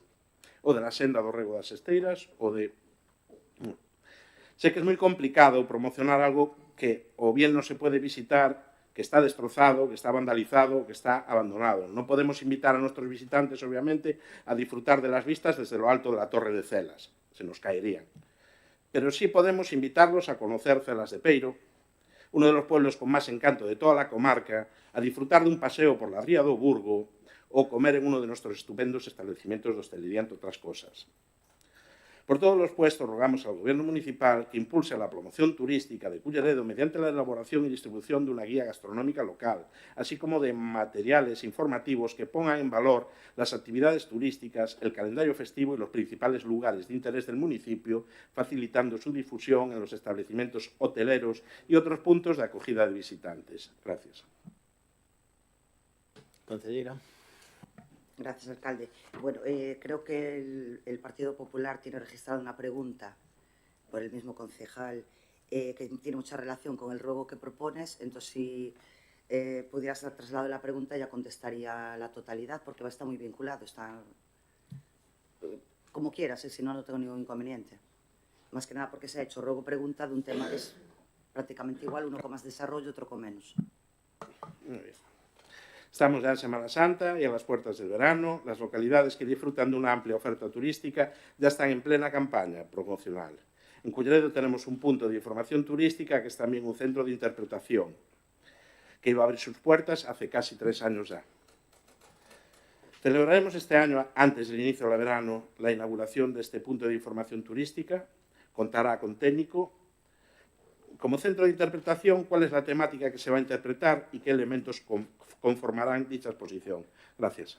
o de la senda do Rego das Esteiras, o de... Sé que es muy complicado promocionar algo que o bien no se puede visitar, que está destrozado, que está vandalizado, que está abandonado. No podemos invitar a nuestros visitantes, obviamente, a disfrutar de las vistas desde lo alto de la Torre de Celas. Se nos caerían. Pero sí podemos invitarlos a conocer Celas de Peiro, uno de los pueblos con más encanto de toda la comarca, a disfrutar de un paseo por la Ría do Burgo o comer en uno de nuestros estupendos establecimientos de hostelería, entre otras cosas. Por todos los puestos, rogamos al Gobierno municipal que impulse la promoción turística de Culleredo mediante la elaboración y distribución de una guía gastronómica local, así como de materiales informativos que pongan en valor las actividades turísticas, el calendario festivo y los principales lugares de interés del municipio, facilitando su difusión en los establecimientos hoteleros y otros puntos de acogida de visitantes. Gracias. Concelleira. Gracias, alcalde. Bueno, creo que el Partido Popular tiene registrada una pregunta por el mismo concejal que tiene mucha relación con el ruego que propones. Entonces, si pudieras trasladar la pregunta, ya contestaría la totalidad, porque va a estar muy vinculado. Está como quieras, si no, no tengo ningún inconveniente. Más que nada porque se ha hecho ruego-pregunta de un tema que es prácticamente igual, uno con más desarrollo, otro con menos. Muy bien. Estamos ya en Semana Santa y a las puertas del verano. Las localidades que disfrutan de una amplia oferta turística ya están en plena campaña promocional. En Culleredo tenemos un punto de información turística que es también un centro de interpretación, que iba a abrir sus puertas hace casi 3 años ya. Celebraremos este año, antes del inicio del verano, la inauguración de este punto de información turística. Contará con técnico. Como centro de interpretación, ¿cuál es la temática que se va a interpretar y qué elementos conformarán dicha exposición? Gracias.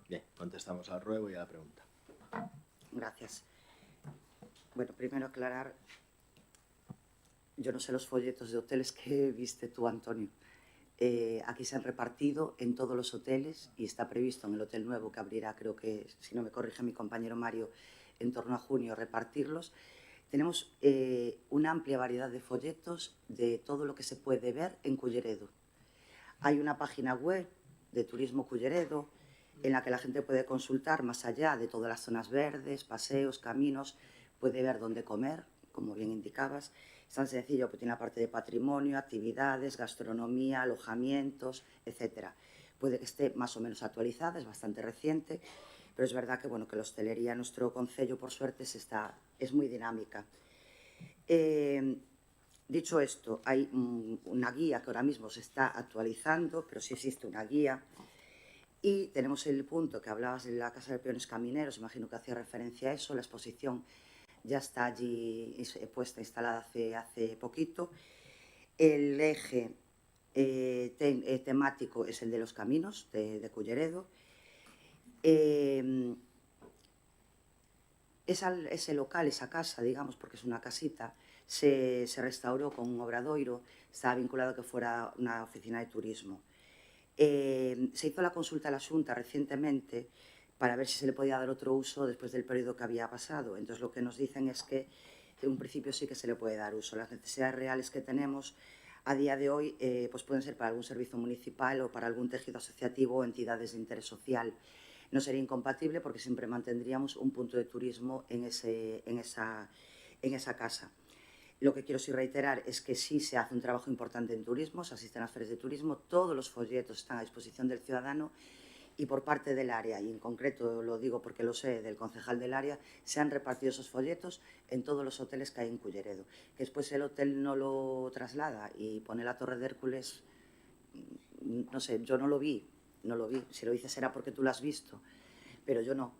Bien, contestamos al ruego y a la pregunta. Gracias. Bueno, primero aclarar, yo no sé los folletos de hoteles que viste tú, Antonio. Aquí se han repartido en todos los hoteles y está previsto en el hotel nuevo que abrirá, creo que, si no me corrige mi compañero Mario, en torno a junio, repartirlos. Tenemos una amplia variedad de folletos de todo lo que se puede ver en Culleredo. Hay una página web de Turismo Culleredo en la que la gente puede consultar más allá de todas las zonas verdes, paseos, caminos, puede ver dónde comer, como bien indicabas. Es tan sencillo, porque tiene la parte de patrimonio, actividades, gastronomía, alojamientos, etc. Puede que esté más o menos actualizada, es bastante reciente, pero es verdad que, bueno, que la hostelería en nuestro concello, por suerte, es muy dinámica. Dicho esto, hay una guía que ahora mismo se está actualizando, pero sí existe una guía. Y tenemos el punto que hablabas de la Casa de Peones Camineros, imagino que hacía referencia a eso. La exposición ya está allí puesta, instalada hace poquito. El eje temático es el de los caminos de Culleredo. Ese local, esa casa, digamos, porque es una casita, se restauró con un obradoiro, estaba vinculado a que fuera una oficina de turismo. Se hizo la consulta a la Xunta recientemente para ver si se le podía dar otro uso después del periodo que había pasado. Entonces, lo que nos dicen es que en un principio sí que se le puede dar uso. Las necesidades reales que tenemos a día de hoy pues pueden ser para algún servicio municipal o para algún tejido asociativo o entidades de interés social. No sería incompatible porque siempre mantendríamos un punto de turismo en esa casa. Lo que quiero sí reiterar es que sí se hace un trabajo importante en turismo, se asisten a las ferias de turismo, todos los folletos están a disposición del ciudadano y por parte del área, y en concreto lo digo porque lo sé, del concejal del área, se han repartido esos folletos en todos los hoteles que hay en Culleredo. Que después el hotel no lo traslada y pone la Torre de Hércules, no sé, yo no lo vi. Si lo dices será porque tú lo has visto, pero yo no.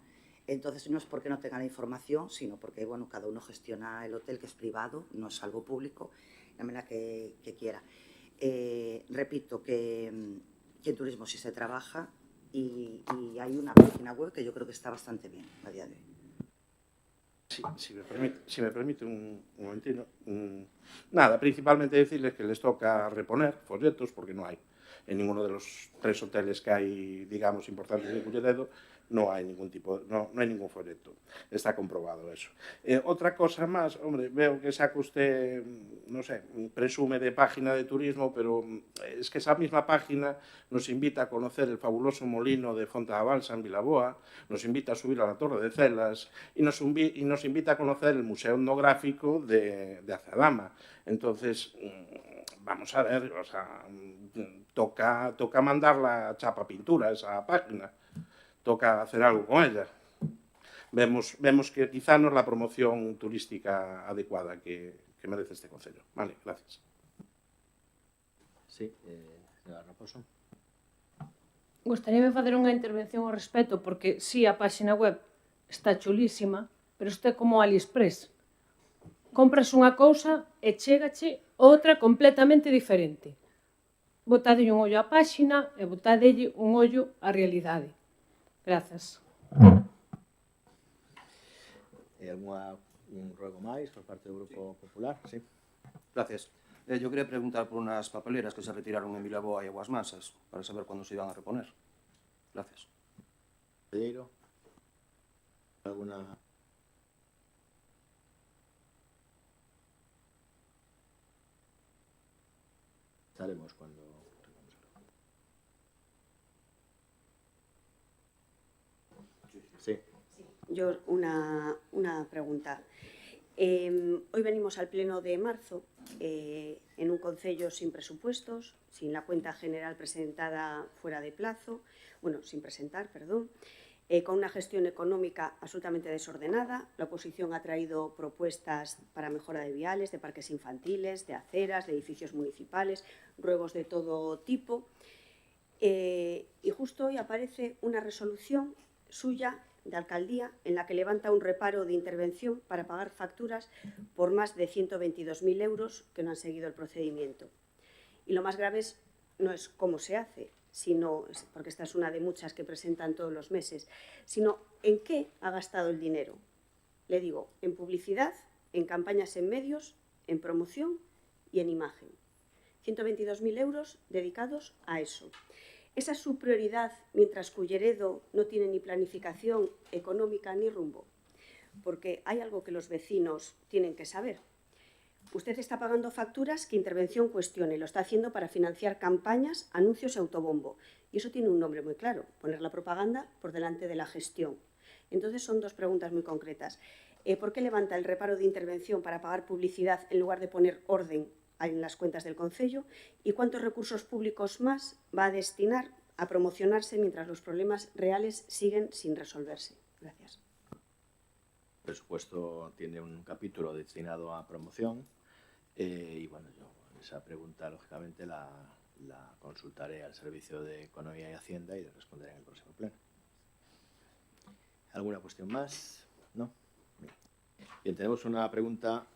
Entonces no es porque no tenga la información, sino porque, bueno, cada uno gestiona el hotel, que es privado, no es algo público, de la manera que quiera. Repito que en turismo sí se trabaja y hay una página web que yo creo que está bastante bien a día de hoy. Sí, si me permite un momentino. Nada, principalmente decirles que les toca reponer folletos porque no hay. En ninguno de los 3 hoteles que hay, digamos, importantes de Culleredo, no hay ningún hay ningún folleto. Está comprobado eso. Otra cosa más, hombre, veo que saca usted, no sé, presume de página de turismo, pero es que esa misma página nos invita a conocer el fabuloso molino de Fonte da Balsa en Vilaboa, nos invita a subir a la Torre de Celas y nos invita a conocer el Museo Etnográfico de Azadama. Entonces, vamos a ver, o sea, toca mandar la chapa pintura a esa página, toca hacer algo con ella. Vemos que quizá no es la promoción turística adecuada que merece este concello. Vale, gracias. Sí, señora Raposo. Gostaríame facer unha intervención ao respecto, porque sí, a páxina web está chulísima, pero isto é como AliExpress. Compras unha cousa e chégache outra completamente diferente. Botadelle un ollo á páxina e botadelle un ollo á realidade. Grazas. Un ruego máis por parte do Grupo Popular? Sí. Gracias. Yo quería preguntar por unas papeleras que se retiraron en Vilaboa y Aguas Mansas, para saber cuándo se iban a reponer. Gracias. Pedreiro, ¿alguna...? Estaremos cuando... Sí. Yo una pregunta. Hoy venimos al pleno de marzo en un concello sin presupuestos, sin la cuenta general presentada fuera de plazo, bueno, sin presentar, perdón, con una gestión económica absolutamente desordenada. La oposición ha traído propuestas para mejora de viales, de parques infantiles, de aceras, de edificios municipales, ruegos de todo tipo. Y justo hoy aparece una resolución suya de alcaldía en la que levanta un reparo de intervención para pagar facturas por más de 122.000 euros que no han seguido el procedimiento. Y lo más grave no es cómo se hace, sino, porque esta es una de muchas que presentan todos los meses, sino en qué ha gastado el dinero. Le digo, en publicidad, en campañas en medios, en promoción y en imagen. 122.000 euros dedicados a eso. ¿Esa es su prioridad mientras Culleredo no tiene ni planificación económica ni rumbo? Porque hay algo que los vecinos tienen que saber. Usted está pagando facturas que Intervención cuestione y lo está haciendo para financiar campañas, anuncios y autobombo. Y eso tiene un nombre muy claro, poner la propaganda por delante de la gestión. Entonces son dos preguntas muy concretas. ¿Por qué levanta el reparo de intervención para pagar publicidad en lugar de poner orden en las cuentas del concello? ¿Y cuántos recursos públicos más va a destinar a promocionarse mientras los problemas reales siguen sin resolverse? Gracias. El presupuesto tiene un capítulo destinado a promoción y bueno, yo esa pregunta lógicamente la consultaré al Servicio de Economía y Hacienda y le responderé en el próximo pleno. ¿Alguna cuestión más? ¿No? Bien, tenemos una pregunta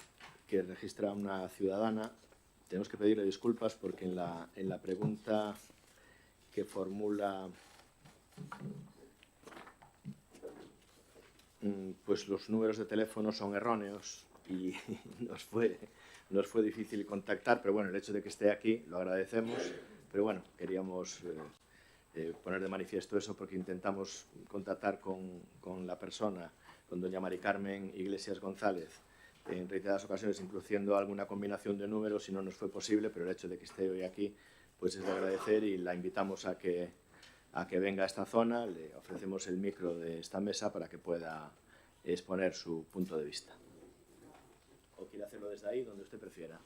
que registra una ciudadana. Tenemos que pedirle disculpas porque en la pregunta que formula pues los números de teléfono son erróneos y nos fue difícil contactar, pero bueno, el hecho de que esté aquí lo agradecemos, pero bueno, queríamos poner de manifiesto eso porque intentamos contactar con la persona, con doña Mari Carmen Iglesias González, en reiteradas ocasiones introduciendo alguna combinación de números y no nos fue posible, pero el hecho de que esté hoy aquí pues es de agradecer y la invitamos a que venga a esta zona, le ofrecemos el micro de esta mesa para que pueda exponer su punto de vista. ¿O quiere hacerlo desde ahí, donde usted prefiera?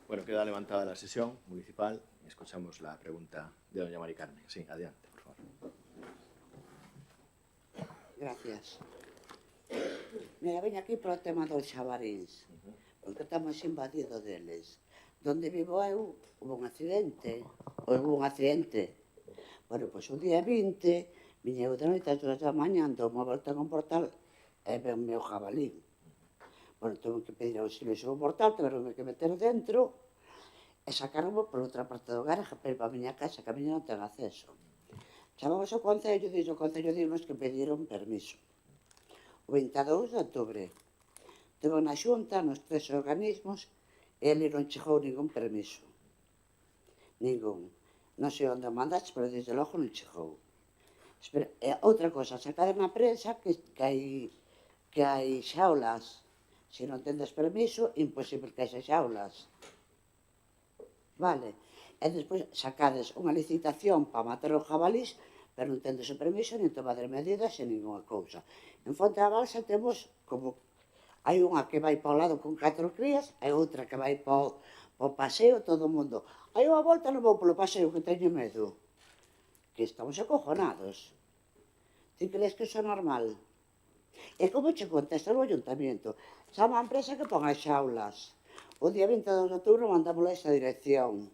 Bueno, queda levantada la sesión municipal. Escuchamos la pregunta de doña Mari Carmen. Sí, adelante, por favor. Gracias. Mira, veño aquí para o tema dos xabaríns, porque estamos invadidos deles. Donde vivo eu, hubo un accidente. Bueno, pois o día 20, viñeu de noite ás 2 da mañá, andou unha volta con portal e ven o meu jabalí. Bueno, tuve que pedir auxilio ao portal, tiveronme que meter dentro e sacaronme por outra parte do garaje para ir para a miña casa, que a miña non ten acceso. Chamamos ao Concello, e o Concello dimos que pediron permiso. O 22 de outubro, tuve na xunta nos 3 organismos e ele non chegou ningún permiso. Ningún. Non sei onde mandaste, pero desde logo non chegou. E outra cosa, sacade na prensa que hai xaulas. Se non tendes permiso, imposible que haxe xaulas. Vale. E despois sacades unha licitación para matar os jabalís, pero non tendes o permiso, nin tomades medidas, nin ninguna cousa. En Fonte da Balsa temos como... Hai unha que vai para o lado con 4 crías, hai outra que vai para o paseo, todo o mundo. Hai unha volta, non vou polo paseo, que teño medo. Que estamos acojonados. Ti crees que iso é normal? E como che contesta o ayuntamiento? Chama a empresa que pon as xaulas. O día 22 de outubro mandámosla a esa dirección.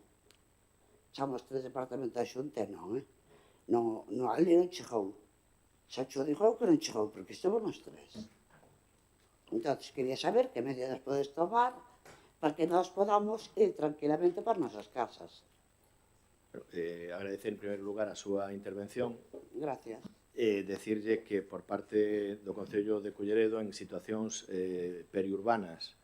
Chama os 3 departamentos da xunta e non, non, ali non chegou. Xa xo dixo que non chegou, porque estamos nos 3. Entón, quería saber que medidas podes tomar para que nós podamos ir tranquilamente para as nosas casas. agradecer en primeiro lugar a súa intervención. Gracias. Decirlle que por parte do Concello de Culleredo en situacións periurbanas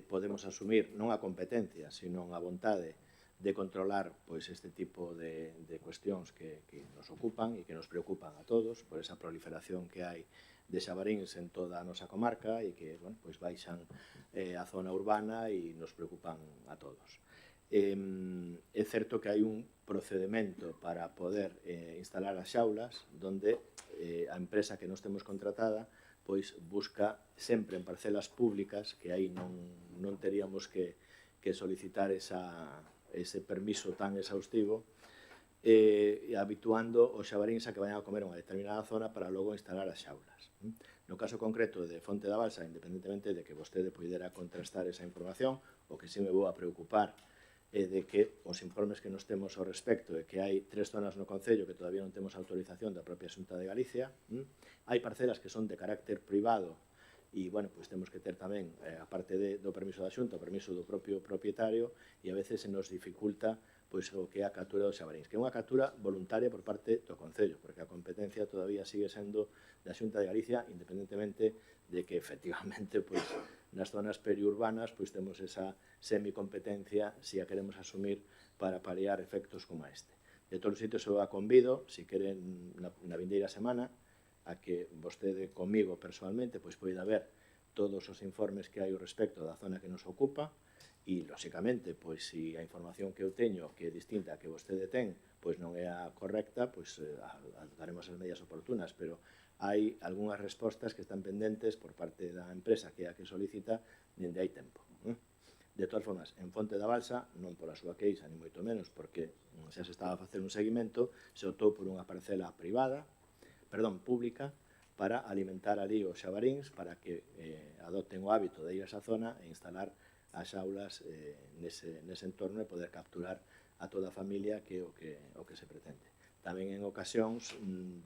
podemos asumir non a competencia, sino a vontade de controlar pois, este tipo de cuestións que nos ocupan e que nos preocupan a todos por esa proliferación que hai de xabaríns en toda a nosa comarca e que bueno, pois baixan a zona urbana e nos preocupan a todos. É certo que hai un procedimento para poder instalar as xaulas donde a empresa que nos temos contratada pois busca sempre en parcelas públicas que aí non teríamos que solicitar ese permiso tan exhaustivo habituando os xabaríns a que vayan a comer unha determinada zona para logo instalar as xaulas. No caso concreto de Fonte da Balsa, independentemente de que vostede poidera contrastar esa información, o que sí me vou a preocupar de que os informes que nos temos ao respecto é que hai 3 zonas no Concello que todavía non temos autorización da propia Xunta de Galicia. Hai parcelas que son de carácter privado e, bueno, pois temos que ter tamén, aparte do permiso da Xunta, o permiso do propio propietario e a veces se nos dificulta pois o que é a captura dos xabaríns, que é unha captura voluntaria por parte do Concello, porque a competencia todavía sigue sendo da Xunta de Galicia, independentemente de que, efectivamente, pois, nas zonas periurbanas pois temos esa semicompetencia se a queremos asumir para paliar efectos como este. De todos os sitios, eu a convido, se queren na vindeira semana, a que vostede comigo personalmente pois poida ver todos os informes que hai ao respecto da zona que nos ocupa e, lóxicamente, pois, se a información que eu teño que é distinta a que vostede ten pois non é a correcta, pois adoptaremos as medidas oportunas, pero hai algunhas respostas que están pendentes por parte da empresa que é a que solicita dende hai tempo. De todas formas, en Fonte da Balsa, non pola súa queixa, ni moito menos, porque xa se estaba a facer un seguimento, se optou por unha parcela pública, para alimentar ali os xabaríns, para que adopten o hábito de ir a esa zona e instalar as aulas nese entorno e poder capturar a toda a familia que é o que se pretende. Tamén en ocasións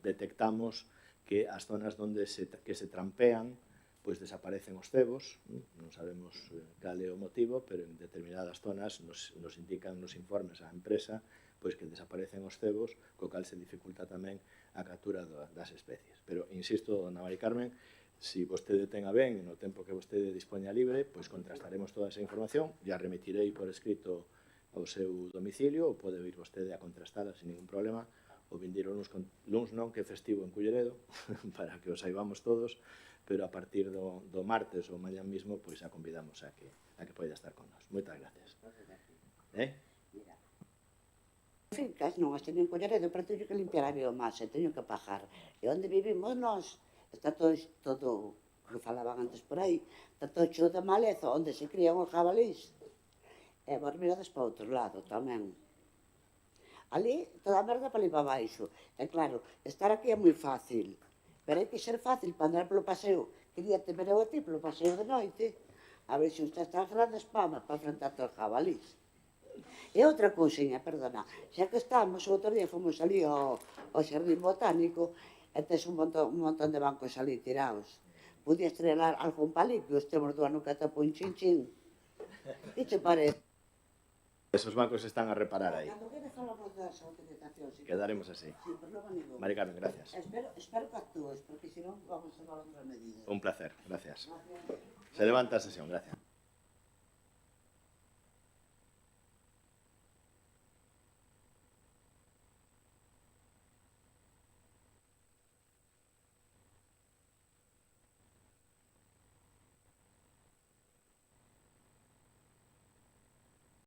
detectamos que as zonas que se trampean pois desaparecen os cebos, non sabemos cal é o motivo, pero en determinadas zonas nos indican nos informes á empresa pois que desaparecen os cebos, co cal se dificulta tamén a captura das especies. Pero, insisto, dona Mari Carmen, se vostede ten a ben, no tempo que vostede dispoña libre, pois contrastaremos toda esa información, ya remitirei por escrito ao seu domicilio, ou pode vir vostede a contrastala sin ningún problema, o vindeiro luns non, que é festivo en Culleredo, para que o saibamos todos, pero a partir do martes ou mañá mismo, pois a convidamos a que poida estar con nós. Moitas gracias. Fincas non as teño en Culleredo, pero teño que limpiar a biomasa, teño que pagar. E onde vivimos nós, está todo, que falaban antes por aí, está todo cheo de maleza, onde se crían os jabalís. E vos mirades para outro lado tamén. Ali, toda a merda para ali para baixo. E claro, estar aquí é moi fácil, pero hai que ser fácil para andar polo paseo. Quería temer eu a ti polo paseo de noite, a ver se usted está grandes pamas para enfrentarte aos jabalís. E outra cousiña, perdona, xa que estamos, o outro día fomos ali ao xardín botánico e tes un montón de bancos ali tirados. Podías estrelar algún palito, os temos do ano que atapa un chinchín. Que che parece? Esos bancos están a reparar aí. Cando queres falamos das autorizacións. Quedaremos así. Sí, pero non amigo. Mari Carmen, gracias. Espero que actúes, porque senón vamos a tomar outra medida. Un placer, gracias. Se levanta a sesión, gracias.